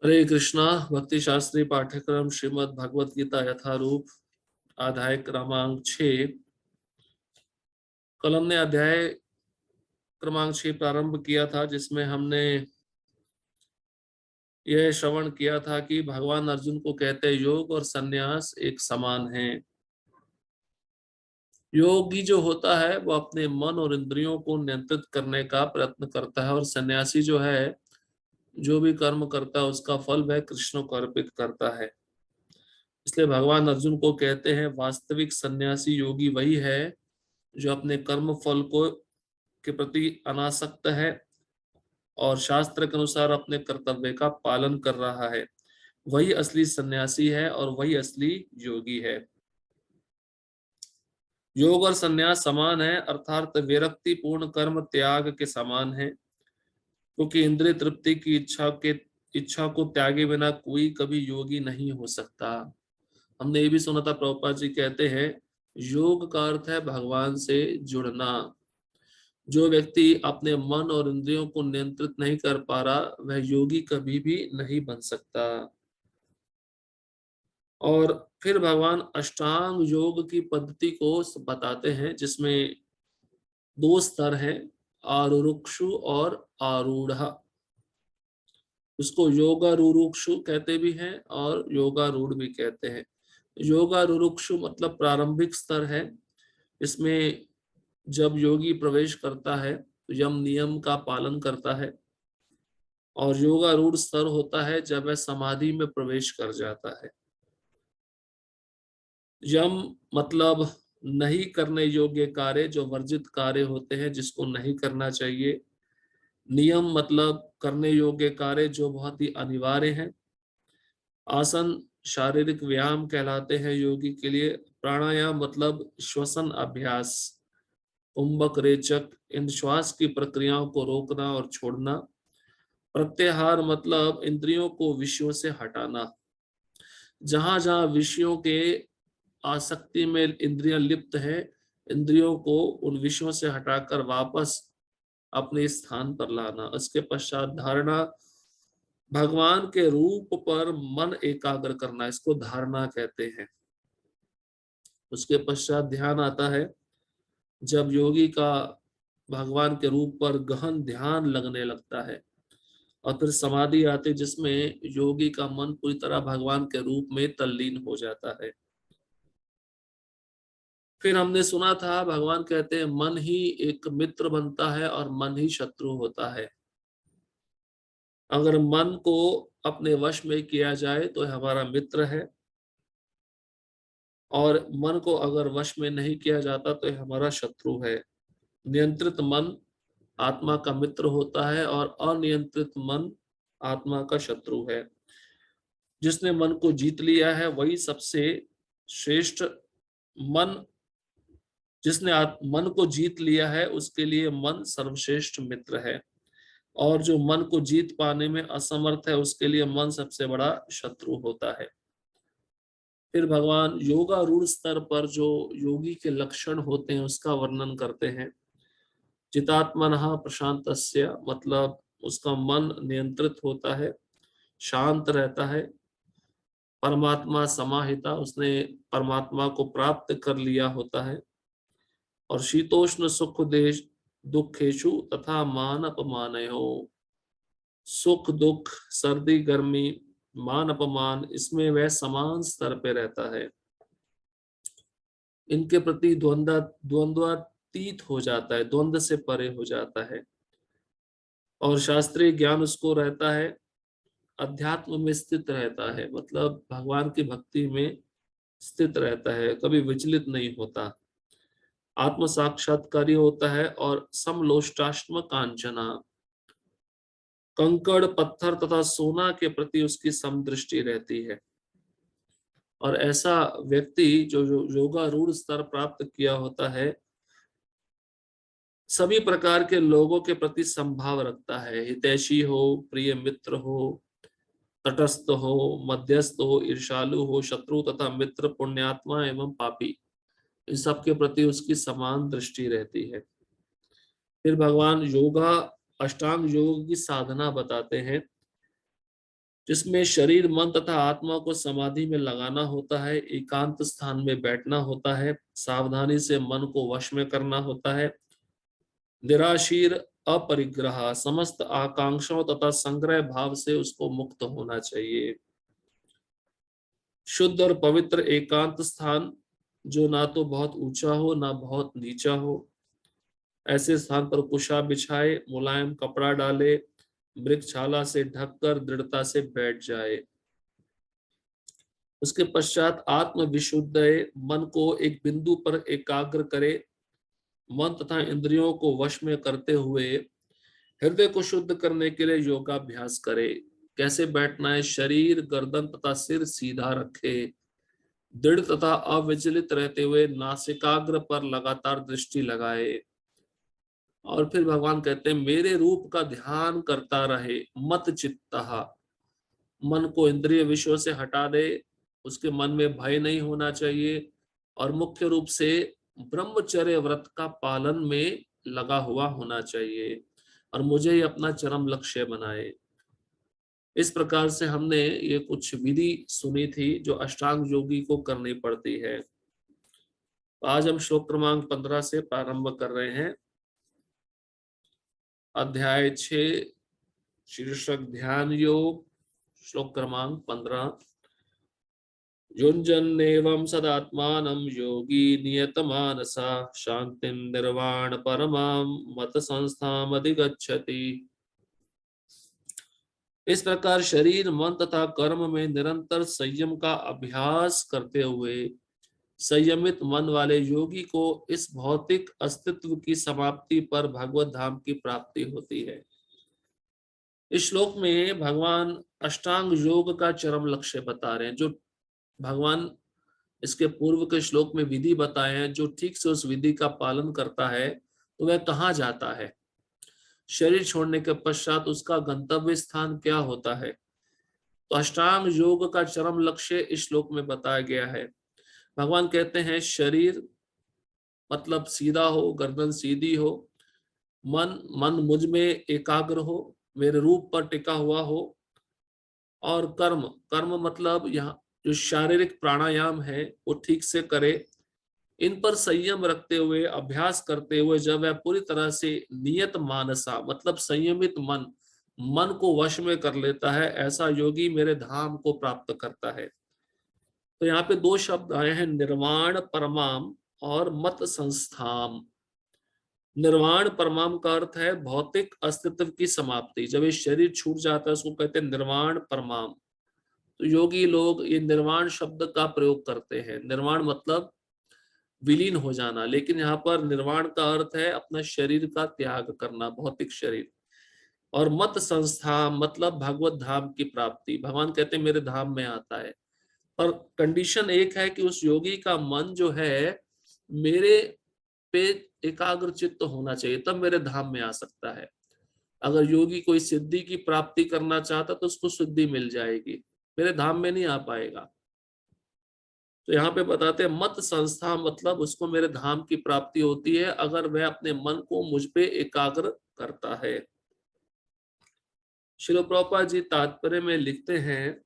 हरे कृष्णा। भक्ति शास्त्री पाठ्यक्रम श्रीमद् भगवत गीता यथारूप अध्याय क्रमांक 6। कल हमने अध्याय क्रमांक 6 प्रारंभ किया था, जिसमें हमने यह श्रवण किया था कि भगवान अर्जुन को कहते योग और संन्यास एक समान है। योगी जो होता है वो अपने मन और इंद्रियों को नियंत्रित करने का प्रयत्न करता है, और सन्यासी जो है जो भी कर्म करता है उसका फल वह कृष्ण को अर्पित करता है। इसलिए भगवान अर्जुन को कहते हैं वास्तविक सन्यासी योगी वही है जो अपने कर्म फल को के प्रति अनासक्त है और शास्त्र के अनुसार अपने कर्तव्य का पालन कर रहा है। वही असली सन्यासी है और वही असली योगी है। योग और सन्यास समान है, अर्थात विरक्ति पूर्ण कर्म त्याग के समान है, क्योंकि इंद्रिय तृप्ति की इच्छा को त्यागे बिना कोई कभी योगी नहीं हो सकता। हमने ये भी सुना था, प्रभुपाद जी कहते हैं योग का अर्थ है भगवान से जुड़ना। जो व्यक्ति अपने मन और इंद्रियों को नियंत्रित नहीं कर पा रहा वह योगी कभी भी नहीं बन सकता। और फिर भगवान अष्टांग योग की पद्धति को बताते हैं, जिसमें दो स्तर हैं, आरुरुक्षु और आरूढ़। उसको योगारूरुक्षु कहते भी हैं और योगारूढ़ भी कहते हैं। योगारूरुक्षु मतलब प्रारंभिक स्तर है। इसमें जब योगी प्रवेश करता है तो यम नियम का पालन करता है, और योगारूढ़ स्तर होता है जब वह समाधि में प्रवेश कर जाता है। यम मतलब नहीं करने योग्य कार्य, जो वर्जित कार्य होते हैं जिसको नहीं करना चाहिए। नियम मतलब करने योग्य कार्य जो बहुत ही अनिवार्य है। आसन शारीरिक व्यायाम कहलाते हैं योगी के लिए। प्राणायाम मतलब श्वसन अभ्यास, कुंभक रेचक इन श्वास की प्रक्रियाओं को रोकना और छोड़ना। प्रत्याहार मतलब इंद्रियों को विषयों से हटाना। जहां जहां विषयों के आसक्ति में इंद्रियां लिप्त है, इंद्रियों को उन विषयों से हटाकर वापस अपने स्थान पर लाना। इसके पश्चात धारणा, भगवान के रूप पर मन एकाग्र करना, इसको धारणा कहते हैं। उसके पश्चात ध्यान आता है, जब योगी का भगवान के रूप पर गहन ध्यान लगने लगता है। और फिर समाधि आती, जिसमें योगी का मन पूरी तरह भगवान के रूप में तल्लीन हो जाता है। फिर हमने सुना था भगवान कहते हैं मन ही एक मित्र बनता है और मन ही शत्रु होता है। अगर मन को अपने वश में किया जाए तो हमारा मित्र है, और मन को अगर वश में नहीं किया जाता तो हमारा शत्रु है। नियंत्रित मन आत्मा का मित्र होता है और अनियंत्रित मन आत्मा का शत्रु है। जिसने मन को जीत लिया है वही सबसे श्रेष्ठ मन जिसने मन को जीत लिया है उसके लिए मन सर्वश्रेष्ठ मित्र है, और जो मन को जीत पाने में असमर्थ है उसके लिए मन सबसे बड़ा शत्रु होता है। फिर भगवान योगारूढ़ स्तर पर जो योगी के लक्षण होते हैं उसका वर्णन करते हैं। चितात्मनः प्रशांतस्य मतलब उसका मन नियंत्रित होता है, शांत रहता है। परमात्मा समाहिता, उसने परमात्मा को प्राप्त कर लिया होता है। और शीतोष्ण सुख देश दुखेशु तथा मान अपमानयो, सुख दुख सर्दी गर्मी मान अपमान, इसमें वह समान स्तर पे रहता है। इनके प्रति द्वंद्वातीत हो जाता है, द्वंद्व से परे हो जाता है। और शास्त्रीय ज्ञान उसको रहता है, अध्यात्म में स्थित रहता है, मतलब भगवान की भक्ति में स्थित रहता है, कभी विचलित नहीं होता। आत्म साक्षात्कारी होता है। और समलोष्टाश्म कांचना, कंकड़ पत्थर तथा सोना के प्रति उसकी समदृष्टि रहती है। और ऐसा व्यक्ति जो योगारूढ़ स्तर प्राप्त किया होता है सभी प्रकार के लोगों के प्रति संभाव रखता है। हितैषी हो, प्रिय मित्र हो, तटस्थ हो, मध्यस्थ हो, ईर्षालु हो, शत्रु तथा मित्र, पुण्यात्मा एवं पापी, इन सब के प्रति उसकी समान दृष्टि रहती है। फिर भगवान योगा अष्टांग योग की साधना बताते हैं। जिसमें शरीर, मन तथा आत्मा को समाधि में लगाना होता है, एकांत स्थान में बैठना होता है, सावधानी से मन को वश में करना होता है, निराशीर, अपरिग्रह, समस्त आकांक्षाओं तथा संग्रह भाव से उसको मुक्त होना चाहिए। शुद्ध और पवित्र एकांत स्थान, जो ना तो बहुत ऊंचा हो ना बहुत नीचा हो, ऐसे स्थान पर कुशा बिछाए, मुलायम कपड़ा डाले, मृगछाला से ढककर दृढ़ता से बैठ जाए। उसके पश्चात आत्म विशुद्ध मन को एक बिंदु पर एकाग्र करे, मन तथा इंद्रियों को वश में करते हुए हृदय को शुद्ध करने के लिए योगाभ्यास करे। कैसे बैठना है? शरीर, गर्दन तथा सिर सीधा रखे, दृढ़ तथा अविचलित रहते हुए नासिकाग्र पर लगातार दृष्टि लगाए। और फिर भगवान कहते हैं, मेरे रूप का ध्यान करता रहे, मत चित्तः, मन को इंद्रिय विषयों से हटा दे, उसके मन में भय नहीं होना चाहिए, और मुख्य रूप से ब्रह्मचर्य व्रत का पालन में लगा हुआ होना चाहिए, और मुझे ही अपना चरम लक्ष्य बनाए। इस प्रकार से हमने ये कुछ विधि सुनी थी जो अष्टांग योगी को करनी पड़ती है। आज हम श्लोक क्रमांक 15 से प्रारंभ कर रहे हैं। अध्याय 6, शीर्षक ध्यान योग, श्लोक क्रमांक 15। युञ्जन्नेवं सदात्मानं योगी नियतमानसा शांतिं निर्वाण परमां मत संस्थामधिगच्छति। इस प्रकार शरीर, मन तथा कर्म में निरंतर संयम का अभ्यास करते हुए संयमित मन वाले योगी को इस भौतिक अस्तित्व की समाप्ति पर भगवत धाम की प्राप्ति होती है। इस श्लोक में भगवान अष्टांग योग का चरम लक्ष्य बता रहे हैं। जो भगवान इसके पूर्व के श्लोक में विधि बताए हैं, जो ठीक से उस विधि का पालन करता है तो वह कहाँ जाता है, शरीर छोड़ने के पश्चात उसका गंतव्य स्थान क्या होता है। तो अष्टांग योग का चरम लक्ष्य इस श्लोक में बताया गया है। भगवान कहते हैं, शरीर मतलब सीधा हो, गर्दन सीधी हो, मन मुझ में एकाग्र हो, मेरे रूप पर टिका हुआ हो, और कर्म मतलब यहाँ जो शारीरिक प्राणायाम है वो ठीक से करे। इन पर संयम रखते हुए, अभ्यास करते हुए जब वह पूरी तरह से नियत मानसा मतलब संयमित मन को वश में कर लेता है, ऐसा योगी मेरे धाम को प्राप्त करता है। तो यहाँ पे दो शब्द आए हैं, निर्वाण परमाम और मत संस्थाम। निर्वाण परमाम का अर्थ है भौतिक अस्तित्व की समाप्ति। जब ये शरीर छूट जाता है उसको कहते हैं निर्वाण परमाम। तो योगी लोग ये निर्वाण शब्द का प्रयोग करते हैं। निर्वाण मतलब विलीन हो जाना, लेकिन यहाँ पर निर्वाण का अर्थ है अपना शरीर का त्याग करना, भौतिक शरीर। और मत संस्था मतलब भगवत धाम की प्राप्ति। भगवान कहते हैं मेरे धाम में आता है, पर कंडीशन एक है कि उस योगी का मन जो है मेरे पे एकाग्र चित्त होना चाहिए, तब मेरे धाम में आ सकता है। अगर योगी कोई सिद्धि की प्राप्ति करना चाहता तो उसको सिद्धि मिल जाएगी, मेरे धाम में नहीं आ पाएगा। तो यहाँ पे बताते हैं मत संस्था मतलब उसको मेरे धाम की प्राप्ति होती है अगर वह अपने मन को मुझ पे एकाग्र करता है। श्रील प्रभुपाद जी तात्पर्य में लिखते हैं,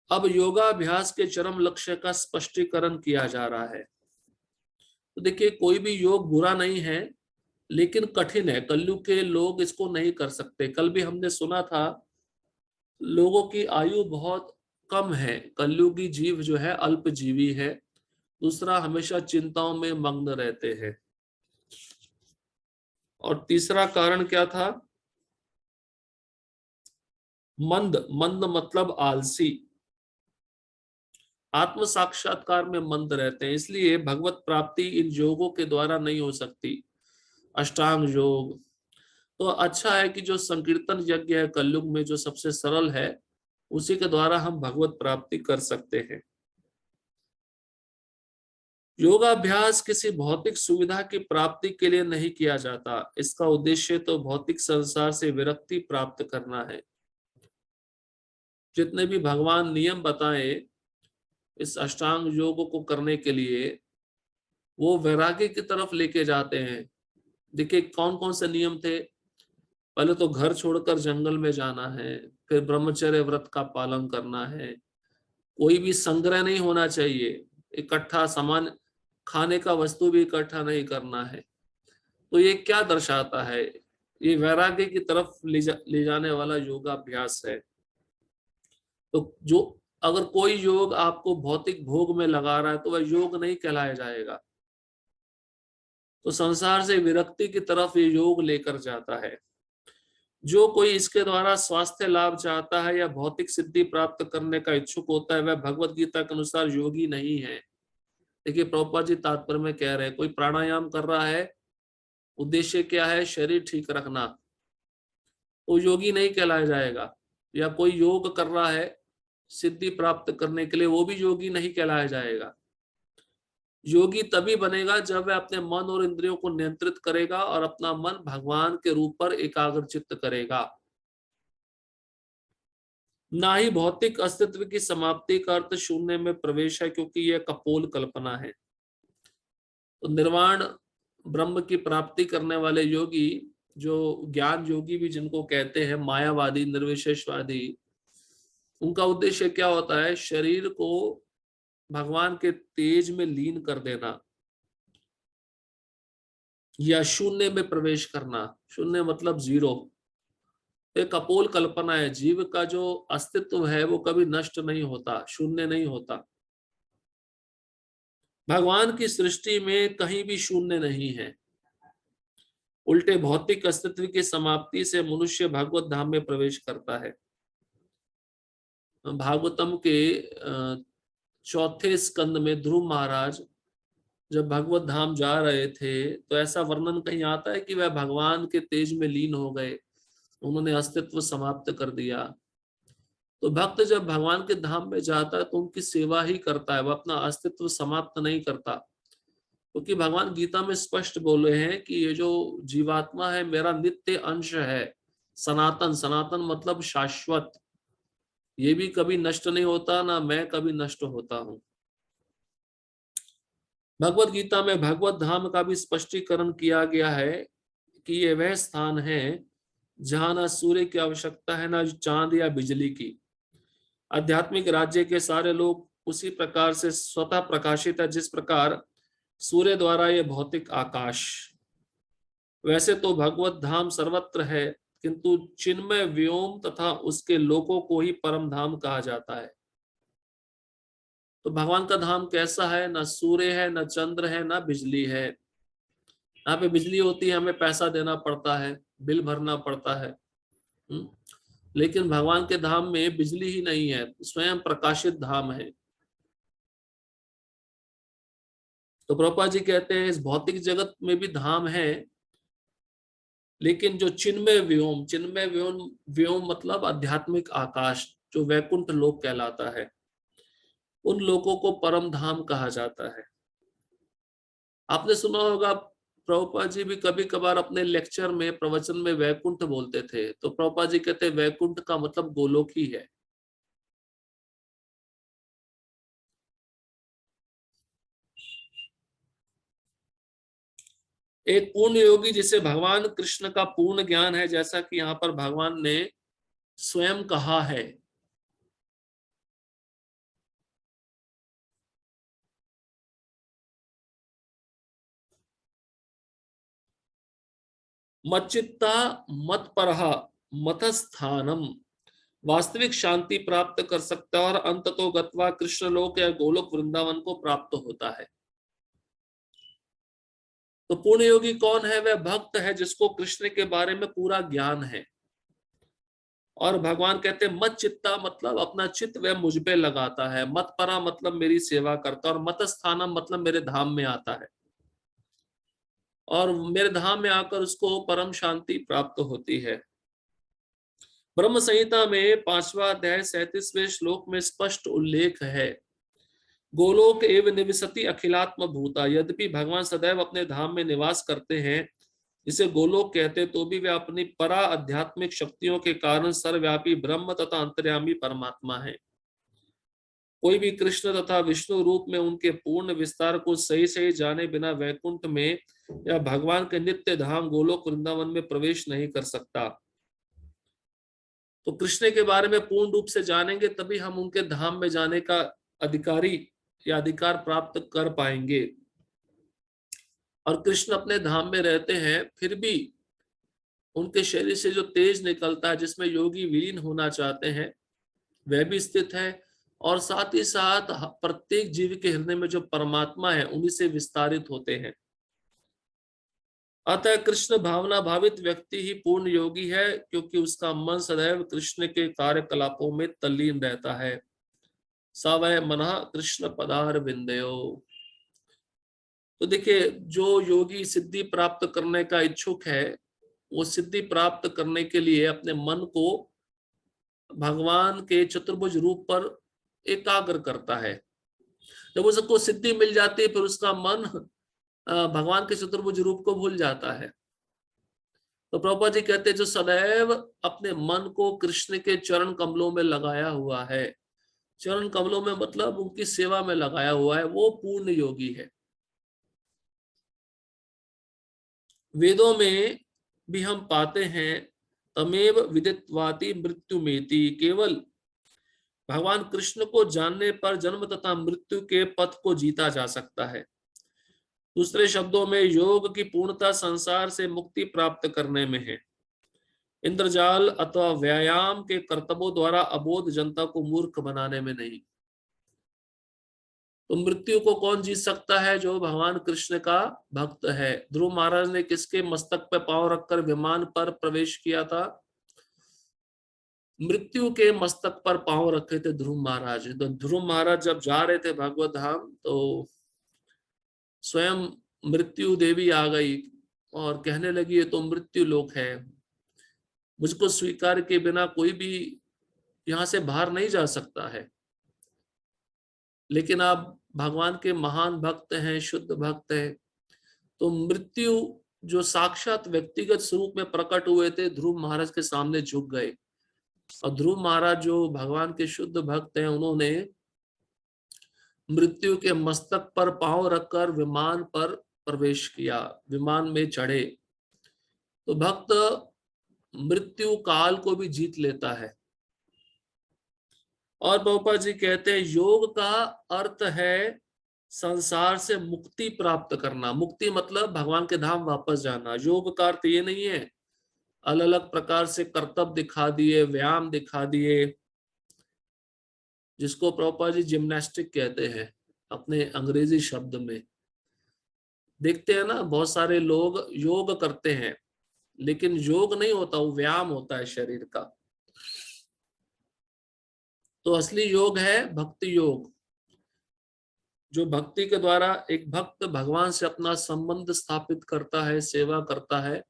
अब योगाभ्यास के चरम लक्ष्य का स्पष्टीकरण किया जा रहा है। तो देखिए, कोई भी योग बुरा नहीं है, लेकिन कठिन है। कलयुग के लोग इसको नहीं कर सकते। कल भी हमने सुना था लोगों की आयु बहुत कम है, कलयुगी जीव जो है अल्पजीवी है। दूसरा, हमेशा चिंताओं में मग्न रहते हैं। और तीसरा कारण क्या था? मंद मतलब आलसी, आत्म साक्षात्कार में मंद रहते हैं। इसलिए भगवत प्राप्ति इन योगों के द्वारा नहीं हो सकती। अष्टांग योग तो अच्छा है कि जो संकीर्तन यज्ञ है कलयुग में, जो सबसे सरल है, उसी के द्वारा हम भगवत प्राप्ति कर सकते हैं। योगाभ्यास किसी भौतिक सुविधा की प्राप्ति के लिए नहीं किया जाता। इसका उद्देश्य तो भौतिक संसार से विरक्ति प्राप्त करना है। जितने भी भगवान नियम बताए इस अष्टांग योग को करने के लिए, वो वैराग्य की तरफ लेके जाते हैं। देखिए कौन कौन से नियम थे। पहले तो घर छोड़कर जंगल में जाना है, फिर ब्रह्मचर्य व्रत का पालन करना है, कोई भी संग्रह नहीं होना चाहिए, इकट्ठा सामान खाने का वस्तु भी इकट्ठा नहीं करना है। तो ये क्या दर्शाता है? ये वैराग्य की तरफ ले जाने वाला योगाभ्यास है। तो जो अगर कोई योग आपको भौतिक भोग में लगा रहा है तो वह योग नहीं कहलाया जाएगा। तो संसार से विरक्ति की तरफ ये योग लेकर जाता है। जो कोई इसके द्वारा स्वास्थ्य लाभ चाहता है या भौतिक सिद्धि प्राप्त करने का इच्छुक होता है, वह भगवत गीता के अनुसार योगी नहीं है। देखिए प्रभुपाद जी तात्पर्य में कह रहे हैं, कोई प्राणायाम कर रहा है, उद्देश्य क्या है? शरीर ठीक रखना, तो योगी नहीं कहलाया जाएगा। या कोई योग कर रहा है सिद्धि प्राप्त करने के लिए, वो भी योगी नहीं कहलाया जाएगा। योगी तभी बनेगा जब वह अपने मन और इंद्रियों को नियंत्रित करेगा और अपना मन भगवान के रूप पर एकाग्रचित्त करेगा। ना ही भौतिक अस्तित्व की समाप्ति का अर्थ शून्य में प्रवेश है, क्योंकि यह कपोल कल्पना है। तो निर्वाण ब्रह्म की प्राप्ति करने वाले योगी, जो ज्ञान योगी भी जिनको कहते हैं, मायावादी, निर्विशेषवादी, उनका उद्देश्य क्या होता है? शरीर को भगवान के तेज में लीन कर देना या शून्य में प्रवेश करना। शून्य मतलब जीरो। एक अपोल कल्पना है। जीव का जो अस्तित्व है वो कभी नष्ट नहीं होता, शून्य नहीं होता। भगवान की सृष्टि में कहीं भी शून्य नहीं है। उल्टे भौतिक अस्तित्व की समाप्ति से मनुष्य भगवत धाम में प्रवेश करता है। भागवतम के चौथे स्कंद में ध्रुव महाराज जब भगवत धाम जा रहे थे तो ऐसा वर्णन कहीं आता है कि वह भगवान के तेज में लीन हो गए, उन्होंने अस्तित्व समाप्त कर दिया। तो भक्त जब भगवान के धाम में जाता है तो उनकी सेवा ही करता है, वह अपना अस्तित्व समाप्त नहीं करता। क्योंकि भगवान गीता में स्पष्ट बोले हैं कि ये जो जीवात्मा है मेरा नित्य अंश है, सनातन। सनातन मतलब शाश्वत, ये भी कभी नष्ट नहीं होता, ना मैं कभी नष्ट होता हूं। भगवत गीता में भगवत धाम का भी स्पष्टीकरण किया गया है कि ये वह स्थान है जहां ना सूर्य की आवश्यकता है, ना चांद या बिजली की। आध्यात्मिक राज्य के सारे लोग उसी प्रकार से स्वतः प्रकाशित है जिस प्रकार सूर्य द्वारा ये भौतिक आकाश। वैसे तो भगवत धाम सर्वत्र है, किंतु चिन्मय व्योम तथा उसके लोकों को ही परम धाम कहा जाता है। तो भगवान का धाम कैसा है? ना सूर्य है, ना चंद्र है, ना बिजली है। यहाँ पे बिजली होती है, हमें पैसा देना पड़ता है, बिल भरना पड़ता है। लेकिन भगवान के धाम में बिजली ही नहीं है, स्वयं प्रकाशित धाम है। तो प्रभुपाद जी कहते हैं इस भौतिक जगत में भी धाम है, लेकिन जो चिन्मय व्योम, चिन्मय व्योम, व्योम मतलब आध्यात्मिक आकाश, जो वैकुंठ लोक कहलाता है, उन लोगों को परम धाम कहा जाता है। आपने सुना होगा प्रभुपाद जी भी कभी कभार अपने लेक्चर में, प्रवचन में वैकुंठ बोलते थे। तो प्रभुपाद जी कहते हैं वैकुंठ का मतलब गोलोक ही है। एक पूर्ण योगी जिसे भगवान कृष्ण का पूर्ण ज्ञान है, जैसा कि यहाँ पर भगवान ने स्वयं कहा है। मच्चित्ता मत परहा मतस्थानम, वास्तविक शांति प्राप्त कर सकता है और अंत तो गत्वा कृष्ण लोक या गोलोक वृंदावन को प्राप्त होता है। तो पूर्ण योगी कौन है? वह भक्त है जिसको कृष्ण के बारे में पूरा ज्ञान है। और भगवान कहते हैं मत चित्ता मतलब अपना चित्त वह मुझ पे लगाता है, मत परा मतलब मेरी सेवा करता है, और मत स्थानम मतलब मेरे धाम में आता है, और मेरे धाम में आकर उसको परम शांति प्राप्त होती है। ब्रह्म संहिता में 5वां अध्याय 37वें श्लोक में स्पष्ट उल्लेख है, गोलोक एव निवसति अखिलात्म भूता। यद्यपि भगवान सदैव अपने धाम में निवास करते हैं, जिसे गोलोक कहते, तो भी वे अपनी परा आध्यात्मिक शक्तियों के कारण सर्वव्यापी ब्रह्म तथा अंतर्यामी परमात्मा है। कोई भी कृष्ण तथा विष्णु रूप में उनके पूर्ण विस्तार को सही सही जाने बिना वैकुंठ में या भगवान के नित्य धाम गोलोक वृंदावन में प्रवेश नहीं कर सकता। तो कृष्ण के बारे में पूर्ण रूप से जानेंगे तभी हम उनके धाम में जाने का अधिकारी या अधिकार प्राप्त कर पाएंगे। और कृष्ण अपने धाम में रहते हैं, फिर भी उनके शरीर से जो तेज निकलता है जिसमें योगी विलीन होना चाहते हैं वह भी स्थित है, और साथ ही साथ प्रत्येक जीव के हृदय में जो परमात्मा है उन्हीं से विस्तारित होते हैं। अतः कृष्ण भावना भावित व्यक्ति ही पूर्ण योगी है, क्योंकि उसका मन सदैव कृष्ण के कार्यकलापों में तल्लीन रहता है। सवै मनः कृष्ण पदार विंदयो। तो देखिए, जो योगी सिद्धि प्राप्त करने का इच्छुक है वो सिद्धि प्राप्त करने के लिए अपने मन को भगवान के चतुर्भुज रूप पर एकाग्र करता है। जब उसको सिद्धि मिल जाती है फिर उसका मन भगवान के चतुर्भुज रूप को भूल जाता है। तो प्रभुपाद जी कहते हैं जो सदैव अपने मन को कृष्ण के चरण कमलों में लगाया हुआ है, चरण कमलों में मतलब उनकी सेवा में लगाया हुआ है, वो पूर्ण योगी है। वेदों में भी हम पाते हैं तमेव विदित्वाति मृत्युमेति, केवल भगवान कृष्ण को जानने पर जन्म तथा मृत्यु के पथ को जीता जा सकता है। दूसरे शब्दों में योग की पूर्णता संसार से मुक्ति प्राप्त करने में है, इंद्रजाल अथवा व्यायाम के कर्तव्यों द्वारा अबोध जनता को मूर्ख बनाने में नहीं। तो मृत्यु को कौन जीत सकता है? जो भगवान कृष्ण का भक्त है। ध्रुव महाराज ने किसके मस्तक पर पांव रखकर विमान पर प्रवेश किया था? मृत्यु के मस्तक पर पांव रखे थे ध्रुव महाराज। तो ध्रुव महाराज जब जा रहे थे भागवत धाम तो स्वयं मृत्यु देवी आ गई और कहने लगी ये तो मृत्यु लोक है, मुझको स्वीकार के बिना कोई भी यहां से बाहर नहीं जा सकता है। लेकिन आप भगवान के महान भक्त हैं, शुद्ध भक्त हैं, तो मृत्यु जो साक्षात व्यक्तिगत स्वरूप में प्रकट हुए थे ध्रुव महाराज के सामने झुक गए। और ध्रुव महाराज जो भगवान के शुद्ध भक्त हैं उन्होंने मृत्यु के मस्तक पर पांव रखकर विमान पर प्रवेश किया, विमान में चढ़े। तो भक्त मृत्यु काल को भी जीत लेता है। और प्रभुपाद जी कहते हैं योग का अर्थ है संसार से मुक्ति प्राप्त करना। मुक्ति मतलब भगवान के धाम वापस जाना। योग का अर्थ ये नहीं है अलग अलग प्रकार से कर्तव्य दिखा दिए, व्यायाम दिखा दिए, जिसको प्रभुपाद जी जिम्नास्टिक कहते हैं अपने अंग्रेजी शब्द में। देखते हैं ना बहुत सारे लोग योग करते हैं लेकिन योग नहीं होता, वो व्यायाम होता है शरीर का। तो असली योग है भक्ति योग, जो भक्ति के द्वारा एक भक्त भगवान से अपना संबंध स्थापित करता है, सेवा करता है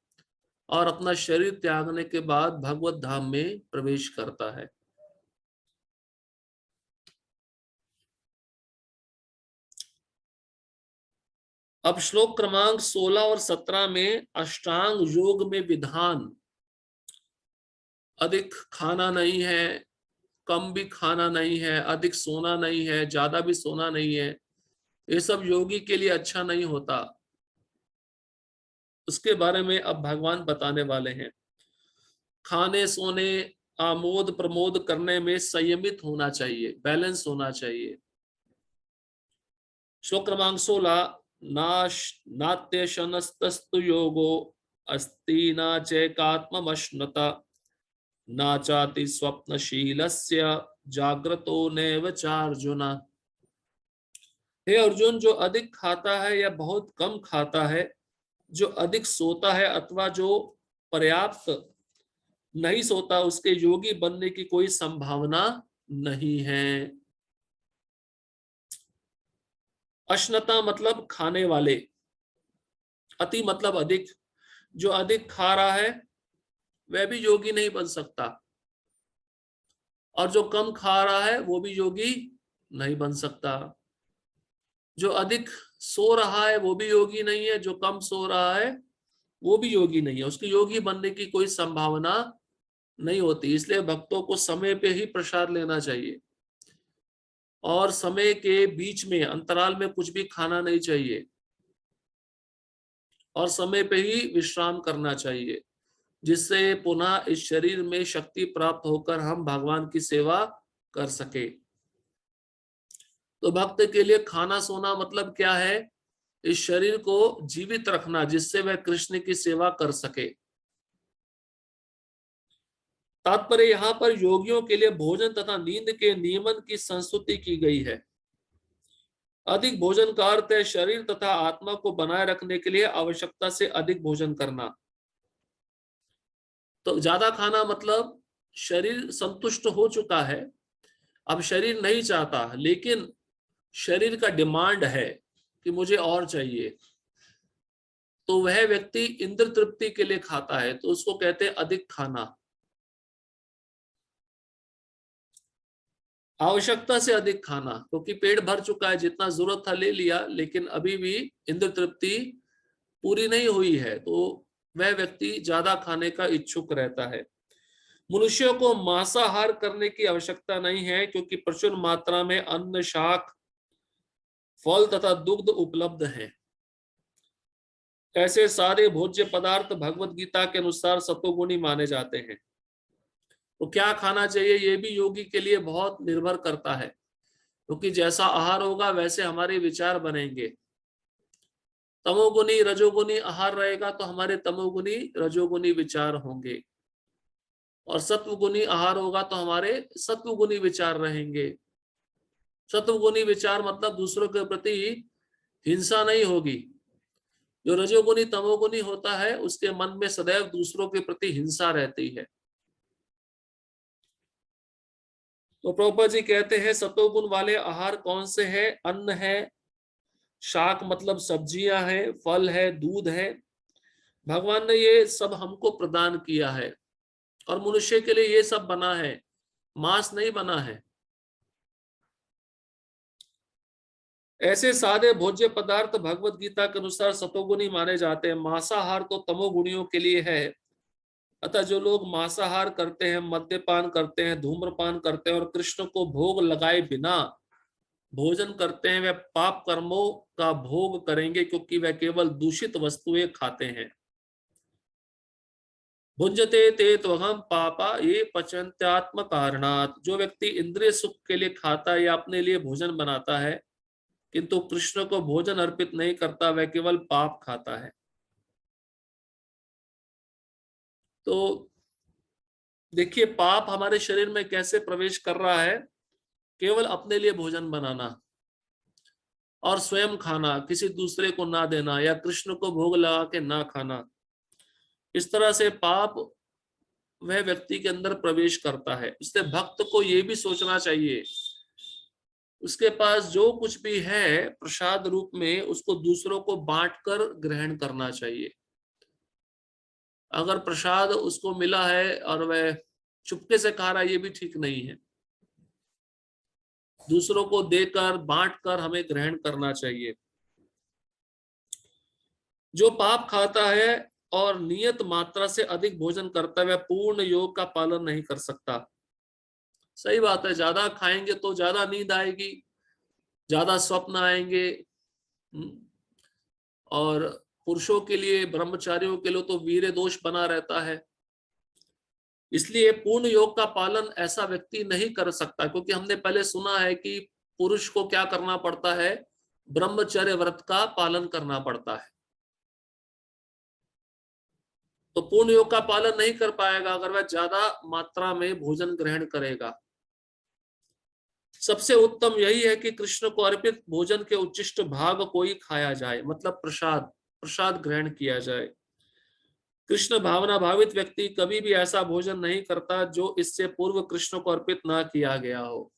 और अपना शरीर त्यागने के बाद भगवत धाम में प्रवेश करता है। अब श्लोक क्रमांक 16 और 17 में अष्टांग योग में विधान, अधिक खाना नहीं है, कम भी खाना नहीं है, अधिक सोना नहीं है, ज्यादा भी सोना नहीं है, ये सब योगी के लिए अच्छा नहीं होता। उसके बारे में अब भगवान बताने वाले हैं। खाने सोने आमोद प्रमोद करने में संयमित होना चाहिए, बैलेंस होना चाहिए। श्लोक क्रमांक 16 नात्य शनस्तस्तु योगो अस्ति न चैकात्ममश्नुता न चाति स्वप्नशीलस्य जाग्रतो नैव चार्जुन। हे अर्जुन, जो अधिक खाता है या बहुत कम खाता है, जो अधिक सोता है अथवा जो पर्याप्त नहीं सोता, उसके योगी बनने की कोई संभावना नहीं है। अश्नता मतलब खाने वाले, अति मतलब अधिक। जो अधिक खा रहा है वह भी योगी नहीं बन सकता, और जो कम खा रहा है वो भी योगी नहीं बन सकता। जो अधिक सो रहा है वो भी योगी नहीं है, जो कम सो रहा है वो भी योगी नहीं है, उसकी योगी बनने की कोई संभावना नहीं होती। इसलिए भक्तों को समय पे ही प्रसाद लेना चाहिए और समय के बीच में अंतराल में कुछ भी खाना नहीं चाहिए और समय पे ही विश्राम करना चाहिए। जिससे पुनः इस शरीर में शक्ति प्राप्त होकर हम भगवान की सेवा कर सके। तो भक्त के लिए खाना सोना मतलब क्या है? इस शरीर को जीवित रखना, जिससे वह कृष्ण की सेवा कर सके। तात्पर्य यहाँ पर योगियों के लिए भोजन तथा नींद के नियमन की संस्तुति की गई है। अधिक भोजन का अर्थ है शरीर तथा आत्मा को बनाए रखने के लिए आवश्यकता से अधिक भोजन करना। तो ज्यादा खाना मतलब शरीर संतुष्ट हो चुका है, अब शरीर नहीं चाहता, लेकिन शरीर का डिमांड है कि मुझे और चाहिए, तो वह व्यक्ति इंद्र तृप्ति के लिए खाता है, तो उसको कहते हैं अधिक खाना। आवश्यकता से अधिक खाना, क्योंकि पेट भर चुका है, जितना जरूरत था ले लिया, लेकिन अभी भी इंद्र तृप्ति पूरी नहीं हुई है, तो वह व्यक्ति ज्यादा खाने का इच्छुक रहता है। मनुष्यों को मांसाहार करने की आवश्यकता नहीं है, क्योंकि प्रचुर मात्रा में अन्न, शाक, फल तथा दुग्ध उपलब्ध हैं। ऐसे सारे भोज्य पदार्थ भगवत गीता के अनुसार सतोगुणी माने जाते हैं। तो क्या खाना चाहिए ये भी योगी के लिए बहुत निर्भर करता है, क्योंकि जैसा आहार होगा वैसे हमारे विचार बनेंगे। तमोगुनी रजोगुनी आहार रहेगा तो हमारे तमोगुनी रजोगुनी विचार होंगे, और सत्वगुनी आहार होगा तो हमारे सत्वगुनी विचार रहेंगे। सत्वगुनी विचार मतलब दूसरों के प्रति हिंसा नहीं होगी। जो रजोगुनी तमोगुनी होता है उसके मन में सदैव दूसरों के प्रति हिंसा रहती है। तो प्रभुपाद जी कहते हैं सतोगुण वाले आहार कौन से हैं? अन्न है, शाक मतलब सब्जियां हैं, फल है, दूध है। भगवान ने ये सब हमको प्रदान किया है, और मनुष्य के लिए ये सब बना है, मांस नहीं बना है। ऐसे सादे भोज्य पदार्थ भगवत गीता के अनुसार सतोगुणी माने जाते हैं। मांसाहार तो तमोगुणियों के लिए है। अतः जो लोग मांसाहार करते हैं, मद्यपान करते हैं, धूम्रपान करते हैं और कृष्ण को भोग लगाए बिना भोजन करते हैं, वे पाप कर्मों का भोग करेंगे, क्योंकि वे केवल दूषित वस्तुएं खाते हैं। भुंजते ते त्वहम पापा ये पचन्त्यात्म कारणात्। जो व्यक्ति इंद्रिय सुख के लिए खाता है या अपने लिए भोजन बनाता है, किंतु कृष्ण को भोजन अर्पित नहीं करता, वह केवल पाप खाता है। तो देखिए पाप हमारे शरीर में कैसे प्रवेश कर रहा है? केवल अपने लिए भोजन बनाना और स्वयं खाना, किसी दूसरे को ना देना, या कृष्ण को भोग लगा के ना खाना, इस तरह से पाप वह व्यक्ति के अंदर प्रवेश करता है। इसलिए भक्त को यह भी सोचना चाहिए, उसके पास जो कुछ भी है प्रसाद रूप में, उसको दूसरों को बांटकर ग्रहण करना चाहिए। अगर प्रसाद उसको मिला है और वह चुपके से खा रहा है, ये भी ठीक नहीं है। दूसरों को देकर बांटकर हमें ग्रहण करना चाहिए। जो पाप खाता है और नियत मात्रा से अधिक भोजन करता है, वह पूर्ण योग का पालन नहीं कर सकता। सही बात है, ज्यादा खाएंगे तो ज्यादा नींद आएगी, ज्यादा स्वप्न आएंगे। और पुरुषों के लिए, ब्रह्मचारियों के लिए तो वीर्य दोष बना रहता है। इसलिए पूर्ण योग का पालन ऐसा व्यक्ति नहीं कर सकता, क्योंकि हमने पहले सुना है कि पुरुष को क्या करना पड़ता है? ब्रह्मचर्य व्रत का पालन करना पड़ता है। तो पूर्ण योग का पालन नहीं कर पाएगा अगर वह ज्यादा मात्रा में भोजन ग्रहण करेगा। सबसे उत्तम यही है कि कृष्ण को अर्पित भोजन के उच्चिष्ट भाग को ही खाया जाए, मतलब प्रसाद प्रसाद ग्रहण किया जाए। कृष्ण भावना भावित व्यक्ति कभी भी ऐसा भोजन नहीं करता जो इससे पूर्व कृष्ण को अर्पित ना किया गया हो।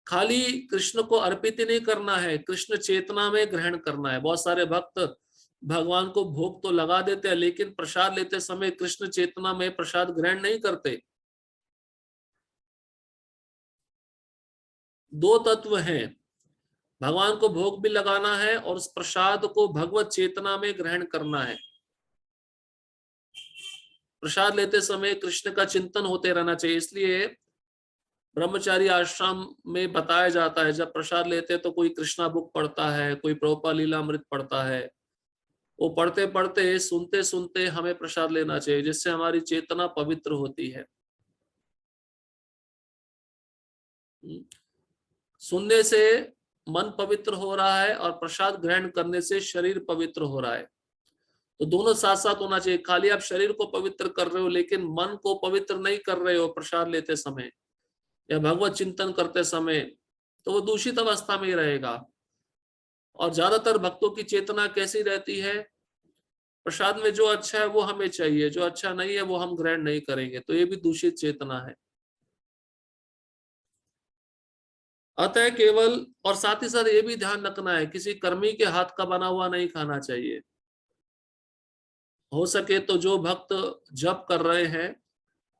खाली कृष्ण को अर्पित ही नहीं करना है, कृष्ण चेतना में ग्रहण करना है। बहुत सारे भक्त भगवान को भोग तो लगा देते हैं, लेकिन प्रसाद लेते समय कृष्ण चेतना में प्रसाद ग्रहण नहीं करते। दो तत्व हैं, भगवान को भोग भी लगाना है और उस प्रसाद को भगवत चेतना में ग्रहण करना है। प्रसाद लेते समय कृष्ण का चिंतन होते रहना चाहिए। इसलिए ब्रह्मचारी आश्रम में बताया जाता है, जब प्रसाद लेते तो कोई कृष्णा बुक पढ़ता है, कोई प्रभुपाद लीलामृत पढ़ता है, वो पढ़ते पढ़ते, सुनते सुनते हमें प्रसाद लेना चाहिए, जिससे हमारी चेतना पवित्र होती है। सुनने से मन पवित्र हो रहा है और प्रसाद ग्रहण करने से शरीर पवित्र हो रहा है। तो दोनों साथ साथ होना चाहिए। खाली आप शरीर को पवित्र कर रहे हो लेकिन मन को पवित्र नहीं कर रहे हो प्रसाद लेते समय या भगवत चिंतन करते समय, तो वो दूषित अवस्था में ही रहेगा। और ज्यादातर भक्तों की चेतना कैसी रहती है, प्रसाद में जो अच्छा है वो हमें चाहिए, जो अच्छा नहीं है वो हम ग्रहण नहीं करेंगे, तो ये भी दूषित चेतना है। अतः केवल, और साथ ही साथ ये भी ध्यान रखना है, किसी कर्मी के हाथ का बना हुआ नहीं खाना चाहिए। हो सके तो जो भक्त जप कर रहे हैं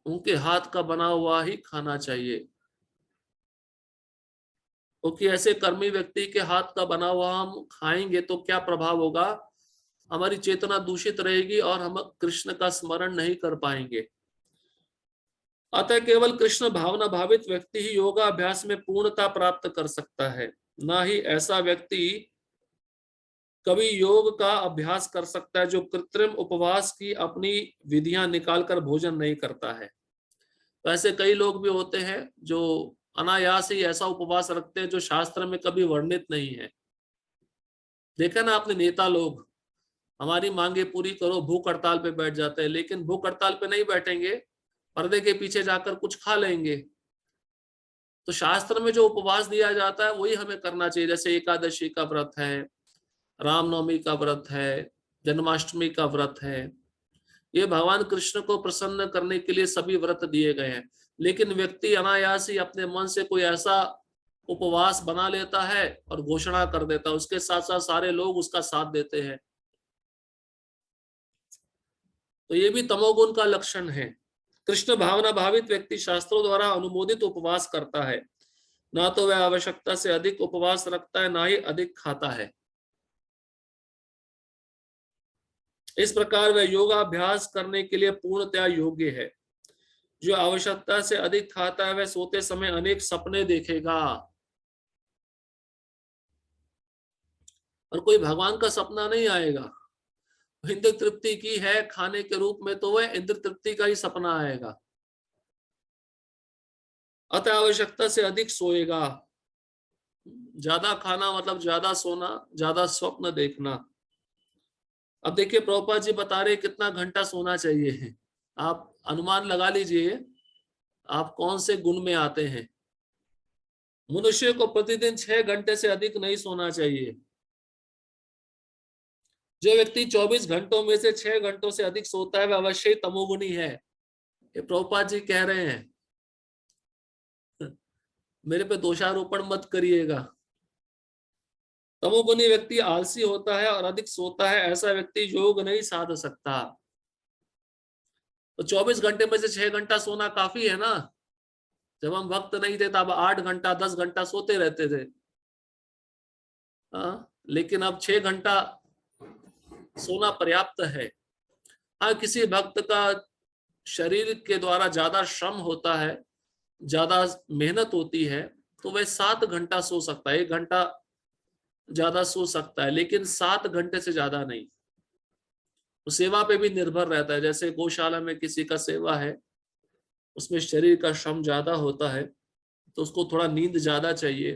उनके हाथ का बना हुआ ही खाना चाहिए, क्योंकि ऐसे कर्मी व्यक्ति के हाथ का बना हुआ हम खाएंगे तो क्या प्रभाव होगा, हमारी चेतना दूषित रहेगी और हम कृष्ण का स्मरण नहीं कर पाएंगे। अतः केवल कृष्ण भावना भावित व्यक्ति ही योगाभ्यास में पूर्णता प्राप्त कर सकता है, ना ही ऐसा व्यक्ति कभी योग का अभ्यास कर सकता है जो कृत्रिम उपवास की अपनी विधियां निकालकर भोजन नहीं करता है। तो ऐसे कई लोग भी होते हैं जो अनायास ही ऐसा उपवास रखते हैं जो शास्त्र में कभी वर्णित नहीं है। देखा ना आपने, नेता लोग हमारी मांगे पूरी करो, भूख हड़ताल पे बैठ जाते हैं, लेकिन भूख हड़ताल पे नहीं बैठेंगे, पर्दे के पीछे जाकर कुछ खा लेंगे। तो शास्त्र में जो उपवास दिया जाता है वही हमें करना चाहिए, जैसे एकादशी का व्रत है, रामनवमी का व्रत है, जन्माष्टमी का व्रत है। ये भगवान कृष्ण को प्रसन्न करने के लिए सभी व्रत दिए गए हैं। लेकिन व्यक्ति अनायास ही अपने मन से कोई ऐसा उपवास बना लेता है और घोषणा कर देता है, उसके साथ साथ सारे लोग उसका साथ देते हैं, तो ये भी तमोगुण का लक्षण है। कृष्ण भावना भावित व्यक्ति शास्त्रों द्वारा अनुमोदित उपवास करता है, ना तो वह आवश्यकता से अधिक उपवास रखता है, ना ही अधिक खाता है। इस प्रकार वह योगाभ्यास करने के लिए पूर्णतया योग्य है। जो आवश्यकता से अधिक खाता है वह सोते समय अनेक सपने देखेगा, और कोई भगवान का सपना नहीं आएगा। इंद्र तृप्ति की है खाने के रूप में, तो वह इंद्र तृप्ति का ही सपना आएगा। अतः आवश्यकता से अधिक सोएगा। ज्यादा खाना मतलब ज्यादा सोना, ज्यादा स्वप्न देखना। अब देखिए प्रभुपाद जी बता रहे कितना घंटा सोना चाहिए है, आप अनुमान लगा लीजिए आप कौन से गुण में आते हैं। मनुष्य को प्रतिदिन 6 घंटे से अधिक नहीं सोना चाहिए। जो व्यक्ति 24 घंटों में से 6 घंटों से अधिक सोता है वह अवश्य ही तमोगुणी है, ये प्रभुपाद जी कह रहे हैं। मेरे पे दोषारोपण मत करिएगा। तमोगुणी व्यक्ति आलसी होता है और अधिक सोता है, ऐसा व्यक्ति योग नहीं साध सकता। तो 24 घंटे में से 6 घंटा सोना काफी है ना। जब हम भक्त नहीं थे तब 8 घंटा 10 घंटा सोते रहते थे, लेकिन अब 6 घंटा सोना पर्याप्त है। हाँ, किसी भक्त का शरीर के द्वारा ज्यादा श्रम होता है, ज्यादा मेहनत होती है, तो वह 7 घंटा सो सकता है, 1 घंटा ज्यादा सो सकता है, लेकिन 7 घंटे से ज्यादा नहीं। तो सेवा पे भी निर्भर रहता है, जैसे गौशाला में किसी का सेवा है, उसमें शरीर का श्रम ज्यादा होता है तो उसको थोड़ा नींद ज्यादा चाहिए,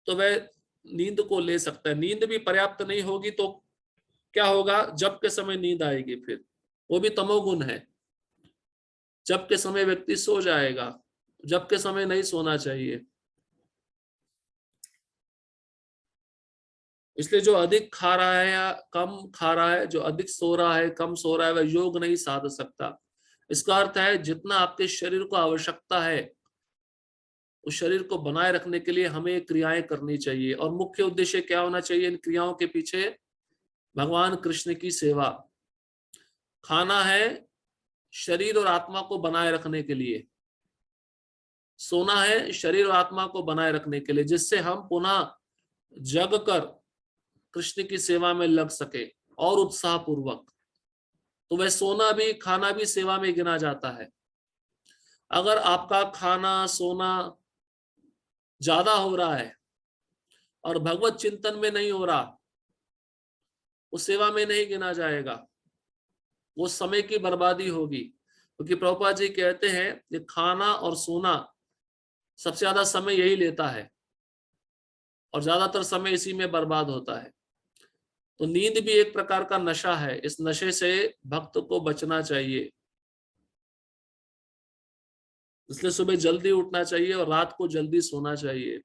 तो वह नींद को ले सकता है। नींद भी पर्याप्त नहीं होगी तो क्या होगा, जब के समय नींद आएगी, फिर वो भी तमोगुण है। जब के समय व्यक्ति सो जाएगा, जब के समय नहीं सोना चाहिए। इसलिए जो अधिक खा रहा है या कम खा रहा है, जो अधिक सो रहा है कम सो रहा है, वह योग नहीं साध सकता। इसका अर्थ है जितना आपके शरीर को आवश्यकता है उस शरीर को बनाए रखने के लिए हमें क्रियाएं करनी चाहिए, और मुख्य उद्देश्य क्या होना चाहिए इन क्रियाओं के पीछे, भगवान कृष्ण की सेवा। खाना है शरीर और आत्मा को बनाए रखने के लिए, सोना है शरीर और आत्मा को बनाए रखने के लिए, जिससे हम पुनः जग कर कृष्ण की सेवा में लग सके और उत्साह पूर्वक। तो वह सोना भी खाना भी सेवा में गिना जाता है। अगर आपका खाना सोना ज्यादा हो रहा है और भगवत चिंतन में नहीं हो रहा, उस सेवा में नहीं गिना जाएगा, वो समय की बर्बादी होगी। क्योंकि प्रभुपाद जी कहते हैं कि खाना और सोना सबसे ज्यादा समय यही लेता है और ज्यादातर समय इसी में बर्बाद होता है। तो नींद भी एक प्रकार का नशा है, इस नशे से भक्त को बचना चाहिए। इसलिए सुबह जल्दी उठना चाहिए और रात को जल्दी सोना चाहिए,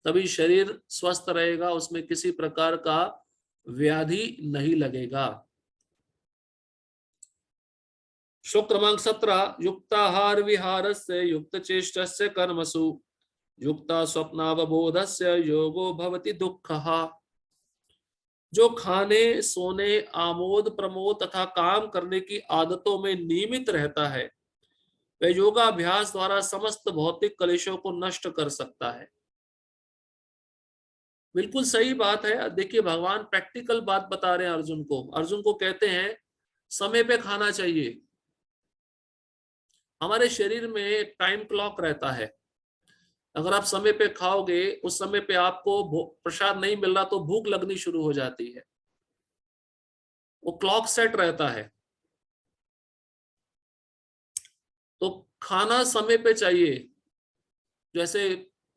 तभी शरीर स्वस्थ रहेगा, उसमें किसी प्रकार का व्याधि नहीं लगेगा। श्लोक क्रमांक 17, युक्ताहार विहारस्य युक्त चेष्टस्य कर्मसु युक्ता स्वप्नावबोधस्य योगो भवति दुःखः। जो खाने सोने आमोद प्रमोद तथा काम करने की आदतों में नियमित रहता है, वह योगाभ्यास द्वारा समस्त भौतिक कलेशों को नष्ट कर सकता है। बिल्कुल सही बात है। देखिए भगवान प्रैक्टिकल बात बता रहे हैं अर्जुन को। अर्जुन को कहते हैं समय पे खाना चाहिए। हमारे शरीर में एक टाइम क्लॉक रहता है, अगर आप समय पे खाओगे, उस समय पे आपको प्रसाद नहीं मिल रहा तो भूख लगनी शुरू हो जाती है। वो क्लॉक सेट रहता है। तो खाना समय पे चाहिए। जैसे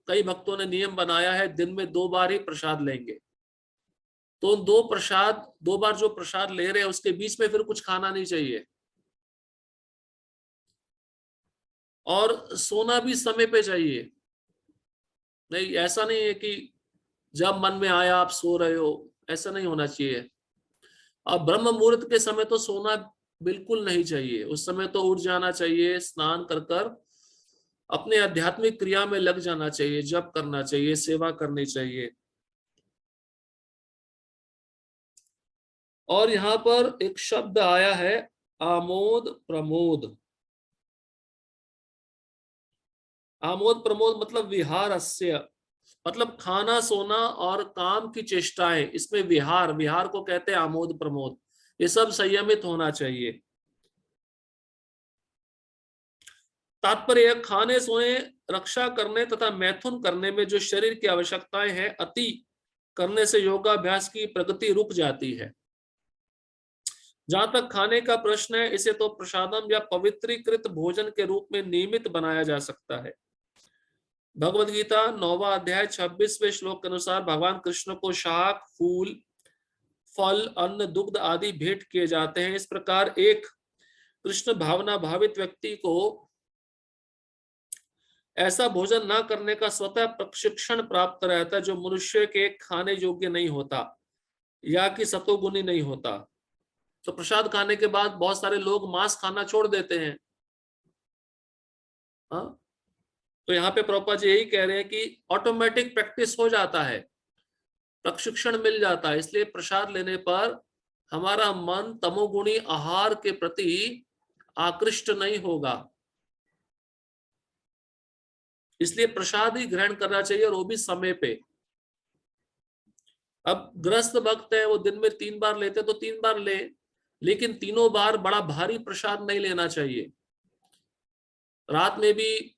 कई भक्तों ने नियम बनाया है दिन में 2 बार ही प्रसाद लेंगे, तो 2 बार जो प्रसाद ले रहे हैं उसके बीच में फिर कुछ खाना नहीं चाहिए। और सोना भी समय पे चाहिए। नहीं, ऐसा नहीं है कि जब मन में आया आप सो रहे हो, ऐसा नहीं होना चाहिए। अब ब्रह्म मुहूर्त के समय तो सोना बिल्कुल नहीं चाहिए। उस समय तो उठ जाना चाहिए, स्नान कर कर अपने आध्यात्मिक क्रिया में लग जाना चाहिए, जप करना चाहिए, सेवा करनी चाहिए। और यहाँ पर एक शब्द आया है आमोद प्रमोद। आमोद प्रमोद मतलब विहारस्य, मतलब खाना सोना और काम की चेष्टाएं, इसमें विहार, विहार को कहते हैं आमोद प्रमोद। ये सब संयमित होना चाहिए। तात्पर्य खाने सोने रक्षा करने तथा मैथुन करने में जो शरीर की आवश्यकताएं हैं, अति करने से योगाभ्यास की प्रगति रुक जाती है। जहां तक खाने का प्रश्न है, इसे तो प्रसादम या पवित्रीकृत भोजन के रूप में नियमित बनाया जा सकता है। भगवद गीता 9वां अध्याय 26वें श्लोक के अनुसार भगवान कृष्ण को शाक फूल फल अन्न दुग्ध आदि भेंट किए जाते हैं। इस प्रकार एक कृष्ण भावना भावित व्यक्ति को ऐसा भोजन न करने का स्वतः प्रशिक्षण प्राप्त रहता है जो मनुष्य के खाने योग्य नहीं होता या कि सतोगुणी नहीं होता। तो प्रसाद खाने के बाद बहुत सारे लोग मांस खाना छोड़ देते हैं। हाँ, तो यहाँ पे प्रभुपाद जी यही कह रहे हैं कि ऑटोमेटिक प्रैक्टिस हो जाता है, प्रशिक्षण मिल जाता है। इसलिए प्रसाद लेने पर हमारा मन तमोगुणी आहार के प्रति आकृष्ट नहीं होगा। इसलिए प्रसाद ही ग्रहण करना चाहिए और वो भी समय पे। अब ग्रस्त भक्त है, वो दिन में 3 बार लेते तो 3 बार ले, लेकिन तीनों बार बड़ा भारी प्रसाद नहीं लेना चाहिए। रात में भी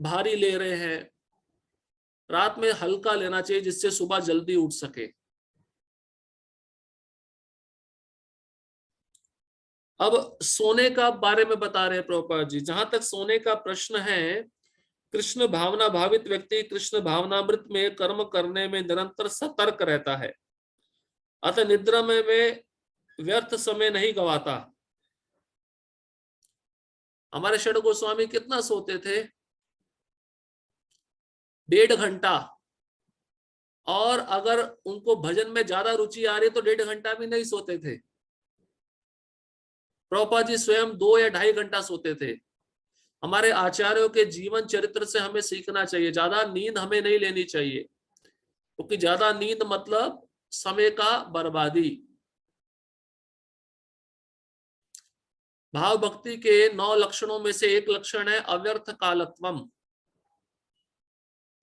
भारी ले रहे हैं, रात में हल्का लेना चाहिए जिससे सुबह जल्दी उठ सके। अब सोने का बारे में बता रहे हैं प्रभुपाद जी। जहां तक सोने का प्रश्न है, कृष्ण भावना भावित व्यक्ति कृष्ण भावनामृत में कर्म करने में निरंतर सतर्क रहता है, अतः निद्रा में वे व्यर्थ समय नहीं गवाता। हमारे षड गोस्वामी कितना सोते थे? 1.5 घंटा। और अगर उनको भजन में ज्यादा रुचि आ रही तो 1.5 घंटा भी नहीं सोते थे। प्रभुपाद जी स्वयं 2 या 2.5 घंटा सोते थे। हमारे आचार्यों के जीवन चरित्र से हमें सीखना चाहिए। ज्यादा नींद हमें नहीं लेनी चाहिए, क्योंकि ज्यादा नींद मतलब समय का बर्बादी। भाव भक्ति के 9 लक्षणों में से एक लक्षण है अव्यर्थ कालत्वम,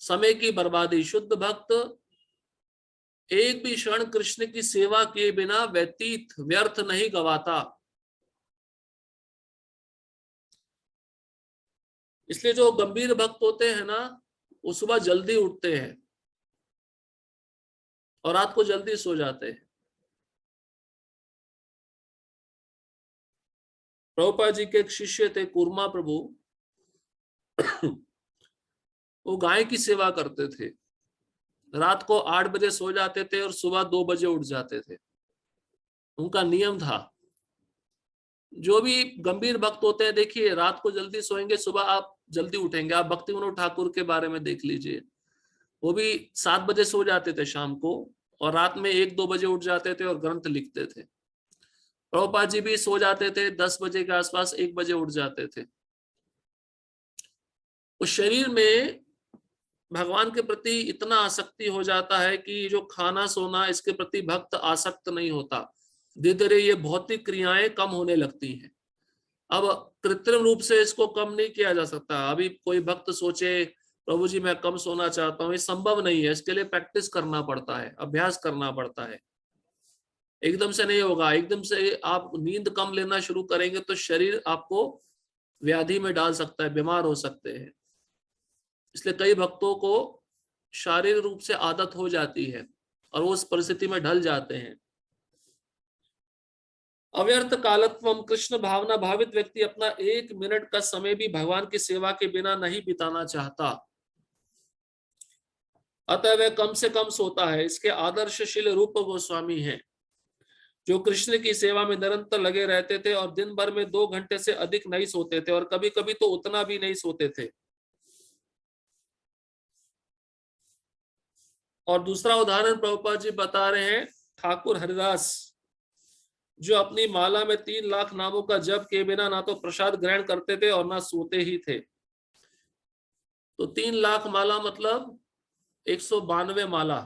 समय की बर्बादी। शुद्ध भक्त एक भी क्षण कृष्ण की सेवा किए बिना व्यतीत व्यर्थ नहीं गवाता। इसलिए जो गंभीर भक्त होते हैं ना, वो सुबह जल्दी उठते हैं और रात को जल्दी सो जाते हैं। प्रभुपाद जी के एक शिष्य थे कूर्मा प्रभु, वो गाय की सेवा करते थे। रात को 8 बजे सो जाते थे और सुबह 2 बजे उठ जाते थे। उनका नियम था। जो भी गंभीर भक्त होते हैं, देखिए रात को जल्दी सोएंगे, सुबह आप जल्दी उठेंगे। आप भक्ति विनोद ठाकुर के बारे में देख लीजिए, वो भी 7 बजे सो जाते थे शाम को, और रात में 1-2 बजे उठ जाते थे और ग्रंथ लिखते थे। प्रभुपाद जी भी सो जाते थे 10 बजे के आसपास, 1 बजे उठ जाते थे। उस शरीर में भगवान के प्रति इतना आसक्ति हो जाता है कि जो खाना सोना, इसके प्रति भक्त आसक्त नहीं होता। धीरे धीरे ये भौतिक क्रियाएं कम होने लगती हैं। अब कृत्रिम रूप से इसको कम नहीं किया जा सकता। अभी कोई भक्त सोचे प्रभु जी मैं कम सोना चाहता हूँ, ये संभव नहीं है। इसके लिए प्रैक्टिस करना पड़ता है, अभ्यास करना पड़ता है। एकदम से नहीं होगा। एकदम से आप नींद कम लेना शुरू करेंगे तो शरीर आपको व्याधि में डाल सकता है, बीमार हो सकते हैं। इसलिए कई भक्तों को शारीरिक रूप से आदत हो जाती है और वो उस परिस्थिति में ढल जाते हैं। अव्यर्थ कालत्वम, कृष्ण भावना भावित व्यक्ति अपना 1 मिनट का समय भी भगवान की सेवा के बिना नहीं बिताना चाहता, अतः वह कम से कम सोता है। इसके आदर्शशील रूप गोस्वामी हैं, जो कृष्ण की सेवा में निरंतर लगे रहते थे और दिन भर में 2 घंटे से अधिक नहीं सोते थे, और कभी कभी तो उतना भी नहीं सोते थे। और दूसरा उदाहरण प्रभुपाद जी बता रहे हैं, ठाकुर हरिदास, जो अपनी माला में 3 लाख नामों का जप किए बिना ना तो प्रसाद ग्रहण करते थे और ना सोते ही थे। तो 3 लाख माला मतलब 192 माला,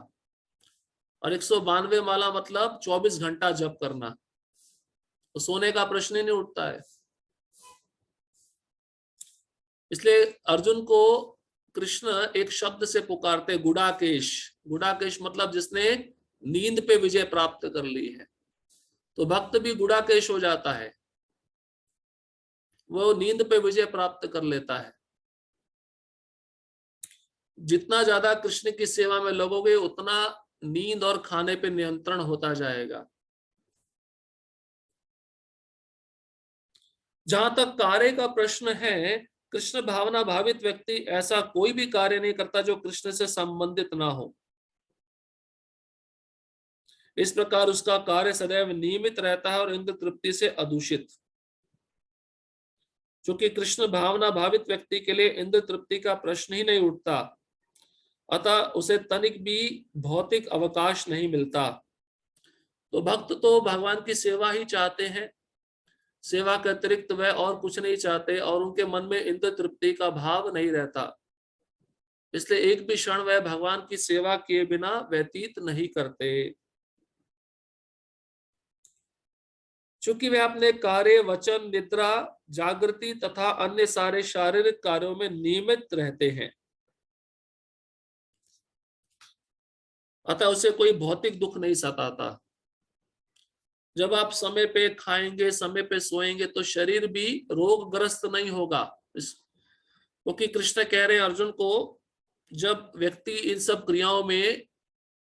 और 192 माला मतलब 24 घंटा जप करना, तो सोने का प्रश्न ही नहीं उठता है। इसलिए अर्जुन को कृष्ण एक शब्द से पुकारते, गुडाकेश। गुडाकेश मतलब जिसने नींद पे विजय प्राप्त कर ली है। तो भक्त भी गुडाकेश हो जाता है, वो नींद पे विजय प्राप्त कर लेता है। जितना ज्यादा कृष्ण की सेवा में लगोगे उतना नींद और खाने पे नियंत्रण होता जाएगा। जहां तक कार्य का प्रश्न है, कृष्ण भावना भावित व्यक्ति ऐसा कोई भी कार्य नहीं करता जो कृष्ण से संबंधित ना हो। इस प्रकार उसका कार्य सदैव नियमित रहता है और इंद्र तृप्ति से अदूषित। क्योंकि कृष्ण भावना भावित व्यक्ति के लिए इंद्र तृप्ति का प्रश्न ही नहीं उठता, अतः उसे तनिक भी भौतिक अवकाश नहीं मिलता। तो भक्त तो भगवान की सेवा ही चाहते हैं, सेवा के अतिरिक्त वह और कुछ नहीं चाहते, और उनके मन में इंद्र तृप्ति का भाव नहीं रहता। इसलिए एक भी क्षण वह भगवान की सेवा किए बिना व्यतीत नहीं करते। चूंकि वे अपने कार्य, वचन, निद्रा, जागृति तथा अन्य सारे शारीरिक कार्यों में नियमित रहते हैं, अतः उसे कोई भौतिक दुख नहीं सताता। जब आप समय पे खाएंगे, समय पे सोएंगे, तो शरीर भी रोगग्रस्त नहीं होगा। क्योंकि कृष्ण कह रहे हैं अर्जुन को, जब व्यक्ति इन सब क्रियाओं में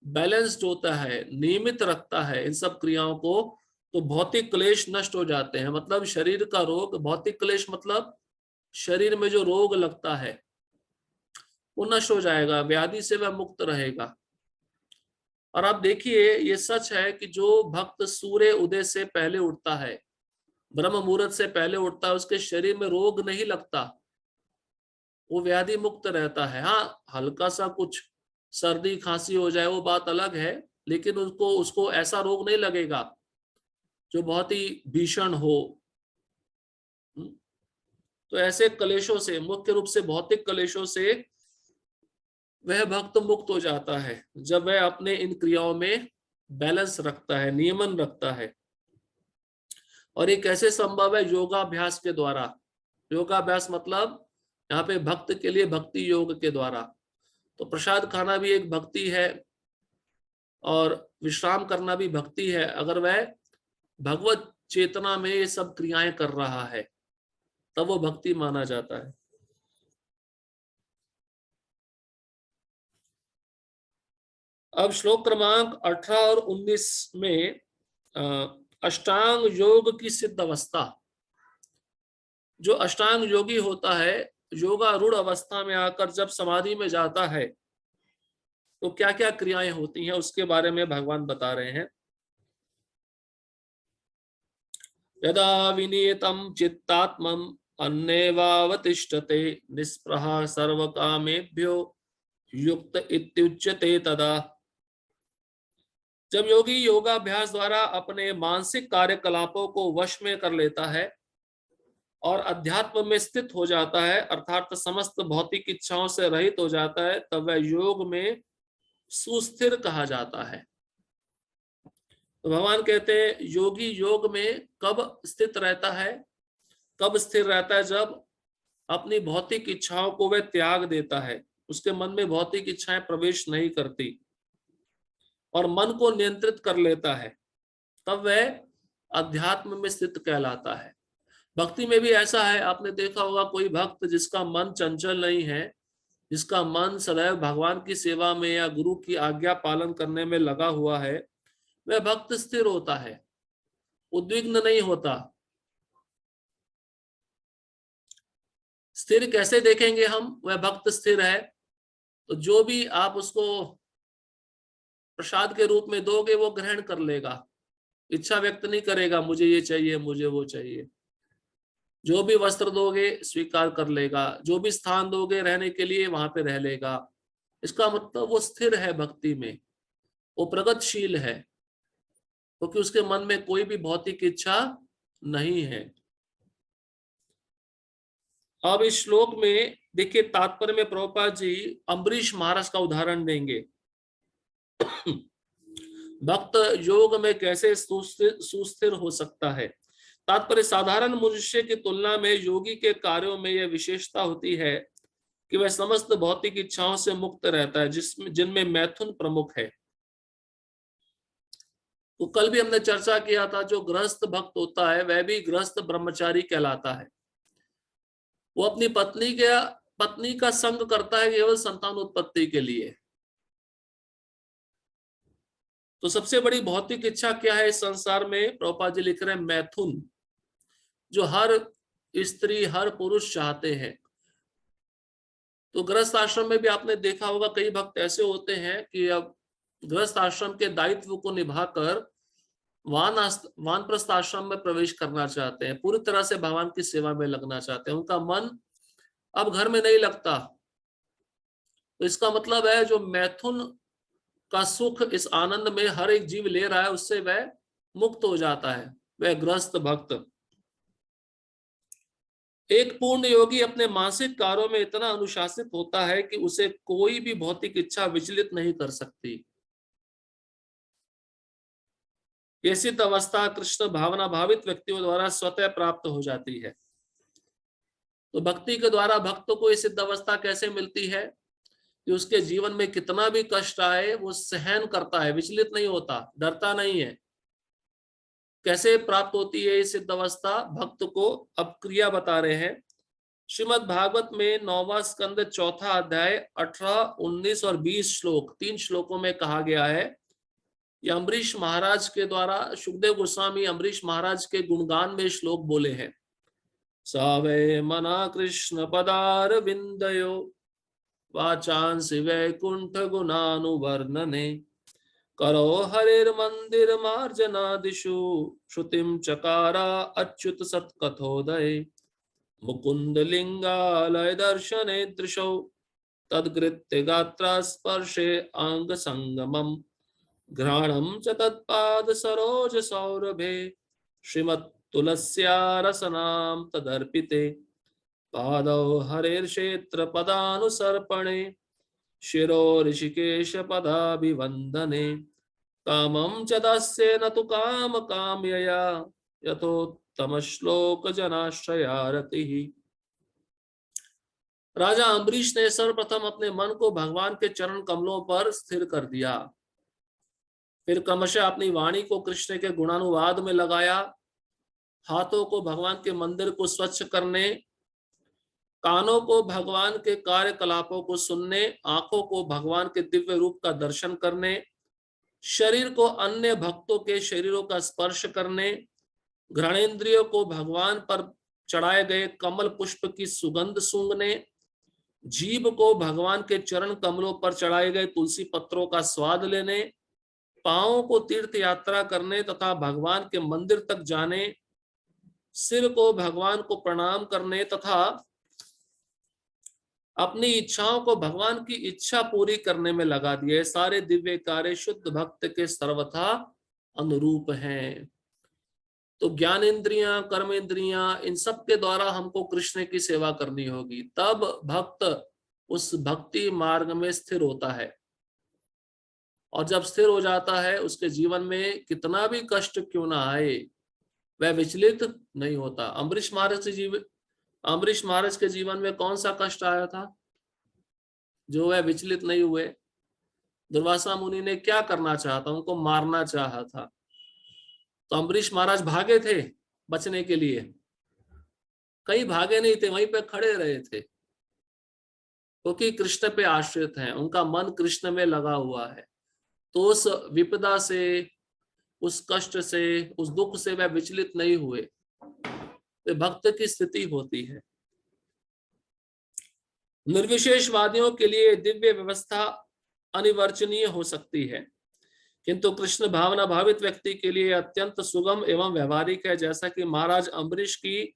बैलेंस्ड होता है, नियमित रखता है इन सब क्रियाओं को, तो भौतिक क्लेश नष्ट हो जाते हैं। मतलब शरीर का रोग, भौतिक क्लेश मतलब शरीर में जो रोग लगता है वो नष्ट हो जाएगा, व्याधि से वह मुक्त रहेगा। और आप देखिए, ये सच है कि जो भक्त सूर्य उदय से पहले उठता है, ब्रह्म मुहूर्त से पहले उठता है, उसके शरीर में रोग नहीं लगता, वो व्याधि मुक्त रहता है। हाँ, हल्का सा कुछ सर्दी खांसी हो जाए वो बात अलग है, लेकिन उसको ऐसा रोग नहीं लगेगा जो बहुत ही भीषण हो। तो ऐसे कलेशों से, मुख्य रूप से भौतिक कलेशों से वह भक्त मुक्त हो जाता है जब वह अपने इन क्रियाओं में बैलेंस रखता है, नियमन रखता है। और ये कैसे संभव है? योगाभ्यास के द्वारा। योगाभ्यास मतलब यहाँ पे भक्त के लिए भक्ति योग के द्वारा। तो प्रसाद खाना भी एक भक्ति है और विश्राम करना भी भक्ति है, अगर वह भगवत चेतना में ये सब क्रियाएं कर रहा है, तब वो भक्ति माना जाता है। अब श्लोक क्रमांक 18 और 19 में अष्टांग योग की सिद्ध अवस्था, जो अष्टांग योगी होता है, योगारूढ़ अवस्था में आकर जब समाधि में जाता है तो क्या क्या क्रियाएं होती हैं उसके बारे में भगवान बता रहे हैं। यदा विनियतम चित्तात्मम अन्नेवावतिष्ठते निस्पृहा सर्वकामेभ्यो युक्त इत्युच्यते तदा। जब योगी योगाभ्यास द्वारा अपने मानसिक कार्यकलापों को वश में कर लेता है और अध्यात्म में स्थित हो जाता है, अर्थात समस्त भौतिक इच्छाओं से रहित हो जाता है, तब वह योग में सुस्थिर कहा जाता है। तो भगवान कहते हैं योगी योग में कब स्थित रहता है, कब स्थिर रहता है, जब अपनी भौतिक इच्छाओं को वह त्याग देता है, उसके मन में भौतिक इच्छाएं प्रवेश नहीं करती और मन को नियंत्रित कर लेता है, तब वह अध्यात्म में स्थित कहलाता है। भक्ति में भी ऐसा है, आपने देखा होगा कोई भक्त जिसका मन चंचल नहीं है, जिसका मन सदैव भगवान की सेवा में या गुरु की आज्ञा पालन करने में लगा हुआ है, वह भक्त स्थिर होता है, उद्विग्न नहीं होता। स्थिर कैसे देखेंगे हम वह भक्त स्थिर है? तो जो भी आप उसको प्रसाद के रूप में दोगे वो ग्रहण कर लेगा, इच्छा व्यक्त नहीं करेगा मुझे ये चाहिए मुझे वो चाहिए। जो भी वस्त्र दोगे स्वीकार कर लेगा, जो भी स्थान दोगे रहने के लिए वहां पे रह लेगा। इसका मतलब वो स्थिर है भक्ति में, वो प्रगतिशील है, क्योंकि उसके मन में कोई भी भौतिक इच्छा नहीं है। अब इस श्लोक में देखिए तात्पर्य में प्रभुपाद जी अम्बरीश महाराज का उदाहरण देंगे। भक्त योग में कैसे सुस्थिर हो सकता है। तात्पर्य साधारण मनुष्य की तुलना में योगी के कार्यों में यह विशेषता होती है कि वह समस्त भौतिक इच्छाओं से मुक्त रहता है, जिनमें मैथुन प्रमुख है। तो कल भी हमने चर्चा किया था, जो गृहस्थ भक्त होता है वह भी गृहस्थ ब्रह्मचारी कहलाता है। वो अपनी पत्नी का संग करता है केवल संतान उत्पत्ति के लिए। तो सबसे बड़ी भौतिक इच्छा क्या है इस संसार में? प्रभुपाद जी लिख रहे हैं मैथुन, जो हर स्त्री हर पुरुष चाहते हैं। तो गृहस्थ आश्रम में भी आपने देखा होगा कई भक्त ऐसे होते हैं कि अब गृहस्थ आश्रम के दायित्व को निभाकर वानप्रस्थ आश्रम में प्रवेश करना चाहते हैं, पूरी तरह से भगवान की सेवा में लगना चाहते हैं। उनका मन अब घर में नहीं लगता। तो इसका मतलब है जो मैथुन का सुख इस आनंद में हर एक जीव ले रहा है, उससे वह मुक्त हो जाता है, वह गृहस्थ भक्त। एक पूर्ण योगी अपने मानसिक कार्यों में इतना अनुशासित होता है कि उसे कोई भी भौतिक इच्छा विचलित नहीं कर सकती। ये सिद्ध अवस्था कृष्ण भावना भावित व्यक्तियों द्वारा स्वतः प्राप्त हो जाती है। तो भक्ति के द्वारा भक्त को ये सिद्ध अवस्था कैसे मिलती है कि उसके जीवन में कितना भी कष्ट आए वो सहन करता है, विचलित नहीं होता, डरता नहीं है। कैसे प्राप्त होती है ये सिद्ध अवस्था भक्त को? अब क्रिया बता रहे हैं। श्रीमद् भागवत में 9वां स्कंद 4था अध्याय 18, 19 और 20 श्लोक, 3 श्लोकों में कहा गया है। ये अम्बरीश महाराज के द्वारा सुखदेव गोस्वामी अम्बरीश महाराज के गुणगान में श्लोक बोले हैं। सावे मना कृष्ण पदार विंदयो वाचांसि वैकुंठ गुणानुवर्णने करो हरिर्मंदिर मार्जनादिषु श्रुतिम चकारा अच्युत सत्कथोदय मुकुंद लिंगालय दर्शने दृशौ तद्गृत्य गात्रा स्पर्शे अंग संगमम घ्राणम च तत्पाद सरोज सौरभे श्रीमत् तुलस्या रसनाम तदर्पिते पादौ हरेर्क्षेत्र पदानुसर्पणे शिरो ऋषिकेश पदाभिवंदने कामं च दस्ये न तु काम काम्यया यथोत्तम श्लोक जनाश्रया रतिः। राजा अम्बरीश ने सर्वप्रथम अपने मन को भगवान के चरण कमलों पर स्थिर कर दिया, फिर क्रमशः अपनी वाणी को कृष्ण के गुणानुवाद में लगाया, हाथों को भगवान के मंदिर को स्वच्छ करने, कानों को भगवान के कार्यकलापों को सुनने, आंखों को भगवान के दिव्य रूप का दर्शन करने, शरीर को अन्य भक्तों के शरीरों का स्पर्श करने, घ्राणेन्द्रियों को भगवान पर चढ़ाए गए कमल पुष्प की सुगंध सूंघने, जीभ को भगवान के चरण कमलों पर चढ़ाए गए तुलसी पत्रों का स्वाद लेने, पांवों को तीर्थ यात्रा करने तथा भगवान के मंदिर तक जाने, सिर को भगवान को प्रणाम करने तथा अपनी इच्छाओं को भगवान की इच्छा पूरी करने में लगा दिए। सारे दिव्य कार्य शुद्ध भक्त के सर्वथा अनुरूप हैं। तो ज्ञान इंद्रियां, कर्म इंद्रियां, इन सब के द्वारा हमको कृष्ण की सेवा करनी होगी, तब भक्त उस भक्ति मार्ग में स्थिर होता है। और जब स्थिर हो जाता है, उसके जीवन में कितना भी कष्ट क्यों ना आए, वह विचलित नहीं होता। अम्बरीश महाराज के जीवन में कौन सा कष्ट आया था जो वह विचलित नहीं हुए? दुर्वासा मुनि ने क्या करना चाहा था? उनको मारना चाहा था। तो अम्बरीश महाराज भागे थे बचने के लिए? कहीं भागे नहीं थे, वहीं पे खड़े रहे थे, क्योंकि कृष्ण पे आश्रित हैं, उनका मन कृष्ण में लगा हुआ है। तो उस विपदा से, उस कष्ट से, उस दुख से वह विचलित नहीं हुए। तो भक्त की स्थिति होती है। निर्विशेषवादियों के लिए दिव्य व्यवस्था अनिवर्चनीय हो सकती है, किंतु कृष्ण भावना भावित व्यक्ति के लिए अत्यंत सुगम एवं व्यवहारिक है, जैसा कि महाराज अम्बरीश की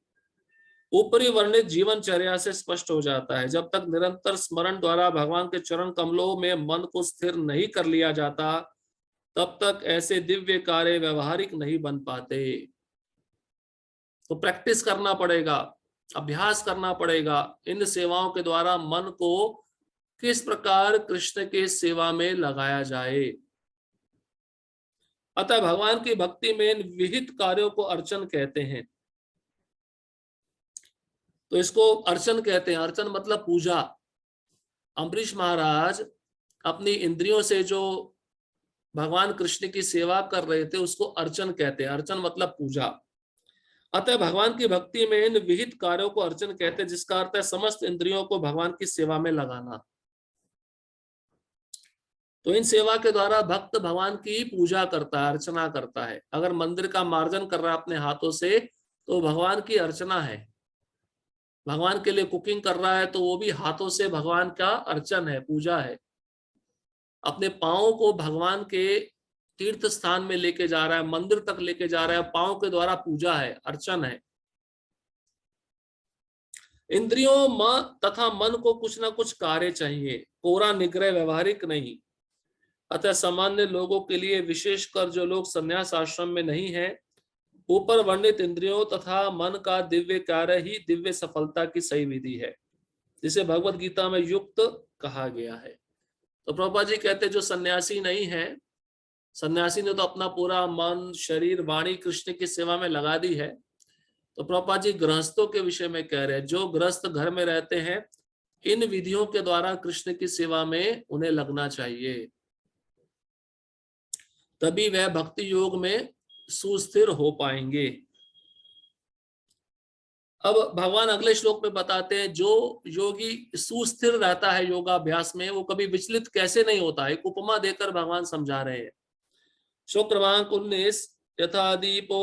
ऊपरी वर्णित जीवनचर्या से स्पष्ट हो जाता है। जब तक निरंतर स्मरण द्वारा भगवान के चरण कमलों में मन को स्थिर नहीं कर लिया जाता, तब तक ऐसे दिव्य कार्य व्यवहारिक नहीं बन पाते। तो प्रैक्टिस करना पड़ेगा, अभ्यास करना पड़ेगा इन सेवाओं के द्वारा मन को किस प्रकार कृष्ण के सेवा में लगाया जाए। अतः भगवान की भक्ति में इन विहित कार्यों को अर्चन कहते हैं। तो इसको अर्चन कहते हैं। अर्चन मतलब पूजा। अम्बरीश महाराज अपनी इंद्रियों से जो भगवान कृष्ण की सेवा कर रहे थे, उसको अर्चन कहते हैं। अर्चन मतलब पूजा। अतः भगवान की भक्ति में इन विहित कार्यों को अर्चन कहते हैं, जिसका अर्थ है समस्त इंद्रियों को भगवान की सेवा में लगाना। तो इन सेवा के द्वारा भक्त भगवान की पूजा करता है, अर्चना करता है। अगर मंदिर का मार्जन कर रहा है अपने हाथों से, तो भगवान की अर्चना है। भगवान के लिए कुकिंग कर रहा है, तो वो भी हाथों से भगवान का अर्चन है, पूजा है। अपने पांवों को भगवान के तीर्थ स्थान में लेके जा रहा है, मंदिर तक लेके जा रहा है, पांव के द्वारा पूजा है, अर्चन है। इंद्रियों तथा मन को कुछ ना कुछ कार्य चाहिए, कोरा निग्रह व्यवहारिक नहीं। अतः सामान्य लोगों के लिए, विशेषकर जो लोग संन्यास आश्रम में नहीं है, ऊपर वर्णित इंद्रियों तथा मन का दिव्य कार्य ही दिव्य सफलता की सही विधि है, जिसे भगवत गीता में युक्त कहा गया है। तो प्रभुपाद जी कहते जो सन्यासी नहीं है, सन्यासी ने तो अपना पूरा मन, शरीर, वाणी कृष्ण की सेवा में लगा दी है। तो प्रभुपाद जी गृहस्थों के विषय में कह रहे हैं, जो गृहस्थ घर में रहते हैं, इन विधियों के द्वारा कृष्ण की सेवा में उन्हें लगना चाहिए, तभी वह भक्ति योग में सुस्थिर हो पाएंगे। अब भगवान अगले श्लोक में बताते हैं, जो योगी सुस्थिर रहता है योगाभ्यास में, वो कभी विचलित कैसे नहीं होता। एक उपमा देकर भगवान समझा रहे हैं। श्लोक क्रमांक 19, यथा दीपो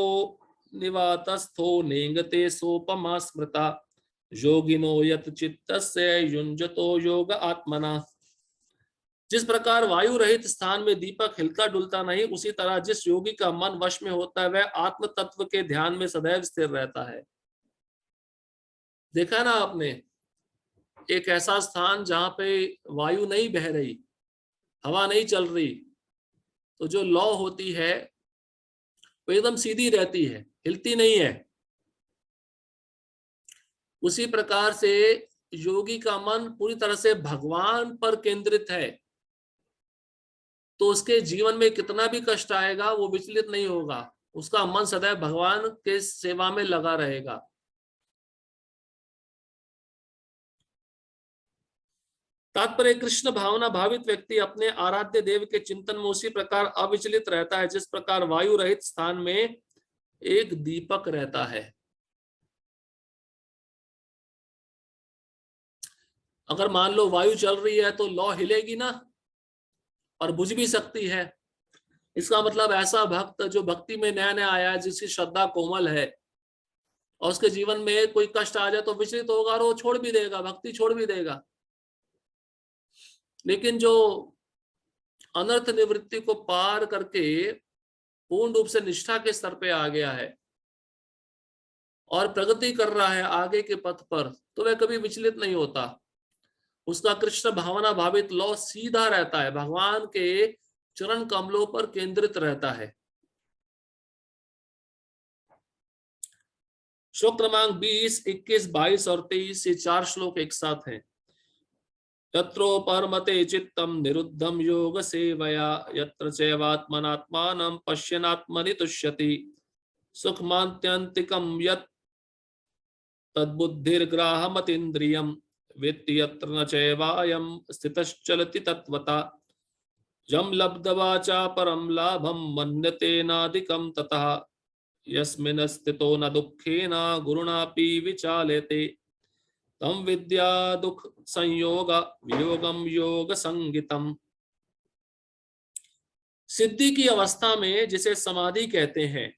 निवातस्थो नेंगते सोपमा स्मृता योगिनो यत चित्तस्य युञ्जतो योग आत्मना। जिस प्रकार वायु रहित स्थान में दीपक हिलता डुलता नहीं, उसी तरह जिस योगी का मन वश में होता है, वह आत्म तत्व के ध्यान में सदैव स्थिर रहता है। देखा ना आपने, एक ऐसा स्थान जहां पे वायु नहीं बह रही, हवा नहीं चल रही, तो जो लौ होती है वो एकदम सीधी रहती है, हिलती नहीं है। उसी प्रकार से योगी का मन पूरी तरह से भगवान पर केंद्रित है, तो उसके जीवन में कितना भी कष्ट आएगा वो विचलित नहीं होगा, उसका मन सदैव भगवान के सेवा में लगा रहेगा। तात्पर्य, कृष्ण भावना भावित व्यक्ति अपने आराध्य देव के चिंतन में उसी प्रकार अविचलित रहता है, जिस प्रकार वायु रहित स्थान में एक दीपक रहता है। अगर मान लो वायु चल रही है तो लौ हिलेगी ना, और बुझ भी सकती है। इसका मतलब ऐसा भक्त जो भक्ति में नया नया आया है, जिसकी श्रद्धा कोमल है और उसके जीवन में कोई कष्ट आ जाए तो विचलित होगा और वो छोड़ भी देगा, भक्ति छोड़ भी देगा। लेकिन जो अनर्थ निवृत्ति को पार करके पूर्ण रूप से निष्ठा के स्तर पे आ गया है और प्रगति कर रहा है आगे के पथ पर, तो वह कभी विचलित नहीं होता। उसका कृष्ण भावना भावित लौ सीधा रहता है, भगवान के चरण कमलों पर केंद्रित रहता है। श्लोक क्रमांक 20, 21, 22 और 23 ये 4 श्लोक एक साथ हैं। यत्रोपरमते चित्तम निरुद्धम योग सेवया यत्र चैवात्मनात्मानं पश्यन्नात्मनि तुष्यति सुखमान्त्यन्तिकं यत् तद्बुद्धिर्ग्राहमतीन्द्रियं वेत्ति यत्र न चैवायं स्थितश्चलति तत्वता यं लब्ध्वा परं लाभं मन्यतेनाधिकं ततः यस्मिन् स्थितो न दुःखेन गुरुणापि विचाल्यते तम विद्या दुख संयोग वियोगम योग संगितम। सिद्धि की अवस्था में जिसे समाधि कहते हैं,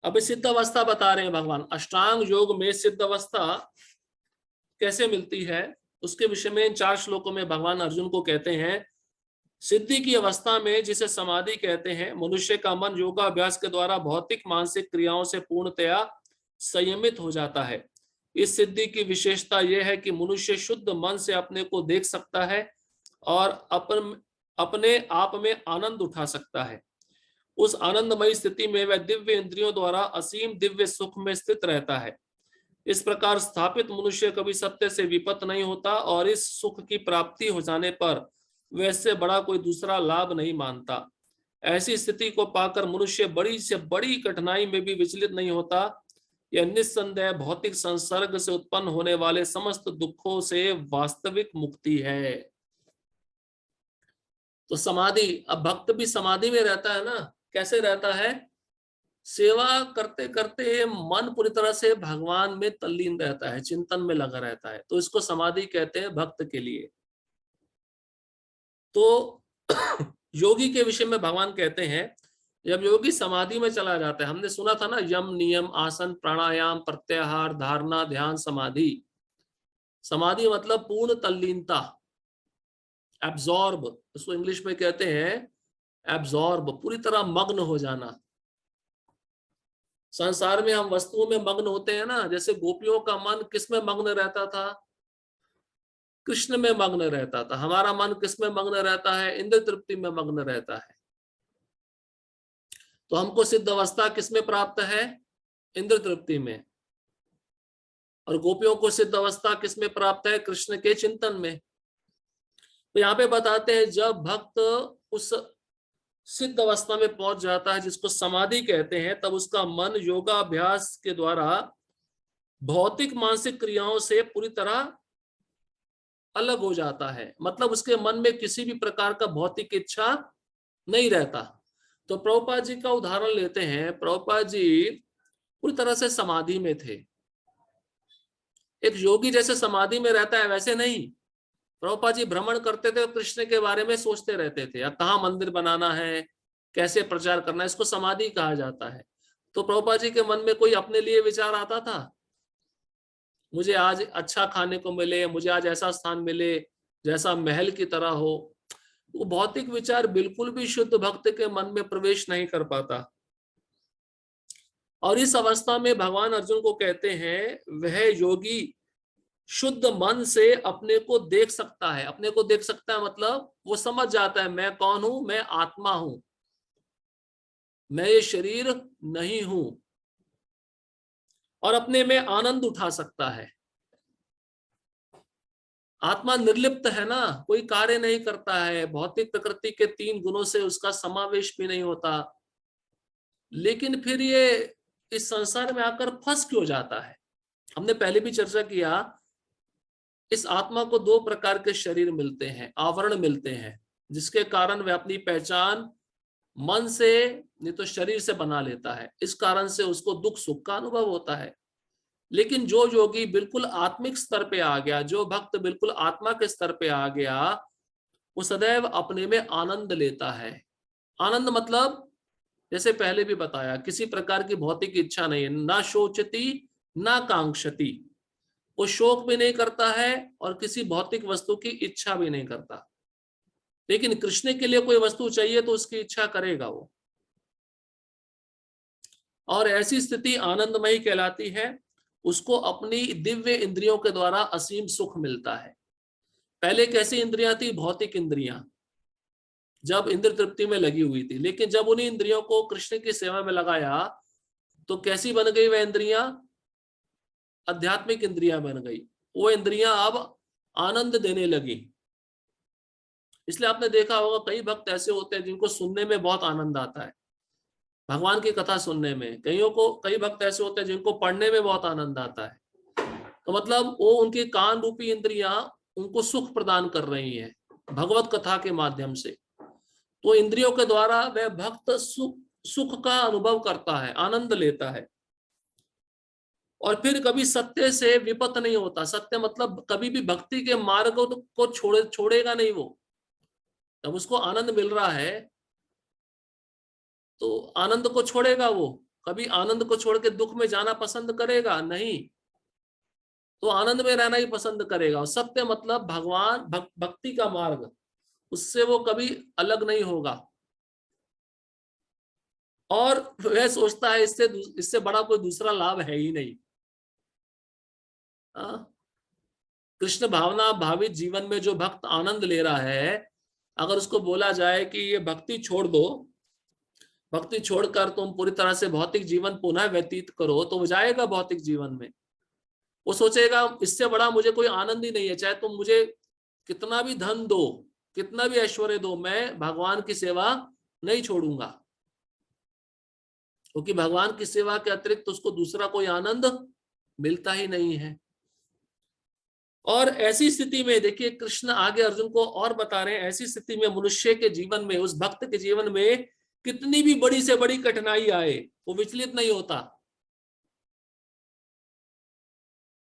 अब सिद्ध अवस्था बता रहे हैं भगवान। अष्टांग योग में सिद्ध अवस्था कैसे मिलती है उसके विषय में इन 4 श्लोकों में भगवान अर्जुन को कहते हैं। सिद्धि की अवस्था में जिसे समाधि कहते हैं, मनुष्य का मन योगाभ्यास के द्वारा भौतिक मानसिक क्रियाओं से पूर्णतया संयमित हो जाता है। इस सिद्धि की विशेषता यह है कि मनुष्य शुद्ध मन से अपने को देख सकता है और अपने आप में आनंद उठा सकता है। उस आनंदमयी स्थिति में वह दिव्य इंद्रियों द्वारा असीम दिव्य सुख में स्थित रहता है। इस प्रकार स्थापित मनुष्य कभी सत्य से विपत नहीं होता और इस सुख की प्राप्ति हो जाने पर वह इससे बड़ा कोई दूसरा लाभ नहीं मानता। ऐसी स्थिति को पाकर मनुष्य बड़ी से बड़ी कठिनाई में भी विचलित नहीं होता। यह निस्संदेह भौतिक संसर्ग से उत्पन्न होने वाले समस्त दुखों से वास्तविक मुक्ति है। तो समाधि, अब भक्त भी समाधि में रहता है ना, कैसे रहता है? सेवा करते करते मन पूरी तरह से भगवान में तल्लीन रहता है, चिंतन में लगा रहता है, तो इसको समाधि कहते हैं भक्त के लिए। तो योगी के विषय में भगवान कहते हैं, जब योगी समाधि में चला जाता है, हमने सुना था ना, यम नियम आसन प्राणायाम प्रत्याहार धारणा ध्यान समाधि। समाधि मतलब पूर्ण तल्लीनता, एब्जॉर्ब, इसको इंग्लिश में कहते हैं एब्जॉर्ब, पूरी तरह मग्न हो जाना। संसार में हम वस्तुओं में मग्न होते हैं ना, जैसे गोपियों का मन किस में मग्न रहता था? कृष्ण में मग्न रहता था। हमारा मन किस में मग्न रहता है? इंद्र तृप्ति में मग्न रहता है। तो हमको सिद्ध अवस्था किसमें प्राप्त है? इंद्र तृप्ति में। और गोपियों को सिद्ध अवस्था किसमें प्राप्त है? कृष्ण के चिंतन में। तो यहाँ पे बताते हैं, जब भक्त उस सिद्ध अवस्था में पहुंच जाता है जिसको समाधि कहते हैं, तब उसका मन योगाभ्यास के द्वारा भौतिक मानसिक क्रियाओं से पूरी तरह अलग हो जाता है। मतलब उसके मन में किसी भी प्रकार का भौतिक इच्छा नहीं रहता। तो प्रभुपाद जी का उदाहरण लेते हैं। प्रभुपाद जी पूरी तरह से समाधि में थे। एक योगी जैसे समाधि में रहता है वैसे नहीं। प्रभुपाद जी भ्रमण करते थे और कृष्ण के बारे में सोचते रहते थे, कहाँ मंदिर बनाना है, कैसे प्रचार करना है, इसको समाधि कहा जाता है। तो प्रभुपाद जी के मन में कोई अपने लिए विचार आता था, मुझे आज अच्छा खाने को मिले, मुझे आज ऐसा स्थान मिले जैसा महल की तरह हो? वो भौतिक विचार बिल्कुल भी शुद्ध भक्त के मन में प्रवेश नहीं कर पाता। और इस अवस्था में भगवान अर्जुन को कहते हैं, वह योगी शुद्ध मन से अपने को देख सकता है। अपने को देख सकता है मतलब वो समझ जाता है, मैं कौन हूं? मैं आत्मा हूं, मैं ये शरीर नहीं हूं, और अपने में आनंद उठा सकता है। आत्मा निर्लिप्त है ना, कोई कार्य नहीं करता है, भौतिक प्रकृति के 3 गुणों से उसका समावेश भी नहीं होता। लेकिन फिर ये इस संसार में आकर फंस क्यों जाता है? हमने पहले भी चर्चा किया, इस आत्मा को 2 प्रकार के शरीर मिलते हैं, आवरण मिलते हैं, जिसके कारण वह अपनी पहचान मन से नहीं तो शरीर से बना लेता है। इस कारण से उसको दुख सुख का अनुभव होता है। लेकिन जो योगी बिल्कुल आत्मिक स्तर पे आ गया, जो भक्त बिल्कुल आत्मा के स्तर पे आ गया, वो सदैव अपने में आनंद लेता है। आनंद मतलब जैसे पहले भी बताया, किसी प्रकार की भौतिक इच्छा नहीं है, ना शोचती ना कांक्षती, वो शोक भी नहीं करता है और किसी भौतिक वस्तु की इच्छा भी नहीं करता। लेकिन कृष्ण के लिए कोई वस्तु चाहिए तो उसकी इच्छा करेगा वो, और ऐसी स्थिति आनंदमयी कहलाती है। उसको अपनी दिव्य इंद्रियों के द्वारा असीम सुख मिलता है। पहले कैसी इंद्रियां थी? भौतिक इंद्रियां, जब इंद्र तृप्ति में लगी हुई थी। लेकिन जब उन्हीं इंद्रियों को कृष्ण की सेवा में लगाया तो कैसी बन गई वह इंद्रियां? आध्यात्मिक इंद्रियां बन गई। वो इंद्रियां अब आनंद देने लगी। इसलिए आपने देखा होगा कई भक्त ऐसे होते हैं जिनको सुनने में बहुत आनंद आता है, भगवान की कथा सुनने में। कई भक्त ऐसे होते हैं जिनको पढ़ने में बहुत आनंद आता है। तो मतलब वो उनकी कान रूपी इंद्रियां उनको सुख प्रदान कर रही हैं भगवत कथा के माध्यम से। तो इंद्रियों के द्वारा वह भक्त सुख का अनुभव करता है, आनंद लेता है, और फिर कभी सत्य से विपत नहीं होता। सत्य मतलब कभी भी भक्ति के मार्ग को छोड़ेगा नहीं वो। जब उसको आनंद मिल रहा है तो आनंद को छोड़ेगा वो? कभी आनंद को छोड़ के दुख में जाना पसंद करेगा? नहीं, तो आनंद में रहना ही पसंद करेगा। और सत्य मतलब भगवान, भक्ति का मार्ग, उससे वो कभी अलग नहीं होगा। और वह सोचता है इससे बड़ा कोई दूसरा लाभ है ही नहीं। कृष्ण भावना भावित जीवन में जो भक्त आनंद ले रहा है, अगर उसको बोला जाए कि ये भक्ति छोड़ दो, भक्ति छोड़कर तुम पूरी तरह से भौतिक जीवन पुनः व्यतीत करो, तो वो जाएगा भौतिक जीवन में। वो सोचेगा इससे बड़ा मुझे कोई आनंद ही नहीं है, चाहे तुम मुझे कितना भी धन दो, कितना भी ऐश्वर्य दो, मैं भगवान की सेवा नहीं छोड़ूंगा, क्योंकि भगवान की सेवा के अतिरिक्त उसको दूसरा कोई आनंद मिलता ही नहीं है। और ऐसी स्थिति में देखिए कृष्ण आगे अर्जुन को और बता रहे हैं, ऐसी स्थिति में मनुष्य के जीवन में, उस भक्त के जीवन में कितनी भी बड़ी से बड़ी कठिनाई आए वो विचलित नहीं होता।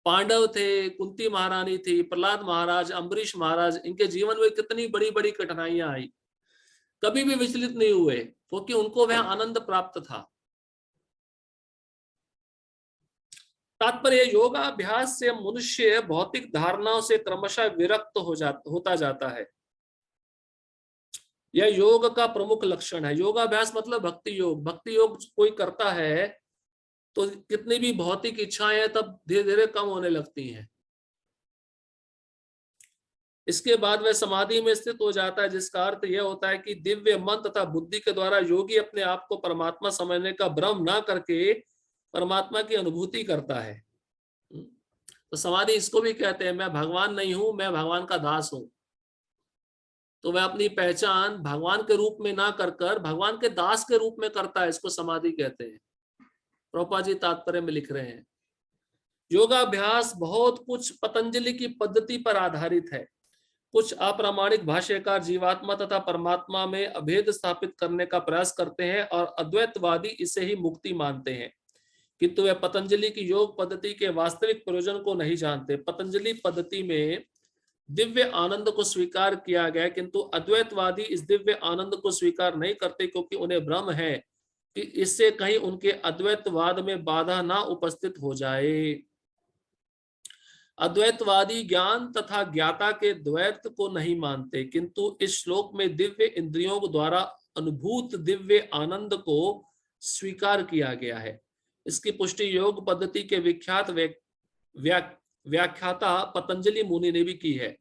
पांडव थे, कुंती महारानी थी, प्रहलाद महाराज, अम्बरीश महाराज, इनके जीवन में कितनी बड़ी बड़ी कठिनाइयां आई, कभी भी विचलित नहीं हुए, क्योंकि उनको वह आनंद प्राप्त था। तात्पर्य, योगाभ्यास से मनुष्य भौतिक धारणाओं से क्रमशः विरक्त होता जाता है। यह योग का प्रमुख लक्षण है। योगाभ्यास मतलब भक्ति योग। भक्ति योग कोई करता है तो कितनी भी भौतिक इच्छाएं तब धीरे धीरे कम होने लगती हैं। इसके बाद वह समाधि में स्थित हो जाता है, जिसका अर्थ यह होता है कि दिव्य मन तथा बुद्धि के द्वारा योगी अपने आप को परमात्मा समझने का भ्रम ना करके परमात्मा की अनुभूति करता है। तो समाधि इसको भी कहते हैं, मैं भगवान नहीं हूं, मैं भगवान का दास हूं। तो वह अपनी पहचान भगवान के रूप में ना कर भगवान के दास के रूप में करता है, इसको समाधि कहते हैं। प्रभुपाद जी तात्पर्य में लिख रहे हैं, योगाभ्यास बहुत कुछ पतंजलि की पद्धति पर आधारित है। कुछ अप्रामाणिक भाष्यकार जीवात्मा तथा परमात्मा में अभेद स्थापित करने का प्रयास करते हैं और अद्वैतवादी इसे ही मुक्ति मानते हैं, किंतु वे पतंजलि की योग पद्धति के वास्तविक प्रयोजन को नहीं जानते। पतंजलि पद्धति में दिव्य आनंद को स्वीकार किया गया, किंतु अद्वैतवादी इस दिव्य आनंद को स्वीकार नहीं करते, क्योंकि उन्हें भ्रम है कि इससे कहीं उनके अद्वैतवाद में बाधा ना उपस्थित हो जाए। अद्वैतवादी ज्ञान तथा ज्ञाता के द्वैत को नहीं मानते, किंतु इस श्लोक में दिव्य इंद्रियों द्वारा अनुभूत दिव्य आनंद को स्वीकार किया गया है। इसकी पुष्टि योग पद्धति के विख्यात व्याख्याता पतंजलि मुनि ने भी की है।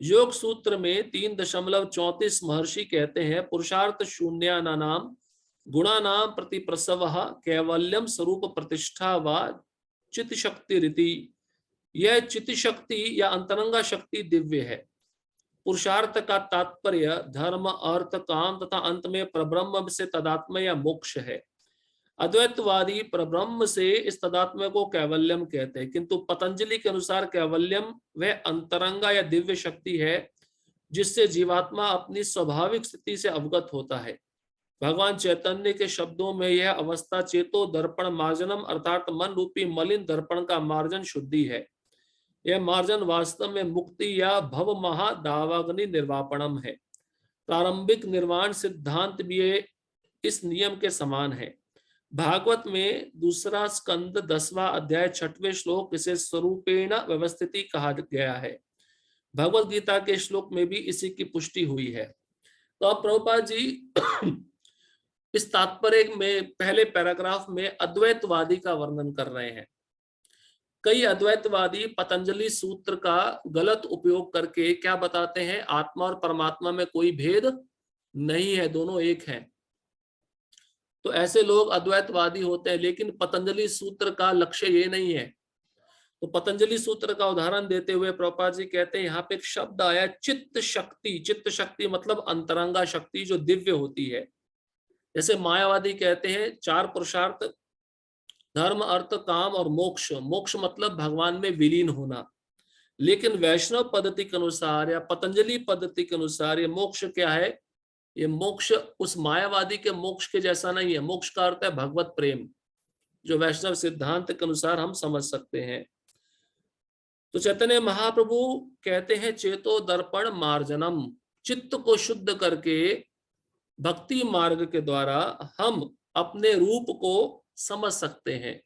योग सूत्र में 3.34 महर्षि कहते हैं, पुरुषार्थ शून्यानाम गुणानाम प्रति प्रसव कैवल्यम स्वरूप प्रतिष्ठा व चित्त शक्ति रीति। यह चित्त शक्ति या अंतरंगा शक्ति दिव्य है। पुरुषार्थ का तात्पर्य धर्म, अर्थ, काम तथा अंत में परब्रह्म से तदात्म या मोक्ष है। अद्वैतवादी परब्रह्म से इस तदात्म्य को कैवल्यम कहते हैं, किंतु पतंजलि के अनुसार कैवल्यम वह अंतरंगा या दिव्य शक्ति है जिससे जीवात्मा अपनी स्वाभाविक स्थिति से अवगत होता है। भगवान चैतन्य के शब्दों में यह अवस्था चेतो दर्पण मार्जनम अर्थात मन रूपी मलिन दर्पण का मार्जन शुद्धि है। यह मार्जन वास्तव में मुक्ति या भव महा दावाग्नि निर्वापणम है। प्रारंभिक निर्वाण सिद्धांत भी इस नियम के समान है। भागवत में दूसरा स्कंद 10वां अध्याय 6वें श्लोक इसे स्वरूपेण व्यवस्थिति कहा गया है। भगवत गीता के श्लोक में भी इसी की पुष्टि हुई है। तो अब प्रभुपाद जी इस तात्पर्य में पहले पैराग्राफ में अद्वैतवादी का वर्णन कर रहे हैं। कई अद्वैतवादी पतंजलि सूत्र का गलत उपयोग करके क्या बताते हैं, आत्मा और परमात्मा में कोई भेद नहीं है, दोनों एक हैं। तो ऐसे लोग अद्वैतवादी होते हैं, लेकिन पतंजलि सूत्र का लक्ष्य ये नहीं है। तो पतंजलि सूत्र का उदाहरण देते हुए प्रभुपाद जी कहते हैं, यहाँ पे एक शब्द आया चित्त शक्ति। चित्त शक्ति मतलब अंतरंगा शक्ति जो दिव्य होती है। जैसे मायावादी कहते हैं 4 पुरुषार्थ, धर्म अर्थ काम और मोक्ष। मोक्ष मतलब भगवान में विलीन होना। लेकिन वैष्णव पद्धति के अनुसार या पतंजलि पद्धति के अनुसार ये मोक्ष क्या है, ये मोक्ष उस मायावादी के मोक्ष के जैसा नहीं है। मोक्ष का अर्थ है भगवत प्रेम, जो वैष्णव सिद्धांत के अनुसार हम समझ सकते हैं। तो चैतन्य महाप्रभु कहते हैं चेतो दर्पण मार्जनम, चित्त को शुद्ध करके भक्ति मार्ग के द्वारा हम अपने रूप को समझ सकते हैं।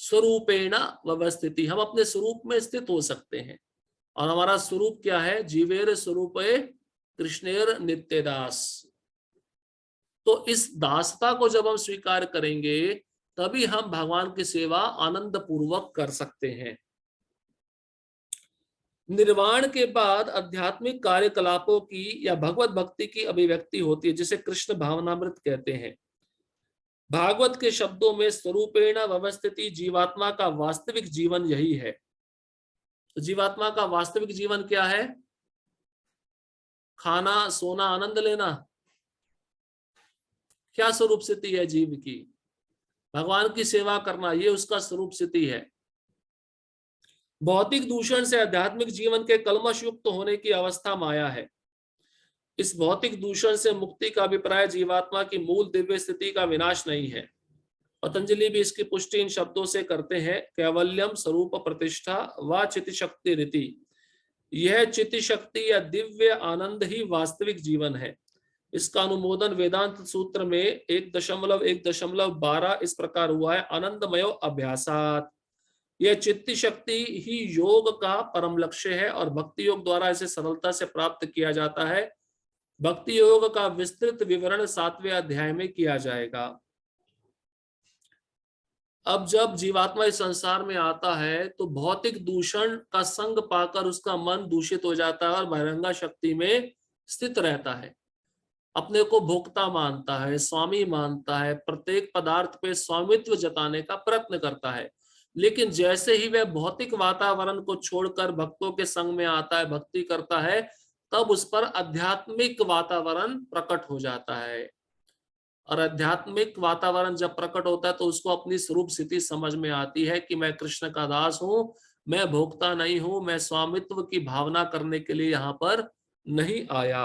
स्वरूपेण व्यवस्थिति, हम अपने स्वरूप में स्थित हो सकते हैं। और हमारा स्वरूप क्या है, जीवेर स्वरूपे कृष्णेर नित्यदास। तो इस दासता को जब हम स्वीकार करेंगे तभी हम भगवान की सेवा आनंद पूर्वक कर सकते हैं। निर्वाण के बाद आध्यात्मिक कार्यकलापों की या भगवत भक्ति की अभिव्यक्ति होती है, जिसे कृष्ण भावनामृत कहते हैं। भागवत के शब्दों में स्वरूपेण व्यवस्थिति जीवात्मा का वास्तविक जीवन यही है। तो जीवात्मा का वास्तविक जीवन क्या है, खाना सोना आनंद लेना। क्या स्वरूप स्थिति है जीव की, भगवान की सेवा करना, ये उसका स्वरूप स्थिति है। भौतिक दूषण से आध्यात्मिक जीवन के कलमश युक्त होने की अवस्था माया है। इस भौतिक दूषण से मुक्ति का अभिप्राय जीवात्मा की मूल दिव्य स्थिति का विनाश नहीं है। पतंजलि भी इसकी पुष्टि इन शब्दों से करते हैं, कैवल्यम स्वरूप प्रतिष्ठा व चिति शक्ति रीति। यह चिति शक्ति या दिव्य आनंद ही वास्तविक जीवन है। इसका अनुमोदन वेदांत सूत्र में 1.1.12 इस प्रकार हुआ है, आनंदमयो अभ्यासात। यह चित्ती शक्ति ही योग का परम लक्ष्य है और भक्ति योग द्वारा इसे सरलता से प्राप्त किया जाता है। भक्ति योग का विस्तृत विवरण 7वें अध्याय में किया जाएगा। अब जब जीवात्मा इस संसार में आता है तो भौतिक दूषण का संग पाकर उसका मन दूषित हो जाता है और बहिरंगा शक्ति में स्थित रहता है। अपने को भोक्ता मानता है, स्वामी मानता है, प्रत्येक पदार्थ पे स्वामित्व जताने का प्रयत्न करता है। लेकिन जैसे ही वह भौतिक वातावरण को छोड़कर भक्तों के संग में आता है, भक्ति करता है, तब उस पर आध्यात्मिक वातावरण प्रकट हो जाता है। और आध्यात्मिक वातावरण जब प्रकट होता है तो उसको अपनी स्वरूप स्थिति समझ में आती है कि मैं कृष्ण का दास हूं, मैं भोक्ता नहीं हूं, मैं स्वामित्व की भावना करने के लिए यहाँ पर नहीं आया।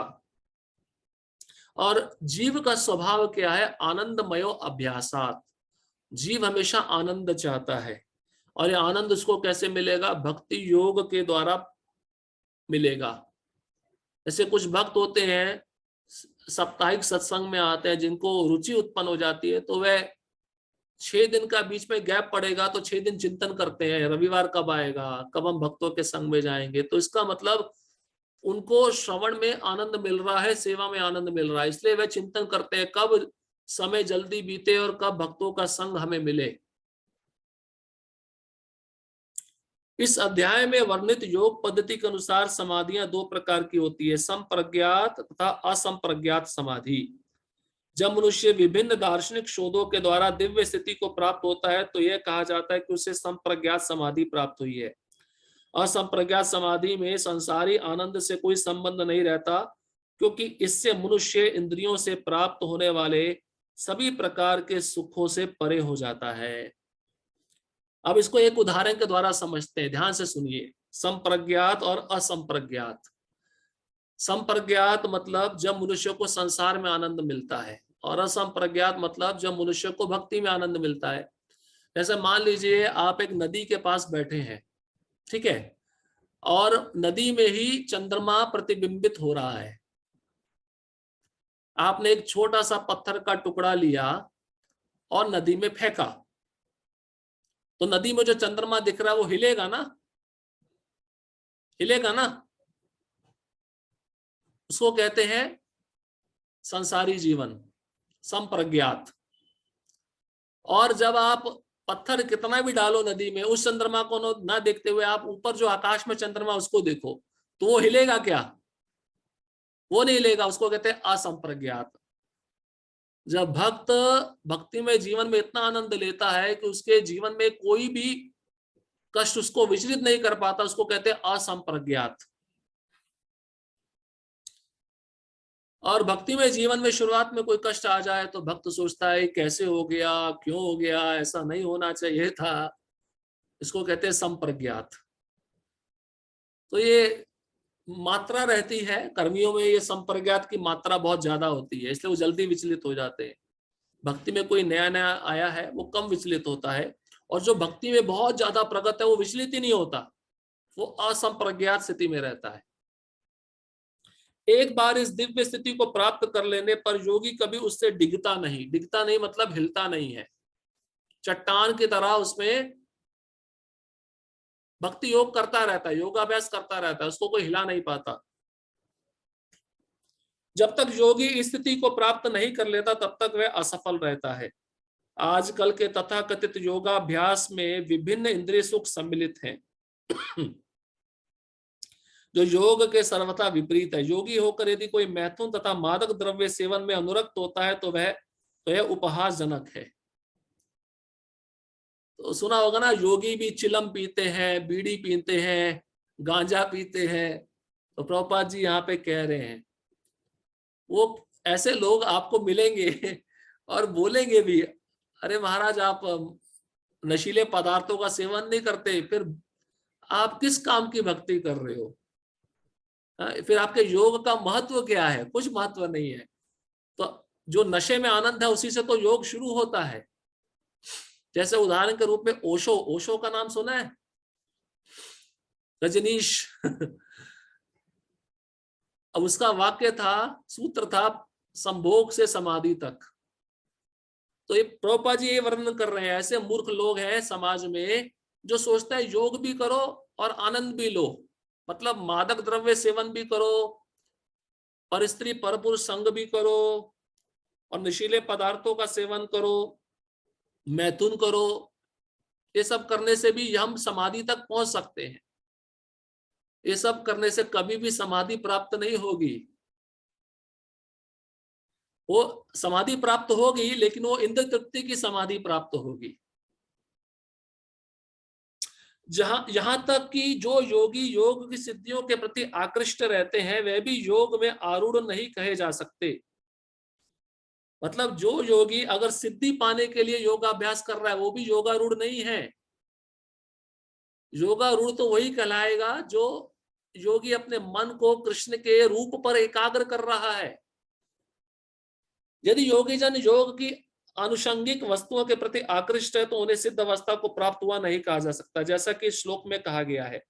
और जीव का स्वभाव क्या है, आनंदमयो अभ्यासात। जीव हमेशा आनंद चाहता है और ये आनंद उसको कैसे मिलेगा, भक्ति योग के द्वारा मिलेगा। ऐसे कुछ भक्त होते हैं साप्ताहिक सत्संग में आते हैं, जिनको रुचि उत्पन्न हो जाती है, तो वह 6 दिन का बीच में गैप पड़ेगा तो 6 दिन चिंतन करते हैं, रविवार कब आएगा, कब हम भक्तों के संग में जाएंगे। तो इसका मतलब उनको श्रवण में आनंद मिल रहा है, सेवा में आनंद मिल रहा है, इसलिए वे चिंतन करते हैं कब समय जल्दी बीते और कब भक्तों का संग हमें मिले। इस अध्याय में वर्णित योग पद्धति के अनुसार समाधियां 2 प्रकार की होती है, संप्रज्ञात तथा असंप्रज्ञात समाधि। जब मनुष्य विभिन्न दार्शनिक शोधों के द्वारा दिव्य स्थिति को प्राप्त होता है तो यह कहा जाता है कि उसे संप्रज्ञात समाधि प्राप्त हुई है। असंप्रज्ञात समाधि में संसारी आनंद से कोई संबंध नहीं रहता, क्योंकि इससे मनुष्य इंद्रियों से प्राप्त होने वाले सभी प्रकार के सुखों से परे हो जाता है। अब इसको एक उदाहरण के द्वारा समझते हैं, ध्यान से सुनिए। संप्रज्ञात और असंप्रज्ञात। संप्रज्ञात मतलब जब मनुष्य को संसार में आनंद मिलता है, और असंप्रज्ञात मतलब जब मनुष्य को भक्ति में आनंद मिलता है। जैसे मान लीजिए आप एक नदी के पास बैठे हैं, ठीक है, और नदी में ही चंद्रमा प्रतिबिंबित हो रहा है। आपने एक छोटा सा पत्थर का टुकड़ा लिया और नदी में फेंका, तो नदी में जो चंद्रमा दिख रहा है वो हिलेगा ना, हिलेगा ना। उसको कहते हैं संसारी जीवन, संप्रज्ञात। और जब आप पत्थर कितना भी डालो नदी में, उस चंद्रमा को ना देखते हुए आप ऊपर जो आकाश में चंद्रमा उसको देखो, तो वो हिलेगा क्या? वो नहीं हिलेगा। उसको कहते हैं असंप्रज्ञात। जब भक्त भक्ति में जीवन में इतना आनंद लेता है कि उसके जीवन में कोई भी कष्ट उसको विचलित नहीं कर पाता, उसको कहते हैं असंप्रज्ञात। और भक्ति में जीवन में शुरुआत में कोई कष्ट आ जाए तो भक्त सोचता है कैसे हो गया, क्यों हो गया, ऐसा नहीं होना चाहिए था। इसको कहते हैं संप्रज्ञात। तो ये मात्रा रहती है कर्मियों में, ये संप्रज्ञात की मात्रा बहुत ज्यादा होती है, इसलिए वो जल्दी विचलित हो जाते हैं। भक्ति में कोई नया नया आया है वो कम विचलित होता है, और जो भक्ति में बहुत ज्यादा प्रगत है वो विचलित ही नहीं होता, वो असंप्रज्ञात स्थिति में रहता है। एक बार इस दिव्य स्थिति को प्राप्त कर लेने पर योगी कभी उससे डिगता नहीं। डिगता नहीं मतलब हिलता नहीं है, चट्टान की तरह उसमें भक्ति योग करता रहता है, योगाभ्यास करता रहता है, उसको कोई हिला नहीं पाता। जब तक योगी इस स्थिति को प्राप्त नहीं कर लेता तब तक वह असफल रहता है। आजकल के तथाकथित योगाभ्यास में विभिन्न इंद्रिय सुख सम्मिलित हैं जो योग के सर्वथा विपरीत है। योगी होकर यदि कोई मैथुन तथा मादक द्रव्य सेवन में अनुरक्त होता है तो यह उपहासजनक है। तो सुना होगा ना, योगी भी चिलम पीते हैं, बीड़ी पीते हैं, गांजा पीते हैं। तो प्रभुपाद जी यहाँ पे कह रहे हैं वो ऐसे लोग आपको मिलेंगे और बोलेंगे भी, अरे महाराज आप नशीले पदार्थों का सेवन नहीं करते, फिर आप किस काम की भक्ति कर रहे हो? फिर आपके योग का महत्व क्या है? कुछ महत्व नहीं है। तो जो नशे में आनंद है उसी से तो योग शुरू होता है। जैसे उदाहरण के रूप में ओशो, ओशो का नाम सुना है? रजनीश अब उसका वाक्य था, सूत्र था, संभोग से समाधि तक। तो ये प्रभुपाद जी ये वर्णन कर रहे हैं, ऐसे मूर्ख लोग हैं समाज में जो सोचता है योग भी करो और आनंद भी लो, मतलब मादक द्रव्य सेवन भी करो, पर स्त्री पर पुरुष संग भी करो, और नशीले पदार्थों का सेवन करो, मैथुन करो। ये सब करने से भी हम समाधि तक पहुंच सकते हैं। ये सब करने से कभी भी समाधि प्राप्त नहीं होगी। वो समाधि प्राप्त होगी लेकिन वो इंद्र तृप्ति की समाधि प्राप्त होगी। यहां तक कि जो योगी योग की सिद्धियों के प्रति आकृष्ट रहते हैं वे भी योग में आरूढ़ नहीं कहे जा सकते। मतलब जो योगी अगर सिद्धि पाने के लिए योगाभ्यास कर रहा है वो भी योगारूढ़ नहीं है। योगारूढ़ तो वही कहलाएगा जो योगी अपने मन को कृष्ण के रूप पर एकाग्र कर रहा है। यदि योगी जन योग की आनुषंगिक वस्तुओं के प्रति आकृष्ट है तो उन्हें सिद्ध अवस्था को प्राप्त हुआ नहीं कहा जा सकता, जैसा कि श्लोक में कहा गया है।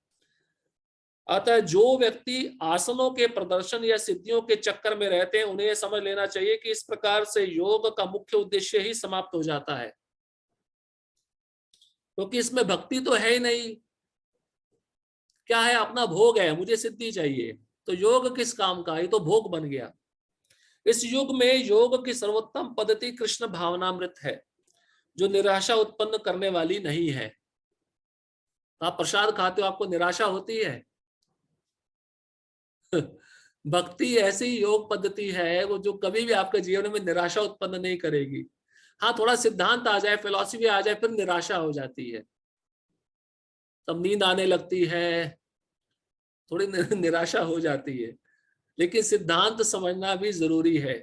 अतः जो व्यक्ति आसनों के प्रदर्शन या सिद्धियों के चक्कर में रहते हैं उन्हें समझ लेना चाहिए कि इस प्रकार से योग का मुख्य उद्देश्य ही समाप्त हो जाता है, क्योंकि इसमें भक्ति तो है ही नहीं। क्या है? अपना भोग है, मुझे सिद्धि चाहिए, तो योग किस काम का? ये तो भोग बन गया। इस युग में योग की सर्वोत्तम पद्धति कृष्ण भावनामृत है जो निराशा उत्पन्न करने वाली नहीं है। आप प्रसाद खाते हो, आपको निराशा होती है? भक्ति ऐसी योग पद्धति है वो जो कभी भी आपके जीवन में निराशा उत्पन्न नहीं करेगी। हाँ, थोड़ा सिद्धांत आ जाए, फिलॉसफी आ जाए, फिर निराशा हो जाती है, तब नींद आने लगती है, थोड़ी निराशा हो जाती है, लेकिन सिद्धांत समझना भी जरूरी है।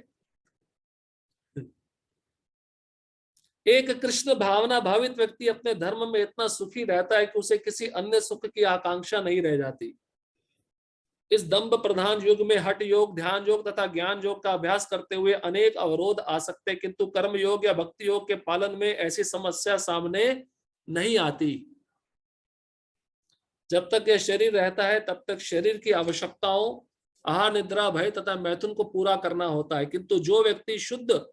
एक कृष्ण भावना भावित व्यक्ति अपने धर्म में इतना सुखी रहता है कि उसे किसी अन्य सुख की आकांक्षा नहीं रह जाती। इस दंभ प्रधान युग में हठ योग, ध्यान योग तथा ज्ञान योग का अभ्यास करते हुए अनेक अवरोध आ सकते हैं, किंतु कर्म योग या भक्ति योग के पालन में ऐसी समस्या सामने नहीं आती। जब तक यह शरीर रहता है तब तक शरीर की आवश्यकताओं आहार निद्रा भय तथा मैथुन को पूरा करना होता है। किंतु जो व्यक्ति शुद्ध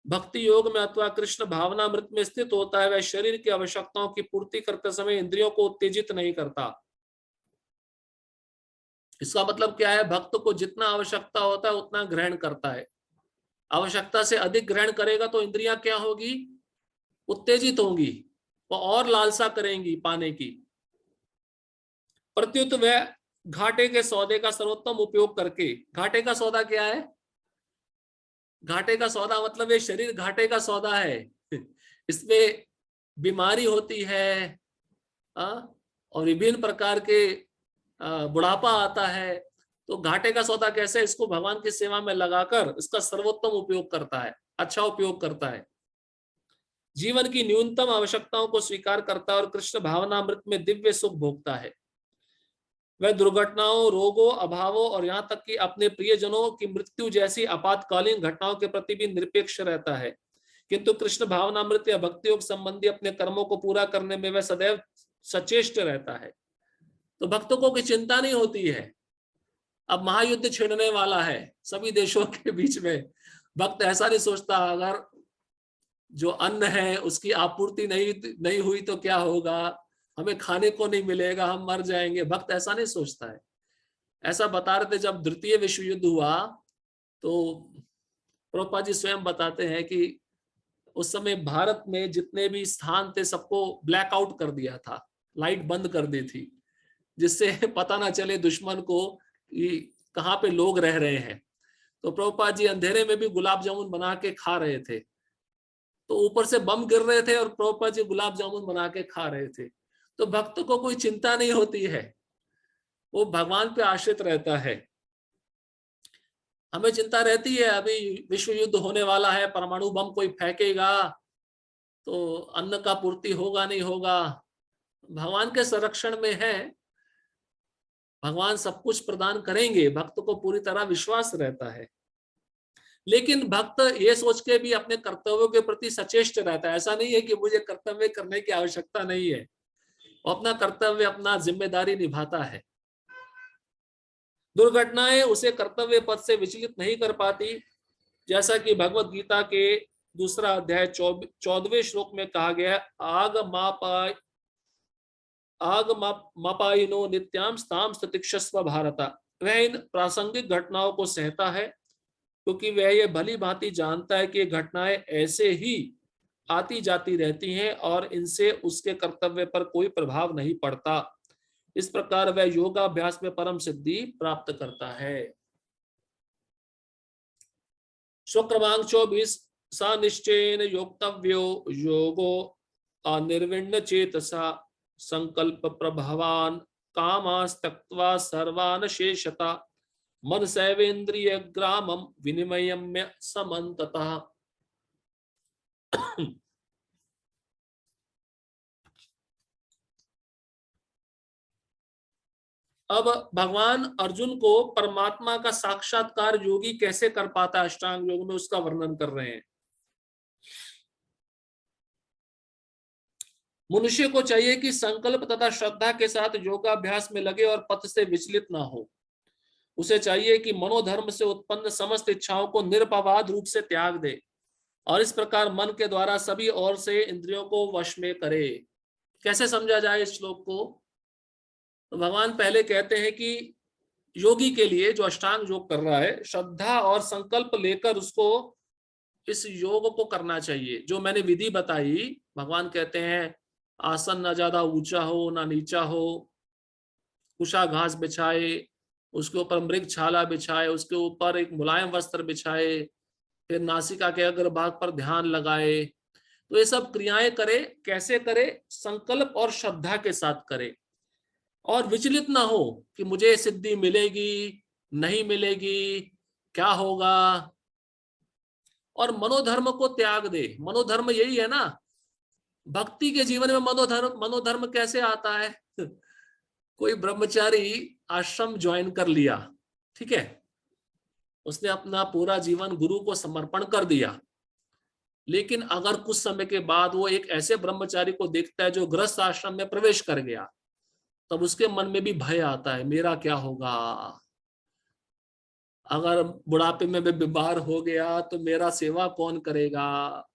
भक्ति योग में अथवा कृष्ण भावनामृत में स्थित होता है, वह शरीर की आवश्यकताओं की पूर्ति करते समय इंद्रियों को उत्तेजित नहीं करता। इसका मतलब क्या है? भक्त को जितना आवश्यकता होता है उतना ग्रहण करता है। आवश्यकता से अधिक ग्रहण करेगा तो इंद्रियां क्या होगी? उत्तेजित होंगी, वो और लालसा करेंगी पाने की। प्रत्युत वह घाटे के सौदे का सर्वोत्तम उपयोग करके, घाटे का सौदा क्या है? घाटे का सौदा मतलब ये शरीर घाटे का सौदा है। इसमें बीमारी होती है, और विभिन्न प्रकार के बुढ़ापा आता है। तो घाटे का सौदा कैसे? इसको भगवान की सेवा में लगाकर इसका सर्वोत्तम उपयोग करता है, अच्छा उपयोग करता है। जीवन की न्यूनतम आवश्यकताओं को स्वीकार करता है और कृष्ण भावनामृत में दिव्य सुख भोगता है। वह दुर्घटनाओं, रोगों, अभावों और यहाँ तक कि अपने प्रियजनों की मृत्यु जैसी आपातकालीन घटनाओं के प्रति भी निरपेक्ष रहता है। किंतु कृष्ण भावनामृत या भक्ति योग संबंधी अपने कर्मों को पूरा करने में वह सदैव सचेष्ट रहता है। तो भक्तों को कोई चिंता नहीं होती है। अब महायुद्ध छिड़ने वाला है सभी देशों के बीच में, भक्त ऐसा नहीं सोचता अगर जो अन्न है उसकी आपूर्ति नहीं हुई तो क्या होगा, हमें खाने को नहीं मिलेगा, हम मर जाएंगे। भक्त ऐसा नहीं सोचता है। ऐसा बता रहे थे जब द्वितीय विश्व युद्ध हुआ तो प्रभुपाद जी स्वयं बताते हैं कि उस समय भारत में जितने भी स्थान थे सबको ब्लैकआउट कर दिया था, लाइट बंद कर दी थी, जिससे पता ना चले दुश्मन को कि कहाँ पे लोग रह रहे हैं। तो प्रभुपाद जी अंधेरे में भी गुलाब जामुन बना के खा रहे थे। तो ऊपर से बम गिर रहे थे और प्रभुपाद जी गुलाब जामुन बना के खा रहे थे। तो भक्त को कोई चिंता नहीं होती है, वो भगवान पे आश्रित रहता है। हमें चिंता रहती है अभी विश्व युद्ध होने वाला है, परमाणु बम कोई फेंकेगा तो अन्न का पूर्ति होगा नहीं होगा। भगवान के संरक्षण में है, भगवान सब कुछ प्रदान करेंगे, भक्त को पूरी तरह विश्वास रहता है। लेकिन भक्त ये सोच के भी अपने कर्तव्यों के प्रति सचेष्ट रहता है। ऐसा नहीं है कि मुझे कर्तव्य करने की आवश्यकता नहीं है, वो अपना कर्तव्य, अपना जिम्मेदारी निभाता है। दुर्घटनाएं उसे कर्तव्य पथ से विचलित नहीं कर पाती, जैसा कि भगवत गीता के दूसरा अध्याय 14वें श्लोक में कहा गया, आग मापाइनो नित्याम स्ताम स्तिक्षस्व भारत। वह इन प्रासंगिक घटनाओं को सहता है क्योंकि वह ये भली भांति जानता है कि ये घटनाएं ऐसे ही आती जाती रहती हैं और इनसे उसके कर्तव्य पर कोई प्रभाव नहीं पड़ता। इस प्रकार वह योगाभ्यास में परम सिद्धि प्राप्त करता है। श्लोक क्रमांक 24, सा निश्चयेन योक्तव्यो योगो अनिर्विण्ण चेतसा संकल्प प्रभवान कामास्तक्त्वा सर्वान शेषता मन सैवेन्द्रिय ग्रामम विनिमयम्य समन्ततः। अब भगवान अर्जुन को परमात्मा का साक्षात्कार योगी कैसे कर पाता है अष्टांग योग में, उसका वर्णन कर रहे हैं। मनुष्य को चाहिए कि संकल्प तथा श्रद्धा के साथ योगाभ्यास में लगे और पथ से विचलित ना हो। उसे चाहिए कि मनोधर्म से उत्पन्न समस्त इच्छाओं को निरपवाद रूप से त्याग दे और इस प्रकार मन के द्वारा सभी ओर से इंद्रियों को वश में करे। कैसे समझा जाए इस श्लोक को? तो भगवान पहले कहते हैं कि योगी के लिए जो अष्टांग योग कर रहा है, श्रद्धा और संकल्प लेकर उसको इस योग को करना चाहिए। जो मैंने विधि बताई, भगवान कहते हैं आसन ना ज्यादा ऊंचा हो ना नीचा हो, कुशा घास बिछाए, उसके ऊपर मृग छाला बिछाए, उसके ऊपर एक मुलायम वस्त्र बिछाए, फिर नासिका के अग्रभाग पर ध्यान लगाए। तो ये सब क्रियाएं करे। कैसे करे? संकल्प और श्रद्धा के साथ करे और विचलित ना हो कि मुझे सिद्धि मिलेगी नहीं मिलेगी, क्या होगा। और मनोधर्म को त्याग दे। मनोधर्म यही है ना, भक्ति के जीवन में मनोधर्म कैसे आता है? कोई ब्रह्मचारी आश्रम ज्वाइन कर लिया, ठीक है, उसने अपना पूरा जीवन गुरु को समर्पण कर दिया, लेकिन अगर कुछ समय के बाद वो एक ऐसे ब्रह्मचारी को देखता है जो गृहस्थ आश्रम में प्रवेश कर गया, तब उसके मन में भी भय आता है, मेरा क्या होगा, अगर बुढ़ापे में मैं बीमार हो गया तो मेरा सेवा कौन करेगा?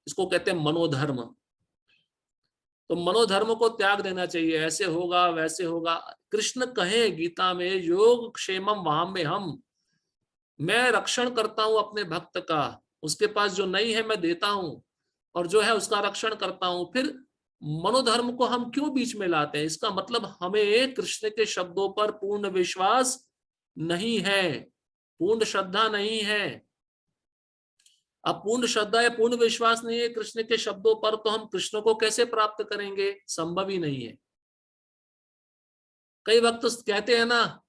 इसको कहते हैं मनोधर्म। तो मनोधर्म को त्याग देना चाहिए, ऐसे होगा वैसे होगा। कृष्ण कहे गीता में, योग क्षेमम वहां में हम, मैं रक्षण करता हूं अपने भक्त का, उसके पास जो नहीं है मैं देता हूं, और जो है उसका रक्षण करता हूं। फिर मनोधर्म को हम क्यों बीच में लाते हैं? इसका मतलब हमें कृष्ण के शब्दों पर पूर्ण विश्वास नहीं है, पूर्ण श्रद्धा नहीं है। अब पूर्ण श्रद्धा या पूर्ण विश्वास नहीं है कृष्ण के शब्दों पर, तो हम कृष्ण को कैसे प्राप्त करेंगे? संभव ही नहीं है। कई वक्त कहते हैं ना,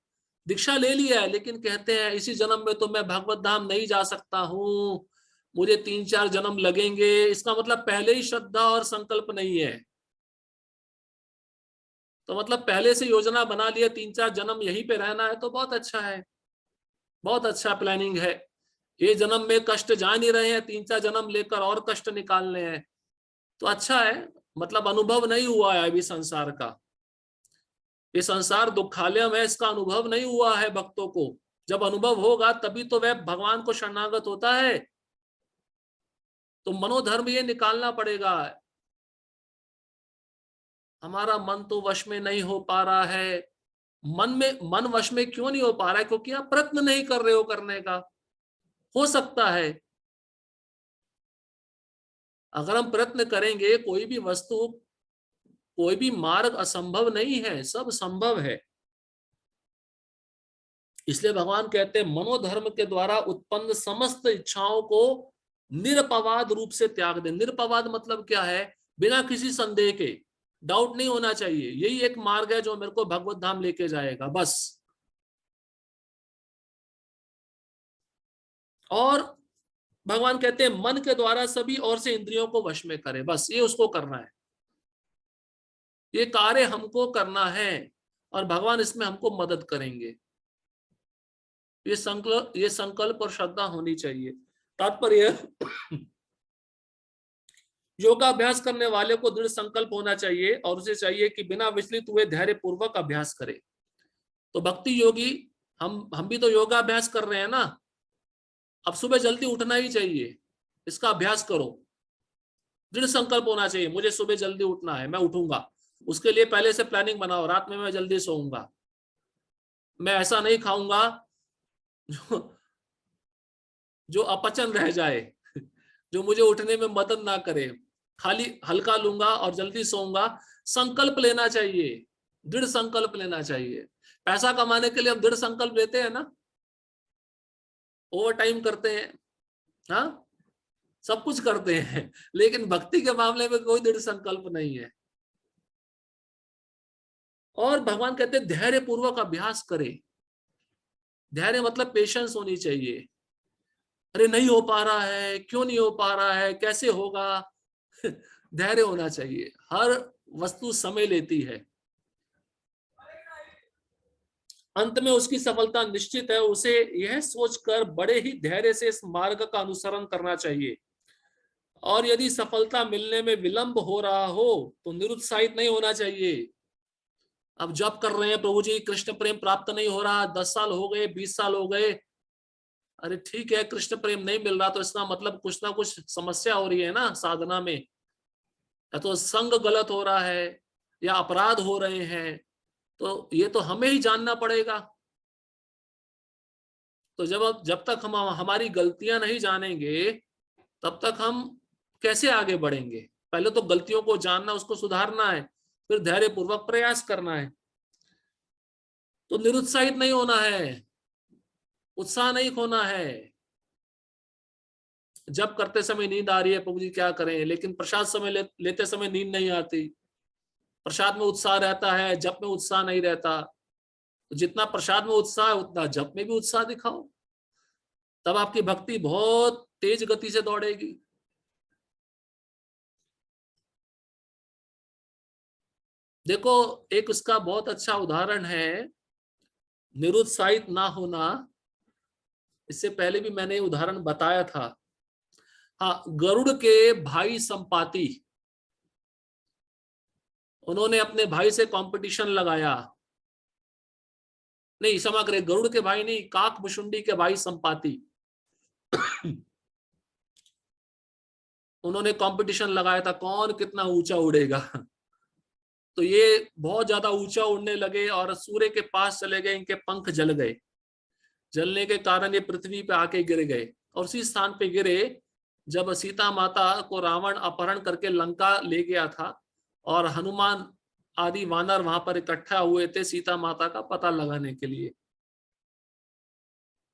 दीक्षा ले लिया है लेकिन कहते हैं इसी जन्म में तो मैं भगवत धाम नहीं जा सकता हूं, मुझे 3-4 जन्म लगेंगे। इसका मतलब पहले ही श्रद्धा और संकल्प नहीं है। तो मतलब पहले से योजना बना लिया 3-4 जन्म यहीं पे रहना है, तो बहुत अच्छा है, बहुत अच्छा प्लानिंग है। ये जन्म में कष्ट जा नहीं रहे हैं, 3-4 जन्म लेकर और कष्ट निकालने हैं, तो अच्छा है। मतलब अनुभव नहीं हुआ है अभी संसार का, ये संसार दुखालयम है, इसका अनुभव नहीं हुआ है भक्तों को। जब अनुभव होगा तभी तो वह भगवान को शरणागत होता है। तो मनोधर्म ये निकालना पड़ेगा। हमारा मन तो वश में नहीं हो पा रहा है। मन वश में क्यों नहीं हो पा रहा है? क्योंकि आप प्रयत्न नहीं कर रहे हो करने का। हो सकता है अगर हम प्रयत्न करेंगे, कोई भी वस्तु, कोई भी मार्ग असंभव नहीं है, सब संभव है। इसलिए भगवान कहते हैं मनोधर्म के द्वारा उत्पन्न समस्त इच्छाओं को निरपवाद रूप से त्याग दे। निरपवाद मतलब क्या है? बिना किसी संदेह के, डाउट नहीं होना चाहिए, यही एक मार्ग है जो मेरे को भगवत धाम लेके जाएगा, बस। और भगवान कहते हैं मन के द्वारा सभी और से इंद्रियों को वश में करे, बस ये उसको करना है, ये कार्य हमको करना है, और भगवान इसमें हमको मदद करेंगे। ये संकल्प और श्रद्धा होनी चाहिए। तात्पर्य योगाभ्यास करने वाले को दृढ़ संकल्प होना चाहिए, और उसे चाहिए कि बिना विचलित हुए धैर्य पूर्वक अभ्यास करे। तो भक्ति योगी, हम भी तो योगाभ्यास कर रहे हैं ना। अब सुबह जल्दी उठना ही चाहिए, इसका अभ्यास करो। दृढ़ संकल्प होना चाहिए, मुझे सुबह जल्दी उठना है, मैं उठूंगा। उसके लिए पहले से प्लानिंग बनाओ, रात में मैं जल्दी सोऊंगा, मैं ऐसा नहीं खाऊंगा जो जो अपचन रह जाए, जो मुझे उठने में मदद ना करे। खाली हल्का लूंगा और जल्दी सोऊंगा। संकल्प लेना चाहिए, दृढ़ संकल्प लेना चाहिए। पैसा कमाने के लिए हम दृढ़ संकल्प लेते हैं ना, ओवर टाइम करते हैं, हाँ, सब कुछ करते हैं, लेकिन भक्ति के मामले में कोई दृढ़ संकल्प नहीं है। और भगवान कहते हैं धैर्य पूर्वक अभ्यास करे। धैर्य मतलब पेशेंस होनी चाहिए। अरे नहीं हो पा रहा है, क्यों नहीं हो पा रहा है, कैसे होगा? धैर्य होना चाहिए। हर वस्तु समय लेती है, अंत में उसकी सफलता निश्चित है। उसे यह सोचकर बड़े ही धैर्य से इस मार्ग का अनुसरण करना चाहिए। और यदि सफलता मिलने में विलंब हो रहा हो तो निरुत्साहित नहीं होना चाहिए। अब जब कर रहे हैं प्रभु जी, कृष्ण प्रेम प्राप्त नहीं हो रहा, 10 साल हो गए, 20 साल हो गए, अरे ठीक है, कृष्ण प्रेम नहीं मिल रहा तो इसका मतलब कुछ ना कुछ समस्या हो रही है ना साधना में, या तो संग गलत हो रहा है, या अपराध हो रहे हैं। तो ये तो हमें ही जानना पड़ेगा। तो जब तक हम हमारी गलतियां नहीं जानेंगे, तब तक हम कैसे आगे बढ़ेंगे? पहले तो गलतियों को जानना, उसको सुधारना है, फिर धैर्य पूर्वक प्रयास करना है। तो निरुत्साहित नहीं होना है, उत्साह नहीं खोना है। जब करते समय नींद आ रही है, प्रभु जी क्या करें, लेकिन प्रसाद समय लेते समय नींद नहीं आती। प्रसाद में उत्साह रहता है, जप में उत्साह नहीं रहता। तो जितना प्रसाद में उत्साह है उतना जप में भी उत्साह दिखाओ, तब आपकी भक्ति बहुत तेज गति से दौड़ेगी। देखो, एक उसका बहुत अच्छा उदाहरण है निरुत्साहित ना होना। इससे पहले भी मैंने उदाहरण बताया था। हाँ, गरुड़ के भाई संपाति, उन्होंने अपने भाई से कंपटीशन लगाया नहीं, क्षमा करें, गरुड़ के भाई नहीं, काकभुशुंडी के भाई संपाति। उन्होंने कंपटीशन लगाया था कौन कितना ऊंचा उड़ेगा। तो ये बहुत ज्यादा ऊंचा उड़ने लगे और सूर्य के पास चले गए, इनके पंख जल गए। जलने के कारण ये पृथ्वी पे आके गिर गए, और उसी स्थान पे गिरे जब सीता माता को रावण अपहरण करके लंका ले गया था, और हनुमान आदि वानर वहां पर इकट्ठा हुए थे सीता माता का पता लगाने के लिए।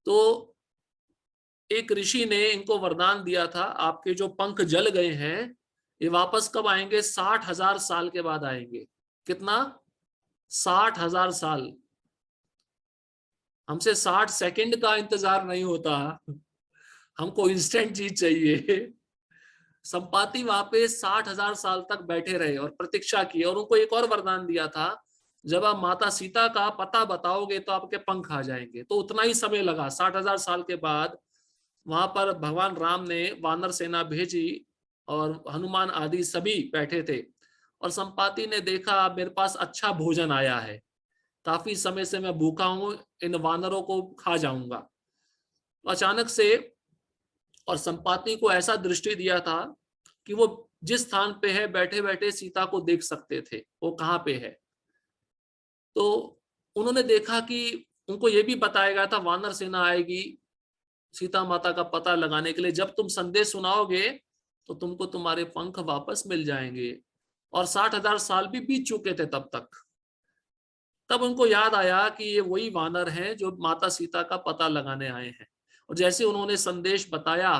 तो एक ऋषि ने इनको वरदान दिया था, आपके जो पंख जल गए हैं ये वापस कब आएंगे? 60,000 साल के बाद आएंगे। कितना? 60,000 साल। हमसे 60 सेकंड का इंतजार नहीं होता, हमको इंस्टेंट चीज चाहिए। संपाति वहां पे 60,000 साल तक बैठे रहे और प्रतीक्षा की, और उनको एक और वरदान दिया था, जब आप माता सीता का पता बताओगे तो आपके पंख आ जाएंगे। तो उतना ही समय लगा, 60,000 साल के बाद वहां पर भगवान राम ने वानर सेना भेजी और हनुमान आदि सभी बैठे थे। और संपाति ने देखा मेरे पास अच्छा भोजन आया है, काफी समय से मैं भूखा हूं, इन वानरों को खा जाऊंगा। तो अचानक से, और संपाति को ऐसा दृष्टि दिया था कि वो जिस स्थान पे है बैठे बैठे सीता को देख सकते थे वो कहाँ पे है। तो उन्होंने देखा कि उनको ये भी बताया गया था वानर सेना आएगी सीता माता का पता लगाने के लिए, जब तुम संदेश सुनाओगे तो तुमको तुम्हारे पंख वापस मिल जाएंगे। और 60,000 साल भी बीत चुके थे तब तक। तब उनको याद आया कि ये वही वानर हैं जो माता सीता का पता लगाने आए हैं। और जैसे उन्होंने संदेश बताया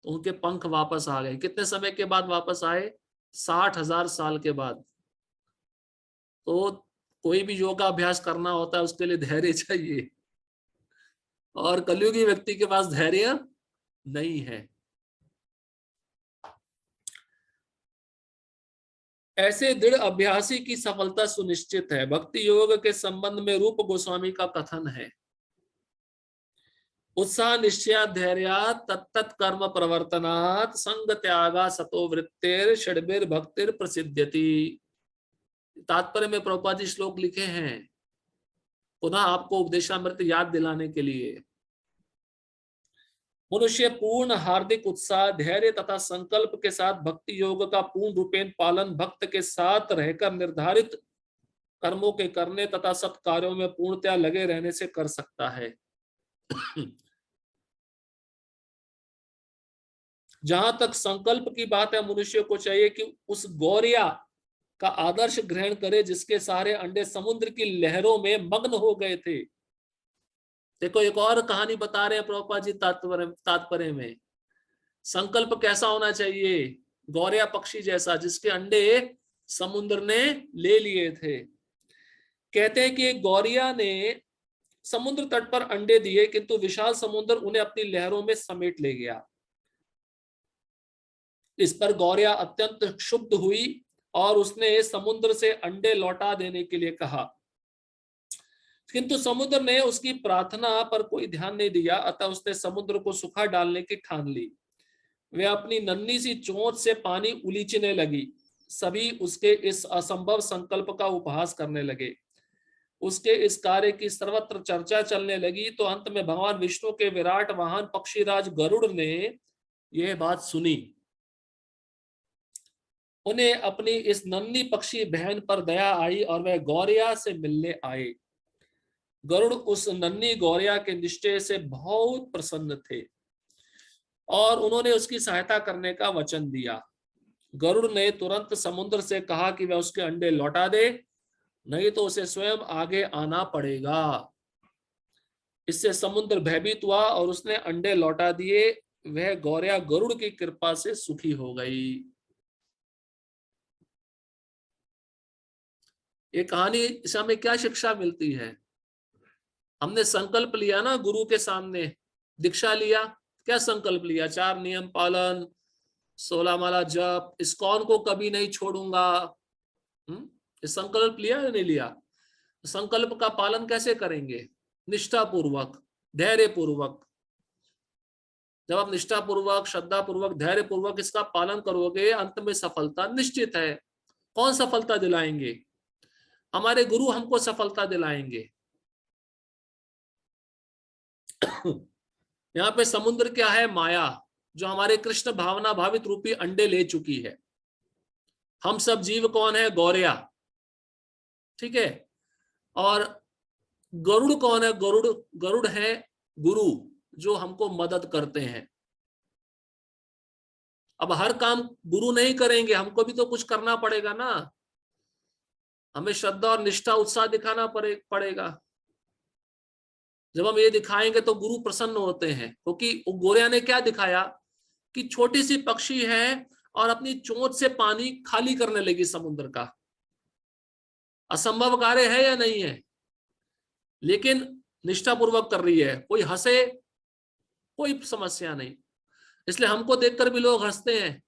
तो उनके पंख वापस आ गए। कितने समय के बाद वापस आए? 60,000 साल के बाद। तो कोई भी योगा अभ्यास करना होता है उसके लिए धैर्य चाहिए, और कलयुगी व्यक्ति के पास धैर्य नहीं है। ऐसे दृढ़ अभ्यासी की सफलता सुनिश्चित है। भक्ति योग के संबंध में रूप गोस्वामी का कथन है, उत्साह निश्चया धैर्या तत्त कर्म प्रवर्तनात् संग त्यागा सतो वृत्तिर षड्भिर भक्तिर प्रसिद्ध्यति। तात्पर्य में प्रभुपाद जी श्लोक लिखे हैं पुनः आपको उपदेशामृत याद दिलाने के लिए। मनुष्य पूर्ण हार्दिक उत्साह, धैर्य तथा संकल्प के साथ भक्ति योग का पूर्ण रूपेण पालन भक्त के साथ रहकर निर्धारित कर्मों के करने तथा सत्कार्यों में पूर्णतया लगे रहने से कर सकता है। जहां तक संकल्प की बात है, मनुष्य को चाहिए कि उस गौरिया का आदर्श ग्रहण करे जिसके सारे अंडे समुद्र की लहरों में मग्न हो गए थे। देखो एक और कहानी बता रहे हैं प्रभुपाद जी तात्पर्य में। संकल्प कैसा होना चाहिए? गौरिया पक्षी जैसा जिसके अंडे समुद्र ने ले लिए थे। कहते हैं कि गौरिया ने समुद्र तट पर अंडे दिए किंतु विशाल समुद्र उन्हें अपनी लहरों में समेट ले गया। इस पर गौरिया अत्यंत क्षुब्ध हुई और उसने समुद्र से अंडे लौटा देने के लिए कहा, किंतु समुद्र ने उसकी प्रार्थना पर कोई ध्यान नहीं दिया। अतः उसने समुद्र को सुखा डालने की ठान ली। वे अपनी नन्ही सी चोंच से पानी उलीचने लगी। सभी उसके इस असंभव संकल्प का उपहास करने लगे। उसके इस कार्य की सर्वत्र चर्चा चलने लगी। तो अंत में भगवान विष्णु के विराट वाहन पक्षीराज गरुड़ ने यह बात सुनी। उन्हें अपनी इस नन्ही पक्षी बहन पर दया आई और वह गौरिया से मिलने आए। गरुड़ उस नन्ही गौरिया के निश्चय से बहुत प्रसन्न थे और उन्होंने उसकी सहायता करने का वचन दिया। गरुड़ ने तुरंत समुद्र से कहा कि वह उसके अंडे लौटा दे, नहीं तो उसे स्वयं आगे आना पड़ेगा। इससे समुद्र भयभीत हुआ और उसने अंडे लौटा दिए। वह गौरिया गरुड़ की कृपा से सुखी हो गई। ये कहानी से हमें क्या शिक्षा मिलती है? हमने संकल्प लिया ना गुरु के सामने, दीक्षा लिया, क्या संकल्प लिया? 4 नियम पालन, 16 माला जप, इस्कॉन को कभी नहीं छोड़ूंगा। ये संकल्प लिया या नहीं लिया? संकल्प का पालन कैसे करेंगे? निष्ठा पूर्वक, धैर्य पूर्वक। जब आप निष्ठा पूर्वक, श्रद्धा पूर्वक, धैर्य पूर्वक इसका पालन करोगे, अंत में सफलता निश्चित है। कौन सफलता दिलाएंगे? हमारे गुरु हमको सफलता दिलाएंगे। यहाँ पे समुद्र क्या है? माया, जो हमारे कृष्ण भावना भावित रूपी अंडे ले चुकी है। हम सब जीव कौन है? गौरिया, ठीक है। और गरुड़ कौन है? गरुड़, गरुड़ है गुरु, जो हमको मदद करते हैं। अब हर काम गुरु नहीं करेंगे, हमको भी तो कुछ करना पड़ेगा ना। हमें श्रद्धा और निष्ठा उत्साह दिखाना पड़ेगा। जब हम ये दिखाएंगे तो गुरु प्रसन्न होते हैं, क्योंकि गौरिया ने क्या दिखाया कि छोटी सी पक्षी है और अपनी चोंच से पानी खाली करने लगी समुद्र का। असंभव कार्य है या नहीं है? लेकिन निष्ठापूर्वक कर रही है। कोई हंसे, कोई समस्या नहीं। इसलिए हमको देखकर भी लोग हंसते हैं,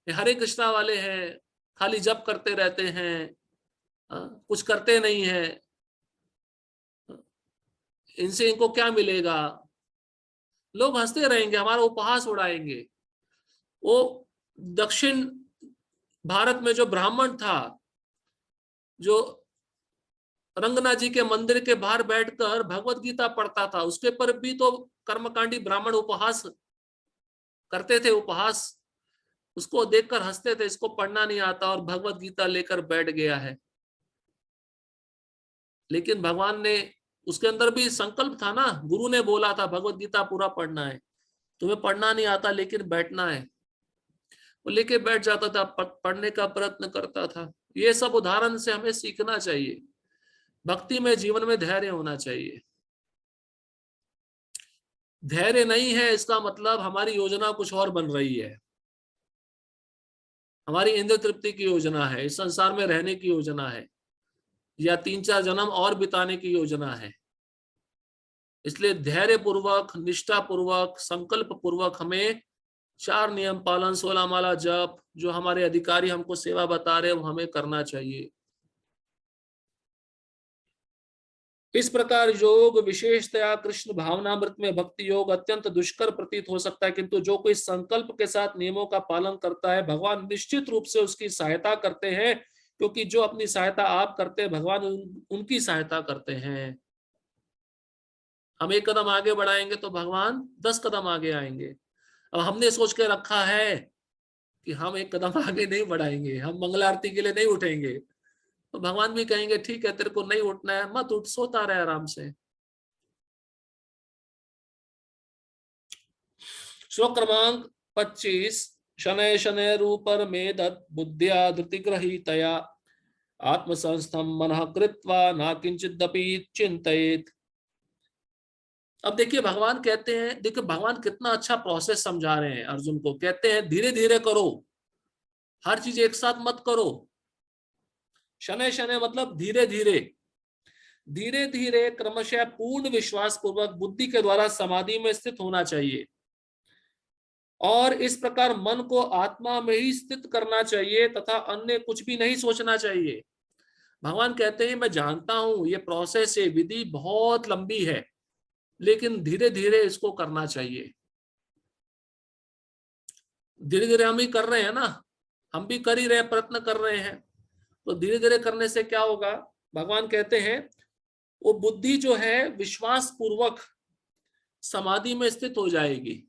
ये हरे कृष्णा वाले हैं, खाली जप करते रहते हैं, कुछ करते नहीं है, इनसे इनको क्या मिलेगा। लोग हंसते रहेंगे, हमारा उपहास उड़ाएंगे। वो दक्षिण भारत में जो ब्राह्मण था, जो रंगनाथ जी के मंदिर के बाहर बैठकर भगवत गीता पढ़ता था, उसके पर भी तो कर्मकांडी ब्राह्मण उपहास करते थे। उपहास, उसको देखकर हंसते थे, इसको पढ़ना नहीं आता और भगवत गीता लेकर बैठ गया है। लेकिन भगवान ने, उसके अंदर भी संकल्प था ना, गुरु ने बोला था भगवत गीता पूरा पढ़ना है। तुम्हें पढ़ना नहीं आता लेकिन बैठना है, वो लेके बैठ जाता था, पढ़ने का प्रयत्न करता था। ये सब उदाहरण से हमें सीखना चाहिए। भक्ति में जीवन में धैर्य होना चाहिए। धैर्य नहीं है इसका मतलब हमारी योजना कुछ और बन रही है। हमारी इंद्र तृप्ति की योजना है, इस संसार में रहने की योजना है, या 3-4 जन्म और बिताने की योजना है। इसलिए धैर्य पूर्वक, निष्ठा पूर्वक, संकल्प पूर्वक हमें 4 नियम पालन, 16 माला जप, जो हमारे अधिकारी हमको सेवा बता रहे, वो हमें करना चाहिए। इस प्रकार योग विशेषतया कृष्ण भावनामृत में भक्ति योग अत्यंत दुष्कर प्रतीत हो सकता है, किंतु जो कोई संकल्प के साथ नियमों का पालन करता है, भगवान निश्चित रूप से उसकी सहायता करते हैं, क्योंकि जो अपनी सहायता आप करते हैं, भगवान उनकी सहायता करते हैं। हम 1 कदम आगे बढ़ाएंगे तो भगवान 10 कदम आगे आएंगे। अब हमने सोच के रखा है कि हम 1 कदम आगे नहीं बढ़ाएंगे, हम मंगल आरती के लिए नहीं उठेंगे, तो भगवान भी कहेंगे ठीक है, तेरे को नहीं उठना है, मत उठ, सोता रहे आराम से। श्लोक क्रमांक 25। शनै शनै रूपर मेदत् बुद्ध्या धृतिग्रहीतया आत्मसंस्थम मनः कृत्वा न किंचिदपि चिंतयेत्। अब देखिए भगवान कहते हैं, देखिए भगवान कितना अच्छा प्रोसेस समझा रहे हैं अर्जुन को। कहते हैं धीरे धीरे करो, हर चीज एक साथ मत करो। शनै शनै मतलब धीरे धीरे, धीरे धीरे क्रमशः पूर्ण विश्वास पूर्वक बुद्धि के द्वारा समाधि में स्थित होना चाहिए, और इस प्रकार मन को आत्मा में ही स्थित करना चाहिए तथा अन्य कुछ भी नहीं सोचना चाहिए। भगवान कहते हैं मैं जानता हूं ये प्रोसेस, ये विधि बहुत लंबी है, लेकिन धीरे धीरे इसको करना चाहिए। धीरे धीरे हम ही कर रहे हैं ना, हम भी कर ही रहे, प्रयत्न कर रहे हैं। तो धीरे धीरे करने से क्या होगा? भगवान कहते हैं वो बुद्धि जो है विश्वास पूर्वक समाधि में स्थित हो जाएगी,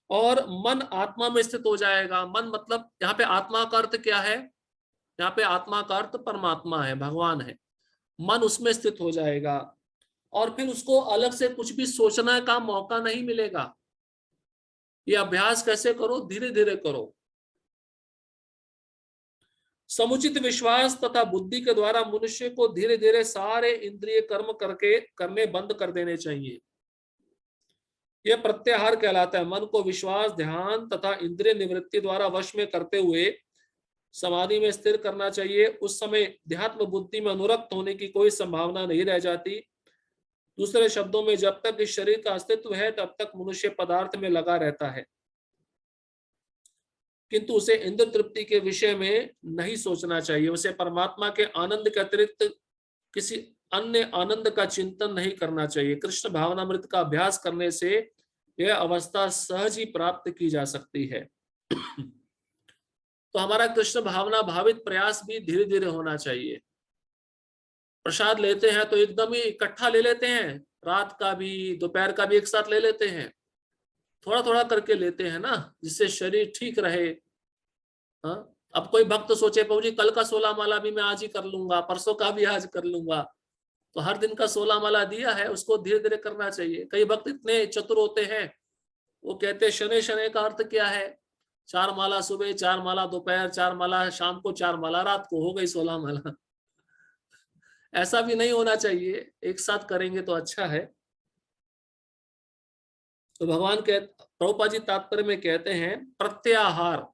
और मन आत्मा में स्थित हो जाएगा। मन मतलब यहाँ पे आत्मा का अर्थ क्या है? यहाँ पे आत्मा का अर्थ परमात्मा है, भगवान है। मन उसमें स्थित हो जाएगा, और फिर उसको अलग से कुछ भी सोचने का मौका नहीं मिलेगा। ये अभ्यास कैसे करो? धीरे धीरे करो। समुचित विश्वास तथा बुद्धि के द्वारा मनुष्य को धीरे धीरे सारे इंद्रिय कर्म करने बंद कर देने चाहिए। यह प्रत्याहार कहलाता है। मन को विश्वास, ध्यान तथा इंद्रिय निवृत्ति द्वारा वश में करते हुए समाधि में स्थिर करना चाहिए। उस समय ध्यात्म बुद्धि में अनुरक्त होने की कोई संभावना नहीं रह जाती। दूसरे शब्दों में, जब तक इस शरीर का अस्तित्व है तब तक मनुष्य पदार्थ में लगा रहता है, किंतु उसे इंद्र तृप्ति के विषय में नहीं सोचना चाहिए। उसे परमात्मा के आनंद के अतिरिक्त किसी अन्य आनंद का चिंतन नहीं करना चाहिए। कृष्ण भावनामृत का अभ्यास करने से यह अवस्था सहज ही प्राप्त की जा सकती है। तो हमारा कृष्ण भावना भावित प्रयास भी धीरे धीरे होना चाहिए। प्रसाद लेते हैं तो एकदम ही इकट्ठा ले लेते हैं, रात का भी दोपहर का भी एक साथ ले लेते हैं, थोड़ा थोड़ा करके लेते हैं ना, जिससे शरीर ठीक रहे। हाँ, अब कोई भक्त तो सोचे प्रभु जी कल का 16 माला भी मैं आज ही कर लूंगा, परसों का भी आज कर लूंगा, तो हर दिन का 16 माला दिया है उसको धीरे धीरे करना चाहिए। कई भक्त इतने चतुर होते हैं, वो कहते हैं शनि शनि का अर्थ क्या है, 4 माला सुबह, 4 माला दोपहर, 4 माला शाम को, 4 माला रात को, हो गई 16 माला। ऐसा भी नहीं होना चाहिए, एक साथ करेंगे तो अच्छा है। तो भगवान प्रभुपाद जी तात्पर्य में कहते हैं प्रत्याहार,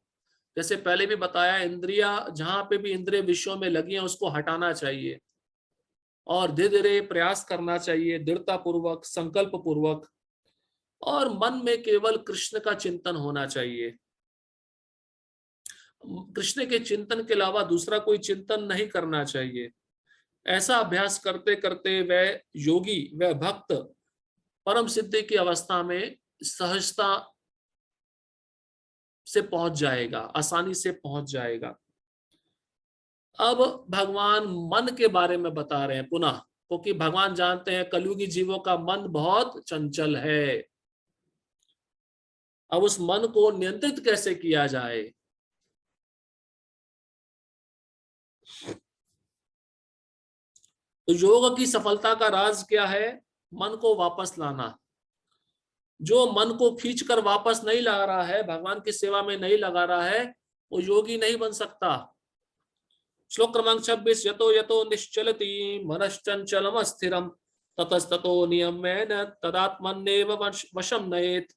जैसे पहले भी बताया, इंद्रिया जहां पे भी इंद्रिय विषयों में लगी हैं उसको हटाना चाहिए और धीरे धीरे प्रयास करना चाहिए, दृढ़ता पूर्वक, संकल्प पूर्वक, और मन में केवल कृष्ण का चिंतन होना चाहिए। कृष्ण के चिंतन के अलावा दूसरा कोई चिंतन नहीं करना चाहिए। ऐसा अभ्यास करते करते वह योगी, वह भक्त परम सिद्धि की अवस्था में सहजता से पहुंच जाएगा, आसानी से पहुंच जाएगा। अब भगवान मन के बारे में बता रहे हैं पुनः, क्योंकि भगवान जानते हैं कलयुगी जीवों का मन बहुत चंचल है। अब उस मन को नियंत्रित कैसे किया जाए? तो योग की सफलता का राज क्या है? मन को वापस लाना। जो मन को खींच कर वापस नहीं ला रहा है, भगवान की सेवा में नहीं लगा रहा है, वो योगी नहीं बन सकता। श्लोक क्रमांक 26, यतो यतो निश्चलति मनश्चंचलम अस्थिरम ततस्ततो नियमेन तदात्मन्नेव वशम नयेत।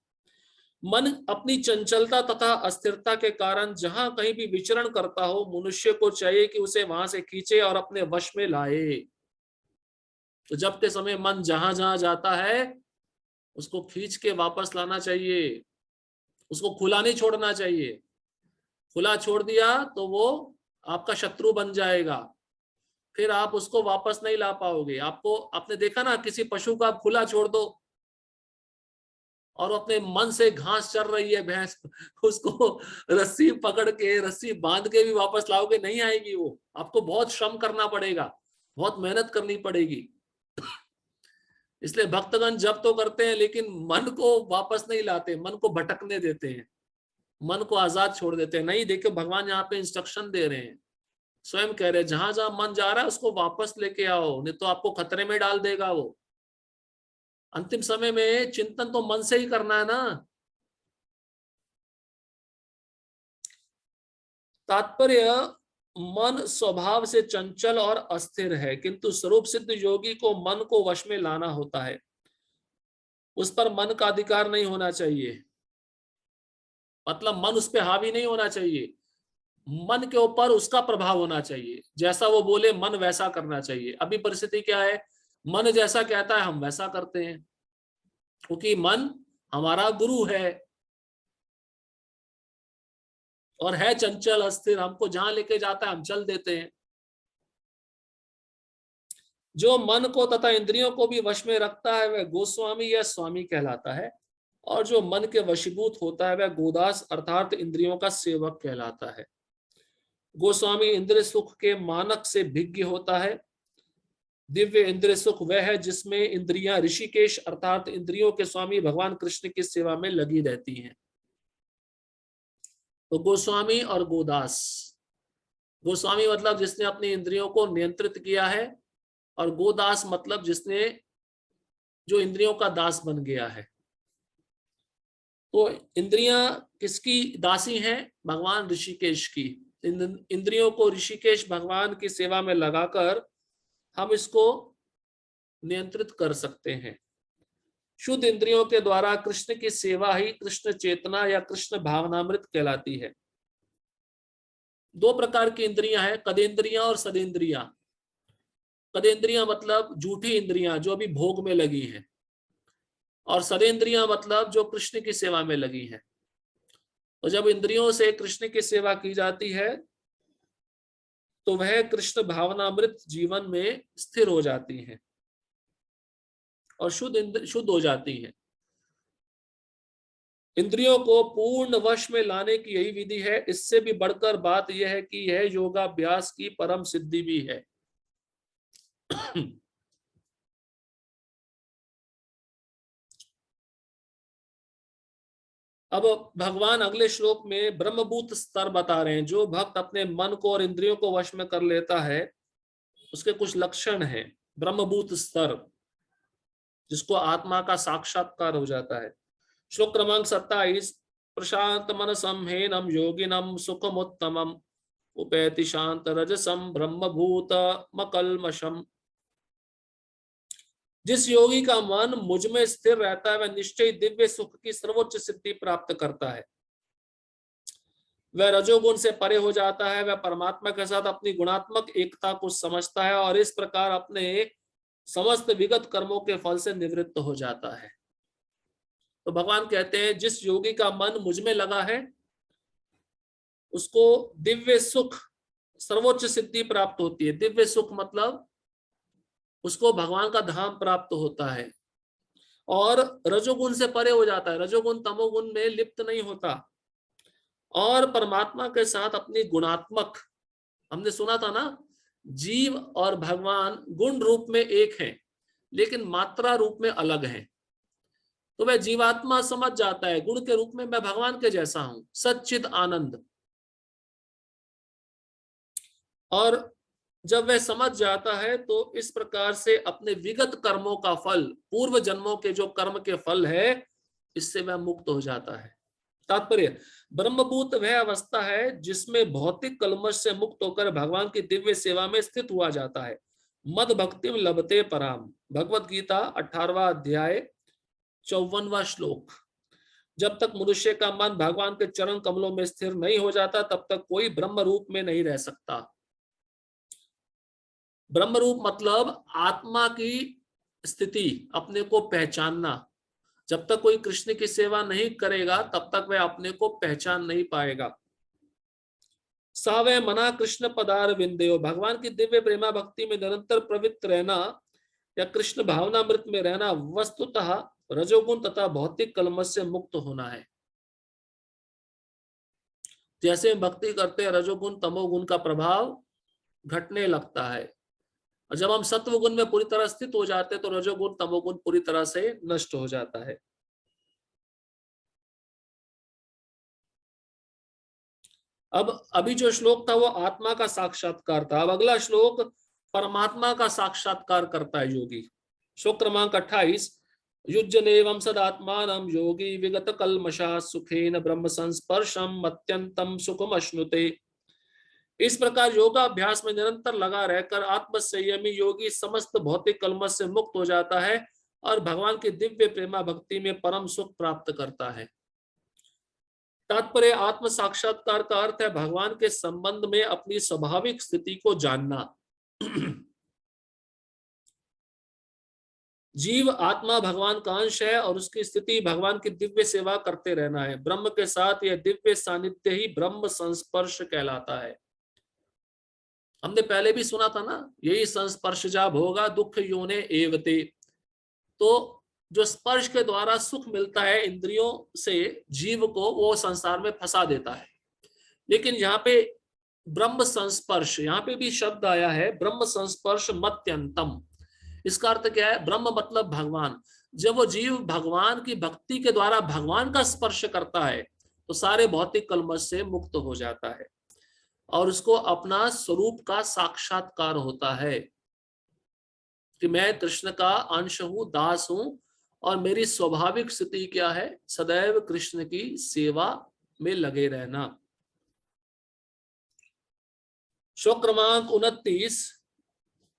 मन अपनी चंचलता तथा अस्थिरता के कारण जहां कहीं भी विचरण करता हो, मनुष्य को चाहिए कि उसे वहां से खींचे और अपने वश में लाए। तो जब के समय मन जहां जहां जाता है उसको खींच के वापस लाना चाहिए, उसको खुला नहीं छोड़ना चाहिए। खुला छोड़ दिया तो वो आपका शत्रु बन जाएगा, फिर आप उसको वापस नहीं ला पाओगे। आपको, आपने देखा ना, किसी पशु को आप खुला छोड़ दो और अपने मन से घास चर रही है भैंस, उसको रस्सी पकड़ के, रस्सी बांध के भी वापस लाओगे, नहीं आएगी वो। आपको बहुत श्रम करना पड़ेगा, बहुत मेहनत करनी पड़ेगी। इसलिए भक्तगण जप तो करते हैं लेकिन मन को वापस नहीं लाते, मन को भटकने देते हैं, मन को आजाद छोड़ देते हैं। नहीं, देखो भगवान यहाँ पे इंस्ट्रक्शन दे रहे हैं, स्वयं कह रहे हैं जहां जहां मन जा रहा है उसको वापस लेके आओ, नहीं तो आपको खतरे में डाल देगा वो। अंतिम समय में चिंतन तो मन से ही करना है ना। तात्पर्य, मन स्वभाव से चंचल और अस्थिर है, किंतु स्वरूप सिद्ध योगी को मन को वश में लाना होता है। उस पर मन का अधिकार नहीं होना चाहिए, मतलब मन उस पर हावी नहीं होना चाहिए। मन के ऊपर उसका प्रभाव होना चाहिए, जैसा वो बोले मन वैसा करना चाहिए। अभी परिस्थिति क्या है, मन जैसा कहता है हम वैसा करते हैं, क्योंकि मन हमारा गुरु है और है चंचल अस्थिर, हमको जहां लेके जाता है हम चल देते हैं। जो मन को तथा इंद्रियों को भी वश में रखता है वह गोस्वामी या स्वामी कहलाता है, और जो मन के वशीभूत होता है वह गोदास अर्थात इंद्रियों का सेवक कहलाता है। गोस्वामी इंद्रिय सुख के मानक से भिज्ञ होता है। दिव्य इंद्रिय सुख वह है जिसमें इंद्रियां ऋषिकेश अर्थात इंद्रियों के स्वामी भगवान कृष्ण की सेवा में लगी रहती हैं। तो गोस्वामी और गोदास, गोस्वामी मतलब जिसने अपनी इंद्रियों को नियंत्रित किया है, और गोदास मतलब जिसने, जो इंद्रियों का दास बन गया है। तो इंद्रियां किसकी दासी हैं? भगवान ऋषिकेश की। इंद्रियों को ऋषिकेश भगवान की सेवा में लगाकर हम इसको नियंत्रित कर सकते हैं। शुद्ध इंद्रियों के द्वारा कृष्ण की सेवा ही कृष्ण चेतना या कृष्ण भावनामृत कहलाती है। दो प्रकार की इंद्रियां हैं, कदेंद्रियां और सदेंद्रियां। कदेंद्रियां मतलब झूठी इंद्रियां जो अभी भोग में लगी हैं, और सदेंद्रियां मतलब जो कृष्ण की सेवा में लगी हैं। तो जब इंद्रियों से कृष्ण की सेवा की जाती है तो वह कृष्ण भावनामृत जीवन में स्थिर हो जाती हैं और शुद्ध हो जाती हैं। इंद्रियों को पूर्ण वश में लाने की यही विधि है। इससे भी बढ़कर बात यह है कि यह योगाभ्यास की परम सिद्धि भी है। अब भगवान अगले श्लोक में ब्रह्मभूत स्तर बता रहे हैं। जो भक्त अपने मन को और इंद्रियों को वश में कर लेता है उसके कुछ लक्षण हैं। ब्रह्मभूत स्तर, जिसको आत्मा का साक्षात्कार हो जाता है। श्लोक क्रमांक 27, प्रशांत मनसं हीनं योगिनं सुखमुत्तमम् उपैति शांत रजसम ब्रह्मभूत मकल्मषम। जिस योगी का मन मुझ में स्थिर रहता है वह निश्चय दिव्य सुख की सर्वोच्च सिद्धि प्राप्त करता है। वह रजोगुण से परे हो जाता है, वह परमात्मा के साथ अपनी गुणात्मक एकता को समझता है और इस प्रकार अपने समस्त विगत कर्मों के फल से निवृत्त हो जाता है। तो भगवान कहते हैं जिस योगी का मन मुझ में लगा है उसको दिव्य सुख, सर्वोच्च सिद्धि प्राप्त होती है। दिव्य सुख मतलब उसको भगवान का धाम प्राप्त होता है और रजोगुण से परे हो जाता है, रजोगुण तमोगुण में लिप्त नहीं होता और परमात्मा के साथ अपनी गुणात्मक, हमने सुना था ना, जीव और भगवान गुण रूप में एक हैं लेकिन मात्रा रूप में अलग हैं। तो वह जीवात्मा समझ जाता है गुण के रूप में मैं भगवान के जैसा हूं, सच्चिद आनंद। और जब वह समझ जाता है तो इस प्रकार से अपने विगत कर्मों का फल, पूर्व जन्मों के जो कर्म के फल है, इससे वह मुक्त हो जाता है। तात्पर्य, ब्रह्मभूत वह अवस्था है जिसमें भौतिक कलमश से मुक्त होकर भगवान की दिव्य सेवा में स्थित हुआ जाता है। मद भक्तिम लभते पराम, भगवत गीता 18वां अध्याय 54वां श्लोक। जब तक मनुष्य का मन भगवान के चरण कमलों में स्थिर नहीं हो जाता तब तक कोई ब्रह्म रूप में नहीं रह सकता। ब्रह्म रूप मतलब आत्मा की स्थिति, अपने को पहचानना। जब तक कोई कृष्ण की सेवा नहीं करेगा तब तक वह अपने को पहचान नहीं पाएगा। सावे मना कृष्ण पदार विंदेयो, भगवान की दिव्य प्रेमा भक्ति में निरंतर प्रवृत्त रहना या कृष्ण भावनामृत में रहना वस्तुतः रजोगुण तथा भौतिक कलमश से मुक्त होना है। जैसे हम भक्ति करते हैं रजोगुण तमोगुण का प्रभाव घटने लगता है और जब हम सत्व गुण में पूरी तरह स्थित हो जाते हैं तो रजोगुण तमोगुण पूरी तरह से नष्ट हो जाता है। अब अभी जो श्लोक था वो आत्मा का साक्षात्कार था। अब अगला श्लोक परमात्मा का साक्षात्कार करता है योगी। श्लोक क्रमांक 28, युज्यनेवं सदात्मानं योगी विगत कल्मषा सुखेन ब्रह्म संस्पर्शम अत्यंतम सुखम अश्नुते। इस प्रकार योगाभ्यास में निरंतर लगा रहकर आत्मसंयमी योगी समस्त भौतिक कलमश से मुक्त हो जाता है और भगवान की दिव्य प्रेमा भक्ति में परम सुख प्राप्त करता है। तात्पर्य, आत्म साक्षात्कार का अर्थ है भगवान के संबंध में अपनी स्वाभाविक स्थिति को जानना। जीव आत्मा भगवान का अंश है और उसकी स्थिति भगवान की दिव्य सेवा करते रहना है। ब्रह्म के साथ यह दिव्य सानिध्य ही ब्रह्म संस्पर्श कहलाता है। हमने पहले भी सुना था ना, यही संस्पर्श जाब होगा दुख योने एवते। तो जो स्पर्श के द्वारा सुख मिलता है इंद्रियों से जीव को, वो संसार में फंसा देता है। लेकिन यहाँ पे ब्रह्म संस्पर्श, यहाँ पे भी शब्द आया है ब्रह्म संस्पर्श मत्यंतम। इसका अर्थ क्या है? ब्रह्म मतलब भगवान। जब वो जीव भगवान की भक्ति के द्वारा भगवान का स्पर्श करता है तो सारे भौतिक कलमश से मुक्त हो जाता है और उसको अपना स्वरूप का साक्षात्कार होता है कि मैं कृष्ण का अंश हूं, दास हूं और मेरी स्वाभाविक स्थिति क्या है? सदैव कृष्ण की सेवा में लगे रहना। श्लोक क्रमांक 29।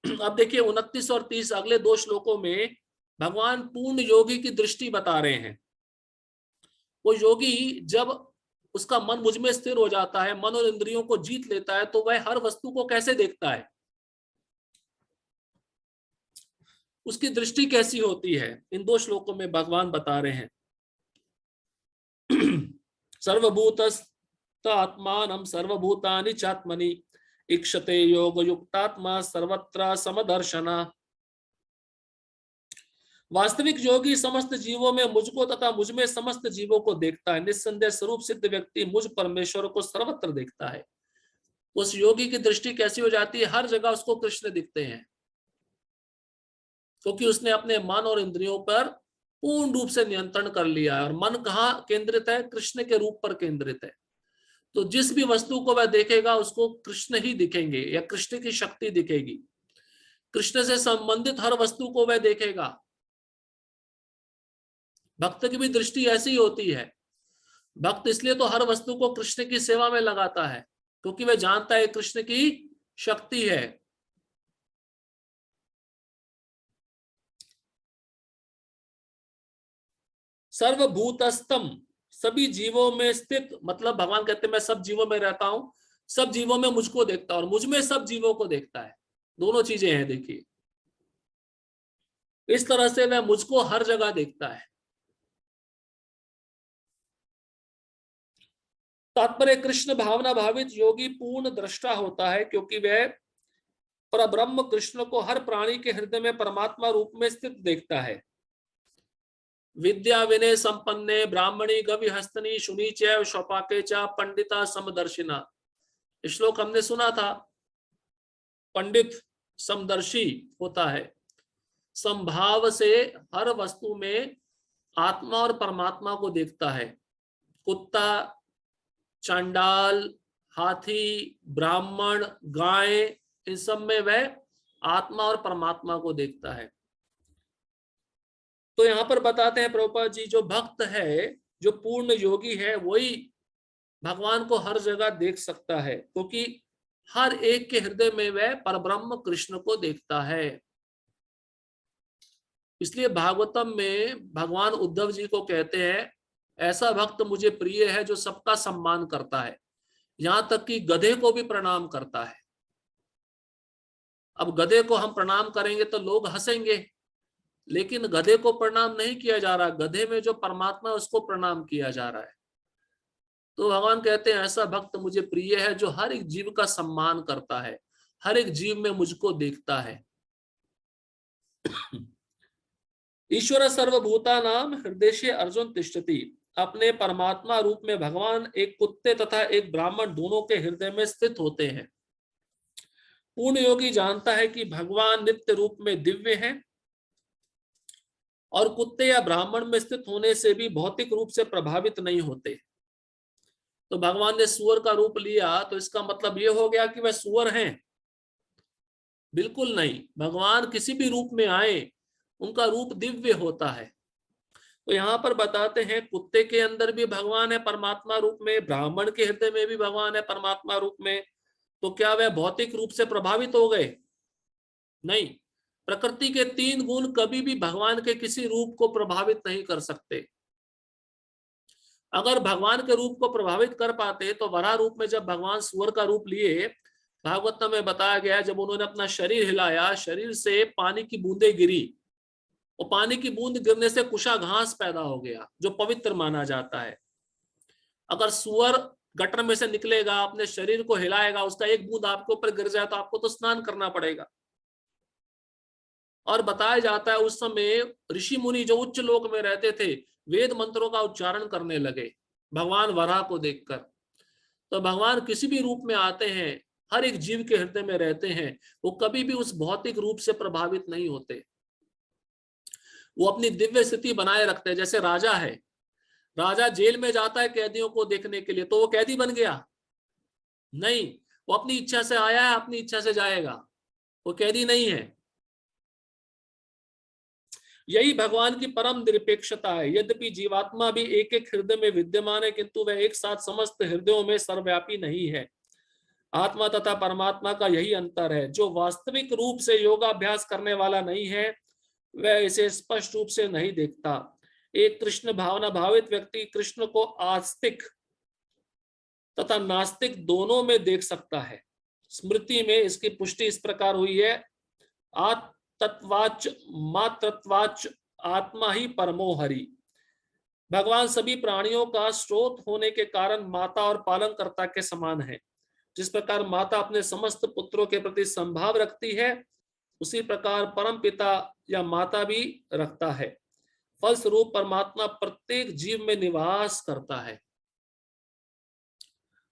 अब देखिए 29 और 30 अगले दो श्लोकों में भगवान पूर्ण योगी की दृष्टि बता रहे हैं। वो योगी जब उसका मन मुझ में स्थिर हो जाता है, मन और इंद्रियों को जीत लेता है, तो वह हर वस्तु को कैसे देखता है, उसकी दृष्टि कैसी होती है, इन दो श्लोकों में भगवान बता रहे हैं। सर्वभूतस्थ आत्मानं सर्वभूतानि चात्मनि इक्षते योग युक्तात्मा सर्वत्र समदर्शना। वास्तविक योगी समस्त जीवों में मुझको तथा मुझ में समस्त जीवों को देखता है। निस्संदेह स्वरूप सिद्ध व्यक्ति मुझ परमेश्वर को सर्वत्र देखता है। उस योगी की दृष्टि कैसी हो जाती है? हर जगह उसको कृष्ण दिखते हैं क्योंकि उसने अपने मन और इंद्रियों पर पूर्ण रूप से नियंत्रण कर लिया है, और मन कहाँ केंद्रित है? कृष्ण के रूप पर केंद्रित है। तो जिस भी वस्तु को वह देखेगा उसको कृष्ण ही दिखेंगे या कृष्ण की शक्ति दिखेगी। कृष्ण से संबंधित हर वस्तु को वह देखेगा। भक्त की भी दृष्टि ऐसी ही होती है। भक्त इसलिए तो हर वस्तु को कृष्ण की सेवा में लगाता है, क्योंकि वह जानता है कृष्ण की शक्ति है। सर्वभूतस्तम, सभी जीवों में स्थित, मतलब भगवान कहते हैं मैं सब जीवों में रहता हूं, सब जीवों में मुझको देखता है और मुझ में सब जीवों को देखता है। दोनों चीजें हैं, देखिए इस तरह से वह मुझको हर जगह देखता है। तात्पर्य कृष्ण भावना भावित योगी पूर्ण दृष्टा होता है, क्योंकि वह परब्रह्म कृष्ण को हर प्राणी के हृदय में परमात्मा रूप में स्थित देखता है। विद्या विनय संपन्ने ब्राह्मणी गवि हस्तनी शुनी चैव शौपाके चा पंडिता समदर्शिना। श्लोक हमने सुना था। पंडित समदर्शी होता है, संभाव से हर वस्तु में आत्मा और परमात्मा को देखता है। कुत्ता, चांडाल, हाथी, ब्राह्मण, गाय, इन सब में वह आत्मा और परमात्मा को देखता है। तो यहां पर बताते हैं प्रभुपाद जी, जो भक्त है, जो पूर्ण योगी है, वही भगवान को हर जगह देख सकता है, क्योंकि हर एक के हृदय में वह परब्रह्म कृष्ण को देखता है। इसलिए भागवतम में भगवान उद्धव जी को कहते हैं, ऐसा भक्त मुझे प्रिय है जो सबका सम्मान करता है, यहां तक कि गधे को भी प्रणाम करता है। अब गधे को हम प्रणाम करेंगे तो लोग हंसेंगे, लेकिन गधे को प्रणाम नहीं किया जा रहा, गधे में जो परमात्मा है उसको प्रणाम किया जा रहा है। तो भगवान कहते हैं ऐसा भक्त मुझे प्रिय है जो हर एक जीव का सम्मान करता है, हर एक जीव में मुझको देखता है। ईश्वर सर्वभूता नाम हृदय से अर्जुन तिष्ठति, अपने परमात्मा रूप में भगवान एक कुत्ते तथा एक ब्राह्मण दोनों के हृदय में स्थित होते हैं। पूर्ण योगी जानता है कि भगवान नित्य रूप में दिव्य हैं और कुत्ते या ब्राह्मण में स्थित होने से भी भौतिक रूप से प्रभावित नहीं होते। तो भगवान ने सुअर का रूप लिया तो इसका मतलब यह हो गया कि वह सुअर हैं? बिल्कुल नहीं। भगवान किसी भी रूप में आए, उनका रूप दिव्य होता है। तो यहाँ पर बताते हैं कुत्ते के अंदर भी भगवान है परमात्मा रूप में, ब्राह्मण के हृदय में भी भगवान है परमात्मा रूप में। तो क्या वह भौतिक रूप से प्रभावित हो गए? नहीं। प्रकृति के 3 गुण कभी भी भगवान के किसी रूप को प्रभावित नहीं कर सकते। अगर भगवान के रूप को प्रभावित कर पाते तो वराह रूप में जब भगवान सुअर का रूप लिए, भागवत में बताया गया जब उन्होंने अपना शरीर हिलाया, शरीर से पानी की बूंदें गिरी और पानी की बूंद गिरने से कुशा घास पैदा हो गया जो पवित्र माना जाता है। अगर सुअर गटर में से निकलेगा, अपने शरीर को हिलाएगा, उसका एक बूंद आपके ऊपर गिर जाए तो आपको तो स्नान करना पड़ेगा। और बताया जाता है उस समय ऋषि मुनि जो उच्च लोक में रहते थे, वेद मंत्रों का उच्चारण करने लगे भगवान वराह को देखकर। तो भगवान किसी भी रूप में आते हैं, हर एक जीव के हृदय में रहते हैं, वो कभी भी उस भौतिक रूप से प्रभावित नहीं होते। वो अपनी दिव्य स्थिति बनाए रखते हैं। जैसे राजा है, राजा जेल में जाता है कैदियों को देखने के लिए, तो वो कैदी बन गया? नहीं। वो अपनी इच्छा से आया है, अपनी इच्छा से जाएगा, वो कैदी नहीं है। यही भगवान की परम निरपेक्षता है। यद्यपि जीवात्मा भी एक एक हृदय में विद्यमान है, किंतु वह एक साथ समस्त हृदयों में सर्वव्यापी नहीं है। आत्मा तथा परमात्मा का यही अंतर है। जो वास्तविक रूप से योगाभ्यास करने वाला नहीं है, वह इसे स्पष्ट रूप से नहीं देखता। एक कृष्ण भावना भावित व्यक्ति कृष्ण को आस्तिक तथा नास्तिक दोनों में देख सकता है। स्मृति में इसकी पुष्टि इस प्रकार हुई है, आत्तत्वाच मात्रत्वाच आत्मा ही परमो हरि। भगवान सभी प्राणियों का स्रोत होने के कारण माता और पालनकर्ता के समान है। जिस प्रकार माता अपने समस्त पुत्रों के प्रति संभाव रखती है, उसी प्रकार परम पिता या माता भी रखता है। फलस्वरूप परमात्मा प्रत्येक जीव में निवास करता है।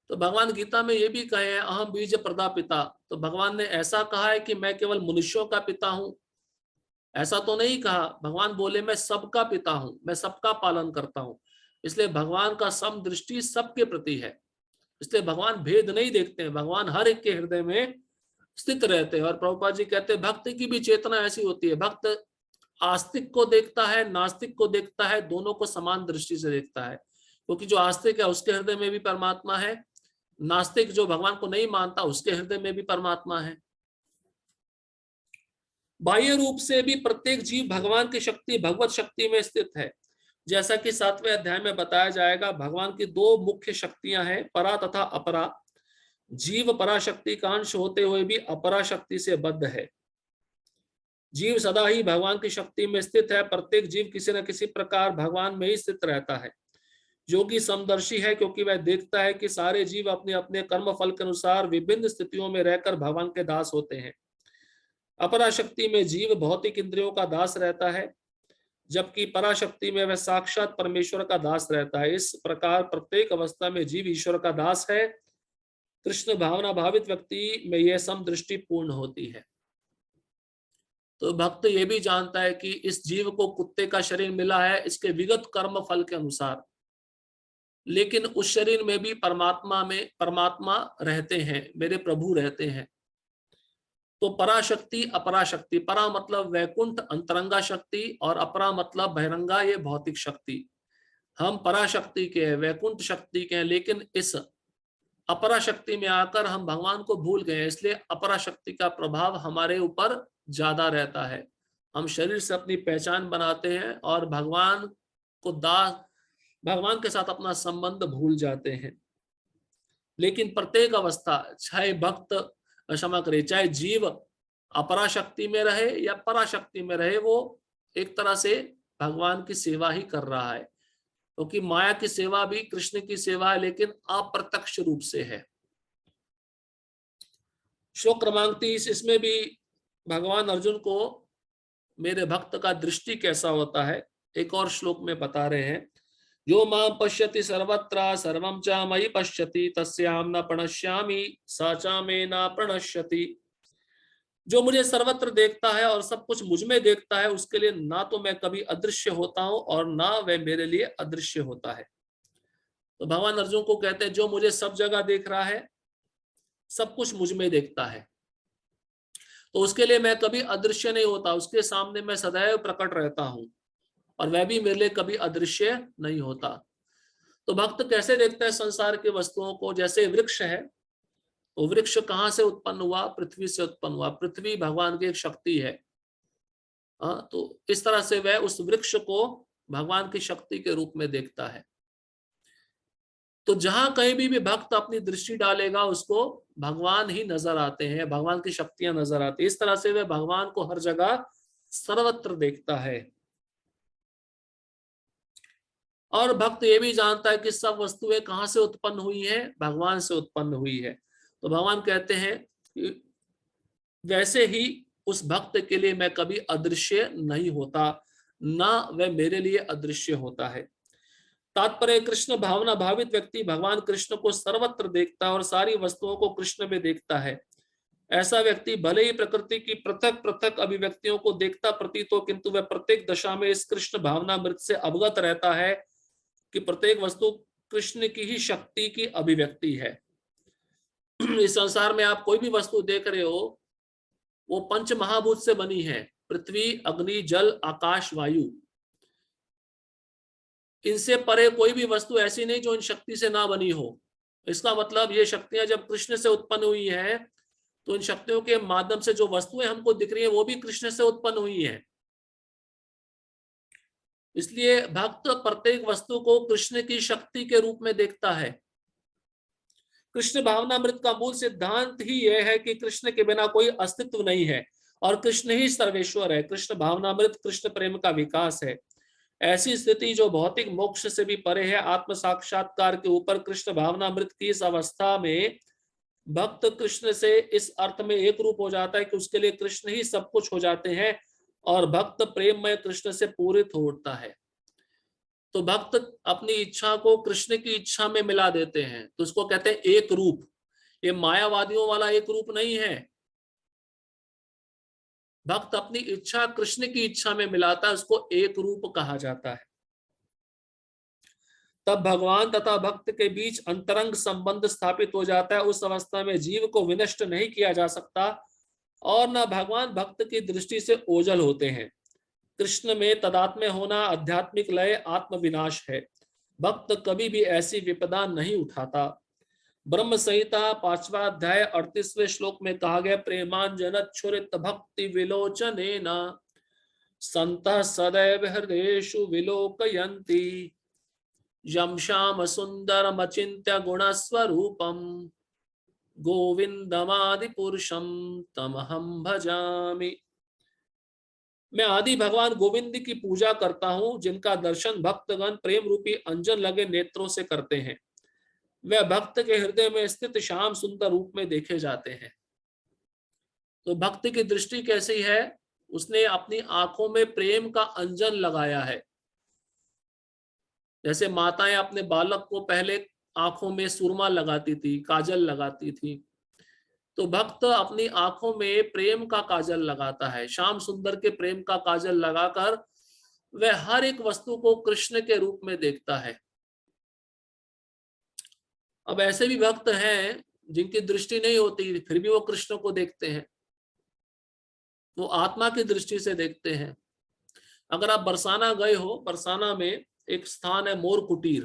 तो भगवान गीता में ये भी कहे हैं अहम बीज प्रदा पिता। तो भगवान ने ऐसा कहा है कि मैं केवल मनुष्यों का पिता हूं? ऐसा तो नहीं कहा, भगवान बोले मैं सबका पिता हूं, मैं सबका पालन करता हूं। इसलिए भगवान का समदृष्टि सबके प्रति है। इसलिए भगवान भेद नहीं देखते हैं, भगवान हर एक के हृदय में स्थित रहते हैं। और प्रभुपाद जी कहते हैं भक्त की भी चेतना ऐसी होती है, भक्त आस्तिक को देखता है, नास्तिक को देखता है, दोनों को समान दृष्टि से देखता है। क्योंकि जो आस्तिक है उसके हृदय में भी परमात्मा है, नास्तिक जो भगवान को नहीं मानता उसके हृदय में भी परमात्मा है। बाह्य रूप से भी प्रत्येक जीव भगवान की शक्ति, भगवत शक्ति में स्थित है। जैसा कि 7वें अध्याय में बताया जाएगा, भगवान की दो मुख्य शक्तियां हैं, परा तथा अपरा। जीव पराशक्ति का अंश होते हुए भी अपराशक्ति से बद्ध है। जीव सदा ही भगवान की शक्ति में स्थित है। प्रत्येक जीव किसी न किसी प्रकार भगवान में ही स्थित रहता है। योगी समदर्शी है क्योंकि वह देखता है कि सारे जीव अपने अपने कर्म फल के अनुसार विभिन्न स्थितियों में रहकर भगवान के दास होते हैं। अपराशक्ति में जीव भौतिक इंद्रियों का दास रहता है, जबकि पराशक्ति में वह साक्षात परमेश्वर का दास रहता है। इस प्रकार प्रत्येक अवस्था में जीव ईश्वर का दास है। कृष्ण भावना भावित व्यक्ति में यह समदृष्टि पूर्ण होती है। तो भक्त ये भी जानता है कि इस जीव को कुत्ते का शरीर मिला है इसके विगत कर्म फल के अनुसार, लेकिन उस शरीर में भी परमात्मा रहते हैं, मेरे प्रभु रहते हैं। तो पराशक्ति अपराशक्ति, परा मतलब वैकुंठ अंतरंगा शक्ति और अपरा मतलब बहिरंगा ये भौतिक शक्ति। हम पराशक्ति के हैं, वैकुंठ शक्ति के हैं, लेकिन इस अपराशक्ति में आकर हम भगवान को भूल गए, इसलिए अपराशक्ति का प्रभाव हमारे ऊपर ज्यादा रहता है। हम शरीर से अपनी पहचान बनाते हैं और भगवान के साथ अपना संबंध भूल जाते हैं। लेकिन प्रत्येक अवस्था, चाहे भक्त क्षमा करे, चाहे जीव अपराशक्ति में रहे या पराशक्ति में रहे, वो एक तरह से भगवान की सेवा ही कर रहा है। क्योंकि माया की सेवा भी कृष्ण की सेवा है, लेकिन अप्रत्यक्ष रूप से है। श्लोक क्रमांक 30, इसमें भी भगवान अर्जुन को मेरे भक्त का दृष्टि कैसा होता है एक और श्लोक में बता रहे हैं। यो मां पश्यति सर्वत्र सर्वं च मयि पश्यति तस्याम न प्रणश्यामि स च मे न प्रणश्यति। जो मुझे सर्वत्र देखता है और सब कुछ मुझ में देखता है, उसके लिए ना तो मैं कभी अदृश्य होता हूं और ना वह मेरे लिए अदृश्य होता है। तो भगवान अर्जुन को कहते हैं जो मुझे सब जगह देख रहा है, सब कुछ मुझ में देखता है, तो उसके लिए मैं कभी अदृश्य नहीं होता, उसके सामने मैं सदैव प्रकट रहता हूं और वह भी मेरे लिए कभी अदृश्य नहीं होता। तो भक्त कैसे देखता है संसार की वस्तुओं को? जैसे वृक्ष है, तो वृक्ष कहां से उत्पन्न हुआ? पृथ्वी से उत्पन्न हुआ। पृथ्वी भगवान की एक शक्ति है। तो इस तरह से वह उस वृक्ष को भगवान की शक्ति के रूप में देखता है। तो जहां कहीं भी भक्त अपनी दृष्टि डालेगा उसको भगवान ही नजर आते हैं, भगवान की शक्तियां नजर आती है। इस तरह से वह भगवान को हर जगह सर्वत्र देखता है। और भक्त ये भी जानता है कि सब वस्तुएं कहां से उत्पन्न हुई हैं? भगवान से उत्पन्न हुई है। तो भगवान कहते हैं कि वैसे ही उस भक्त के लिए मैं कभी अदृश्य नहीं होता, ना वह मेरे लिए अदृश्य होता है। तात्पर्य, कृष्ण भावना भावित व्यक्ति भगवान कृष्ण को सर्वत्र देखता है और सारी वस्तुओं को कृष्ण में देखता है। ऐसा व्यक्ति भले ही प्रकृति की पृथक पृथक अभिव्यक्तियों को देखता प्रतीत हो, किंतु वह प्रत्येक दशा में इस कृष्ण भावना मृत से अवगत रहता है कि प्रत्येक वस्तु कृष्ण की ही शक्ति की अभिव्यक्ति है। इस संसार में आप कोई भी वस्तु देख रहे हो, वो पंच महाभूत से बनी है, पृथ्वी अग्नि जल आकाश वायु। इनसे परे कोई भी वस्तु ऐसी नहीं जो इन शक्ति से ना बनी हो। इसका मतलब ये शक्तियां जब कृष्ण से उत्पन्न हुई है, तो इन शक्तियों के माध्यम से जो वस्तुएं हमको दिख रही है वो भी कृष्ण से उत्पन्न हुई है। इसलिए भक्त प्रत्येक वस्तु को कृष्ण की शक्ति के रूप में देखता है। कृष्ण भावनामृत का मूल सिद्धांत ही यह है कि कृष्ण के बिना कोई अस्तित्व नहीं है और कृष्ण ही सर्वेश्वर है। कृष्ण भावनामृत कृष्ण प्रेम का विकास है। ऐसी स्थिति जो भौतिक मोक्ष से भी परे है, आत्म साक्षात्कार के ऊपर कृष्ण भावनामृत की इस अवस्था में भक्त कृष्ण से इस अर्थ में एक रूप हो जाता है कि उसके लिए कृष्ण ही सब कुछ हो जाते हैं और भक्त प्रेममय कृष्ण से पूरित हो उठता है। तो भक्त अपनी इच्छा को कृष्ण की इच्छा में मिला देते हैं, तो उसको कहते हैं एक रूप। ये मायावादियों वाला एक रूप नहीं है। भक्त अपनी इच्छा कृष्ण की इच्छा में मिलाता है, उसको एक रूप कहा जाता है। तब भगवान तथा भक्त के बीच अंतरंग संबंध स्थापित हो जाता है। उस अवस्था में जीव को विनष्ट नहीं किया जा सकता और न भगवान भक्त की दृष्टि से ओझल होते हैं। कृष्ण में तदात्म्य होना आध्यात्मिक लय आत्म विनाश है। भक्त कभी भी ऐसी विपदा नहीं उठाता। ब्रह्म संहिता 5वां अध्याय 38वें श्लोक में कहा गया, प्रेमांजन क्षुरित भक्ति विलोचनेन संतः सदैव हृदयेषु विलोकयन्ति यं श्याम सुंदरम अचिन्त्य गुणस्वरूपम गोविंदमादि पुरुषम तमहं भजामि। मैं आदि भगवान गोविंद की पूजा करता हूं, जिनका दर्शन भक्तगण प्रेम रूपी अंजन लगे नेत्रों से करते हैं। वह भक्त के हृदय में स्थित श्याम सुंदर रूप में देखे जाते हैं। तो भक्त की दृष्टि कैसी है? उसने अपनी आंखों में प्रेम का अंजन लगाया है। जैसे माताएं अपने बालक को पहले आंखों में सुरमा लगाती थी, काजल लगाती थी, तो भक्त अपनी आंखों में प्रेम का काजल लगाता है। श्याम सुंदर के प्रेम का काजल लगाकर वह हर एक वस्तु को कृष्ण के रूप में देखता है। अब ऐसे भी भक्त हैं जिनकी दृष्टि नहीं होती, फिर भी वो कृष्ण को देखते हैं, वो आत्मा की दृष्टि से देखते हैं। अगर आप बरसाना गए हो, बरसाना में एक स्थान है मोर कुटीर।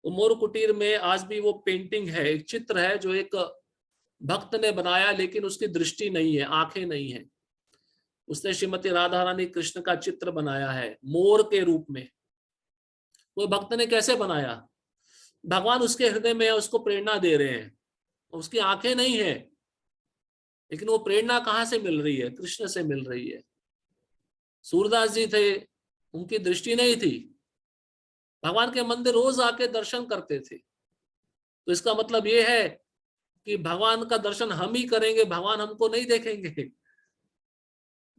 तो मोर कुटीर में आज भी वो पेंटिंग है, एक चित्र है जो एक भक्त ने बनाया, लेकिन उसकी दृष्टि नहीं है, आंखें नहीं है। उसने श्रीमती राधा रानी कृष्ण का चित्र बनाया है मोर के रूप में। वो भक्त ने कैसे बनाया? भगवान उसके हृदय में है, उसको प्रेरणा दे रहे हैं, उसकी आंखें नहीं है, लेकिन वो प्रेरणा कहां से मिल रही है? कृष्ण से मिल रही है। सूरदास जी थे, उनकी दृष्टि नहीं थी, भगवान के मंदिर रोज आके दर्शन करते थे। तो इसका मतलब ये है कि भगवान का दर्शन हम ही करेंगे, भगवान हमको नहीं देखेंगे।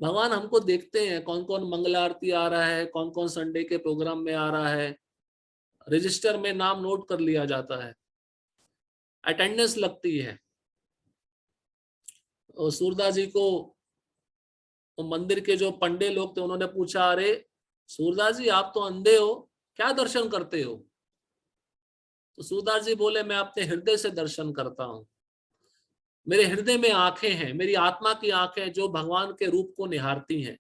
भगवान हमको देखते हैं, कौन कौन मंगल आरती आ रहा है, कौन कौन संडे के प्रोग्राम में आ रहा है, रजिस्टर में नाम नोट कर लिया जाता है, अटेंडेंस लगती है। और सूरदास जी को तो मंदिर के जो पंडे लोग थे उन्होंने पूछा, अरे सूरदास जी आप तो अंधे हो, क्या दर्शन करते हो? तो सूरदास जी बोले, मैं अपने हृदय से दर्शन करता हूं। मेरे हृदय में आंखें हैं, मेरी आत्मा की आंखें जो भगवान के रूप को निहारती हैं।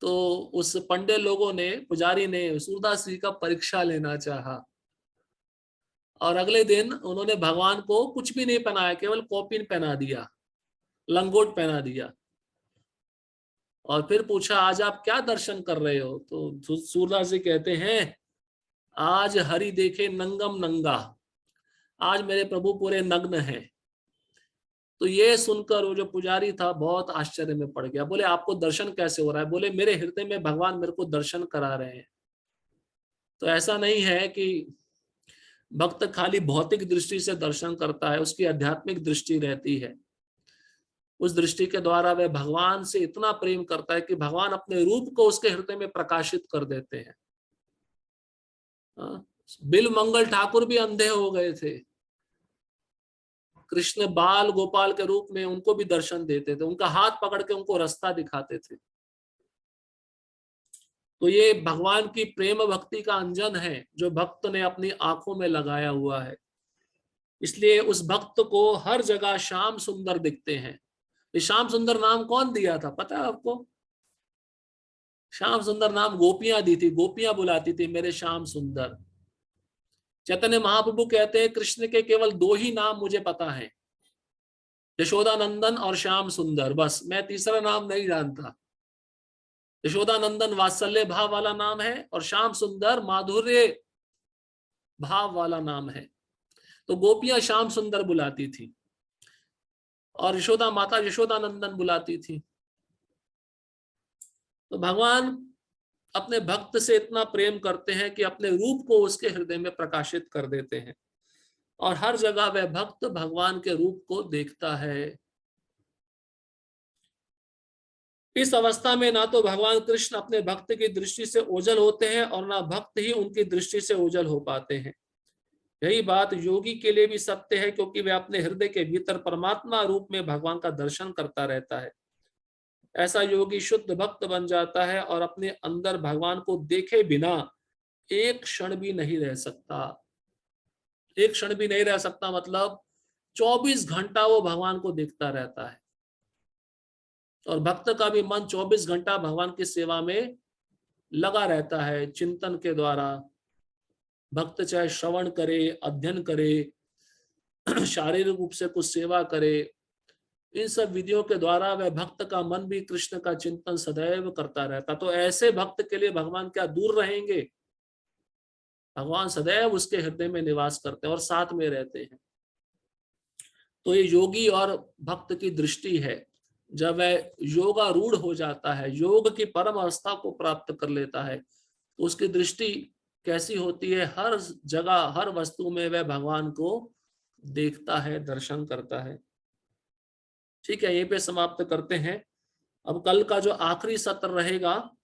तो उस पंडे लोगों ने, पुजारी ने सूरदास जी का परीक्षा लेना चाहा और अगले दिन उन्होंने भगवान को कुछ भी नहीं पहनाया, केवल कॉपिन पहना दिया, लंगोट पहना दिया और फिर पूछा, आज आप क्या दर्शन कर रहे हो? तो सूरदास जी कहते हैं, आज हरि देखे नंगम नंगा, आज मेरे प्रभु पूरे नग्न हैं। तो ये सुनकर वो जो पुजारी था बहुत आश्चर्य में पड़ गया। बोले, आपको दर्शन कैसे हो रहा है? बोले, मेरे हृदय में भगवान मेरे को दर्शन करा रहे हैं। तो ऐसा नहीं है कि भक्त खाली भौतिक दृष्टि से दर्शन करता है, उसकी आध्यात्मिक दृष्टि रहती है। उस दृष्टि के द्वारा वह भगवान से इतना प्रेम करता है कि भगवान अपने रूप को उसके हृदय में प्रकाशित कर देते हैं। बिल मंगल ठाकुर भी अंधे हो गए थे, कृष्ण बाल गोपाल के रूप में उनको भी दर्शन देते थे, उनका हाथ पकड़ के उनको रास्ता दिखाते थे। तो ये भगवान की प्रेम भक्ति का अंजन है जो भक्त ने अपनी आंखों में लगाया हुआ है। इसलिए उस भक्त को हर जगह श्याम सुंदर दिखते हैं। ये श्याम सुंदर नाम कौन दिया था पता है आपको? श्याम सुंदर नाम गोपियां दी थी, गोपियां बुलाती थी मेरे श्याम सुंदर। चैतन्य महाप्रभु कहते हैं, कृष्ण के केवल 2 ही नाम मुझे पता है, यशोदानंदन और श्याम सुंदर, बस। मैं तीसरा नाम नहीं जानता। यशोदानंदन वात्सल्य भाव वाला नाम है और श्याम सुंदर माधुर्य भाव वाला नाम है। तो गोपियां श्याम सुंदर बुलाती थी और यशोदा माता यशोदानंदन बुलाती थी। तो भगवान अपने भक्त से इतना प्रेम करते हैं कि अपने रूप को उसके हृदय में प्रकाशित कर देते हैं और हर जगह वह भक्त भगवान के रूप को देखता है। इस अवस्था में ना तो भगवान कृष्ण अपने भक्त की दृष्टि से ओझल होते हैं और ना भक्त ही उनकी दृष्टि से ओझल हो पाते हैं। यही बात योगी के लिए भी सत्य है, क्योंकि वह अपने हृदय के भीतर परमात्मा रूप में भगवान का दर्शन करता रहता है। ऐसा योगी शुद्ध भक्त बन जाता है और अपने अंदर भगवान को देखे बिना एक क्षण भी नहीं रह सकता। एक क्षण भी नहीं रह सकता मतलब 24 घंटा वो भगवान को देखता रहता है। और भक्त का भी मन 24 घंटा भगवान की सेवा में लगा रहता है। चिंतन के द्वारा भक्त चाहे श्रवण करे, अध्ययन करे, शारीरिक रूप से कुछ सेवा करे, इन सब विधियों के द्वारा वह भक्त का मन भी कृष्ण का चिंतन सदैव करता रहता। तो ऐसे भक्त के लिए भगवान क्या दूर रहेंगे? भगवान सदैव उसके हृदय में निवास करते हैं और साथ में रहते हैं। तो ये योगी और भक्त की दृष्टि है। जब वह योगारूढ़ हो जाता है, योग की परम अवस्था को प्राप्त कर लेता है, तो उसकी दृष्टि कैसी होती है? हर जगह, हर वस्तु में वह भगवान को देखता है, दर्शन करता है। ठीक है, यहीं पे समाप्त करते हैं। अब कल का जो आखिरी सत्र रहेगा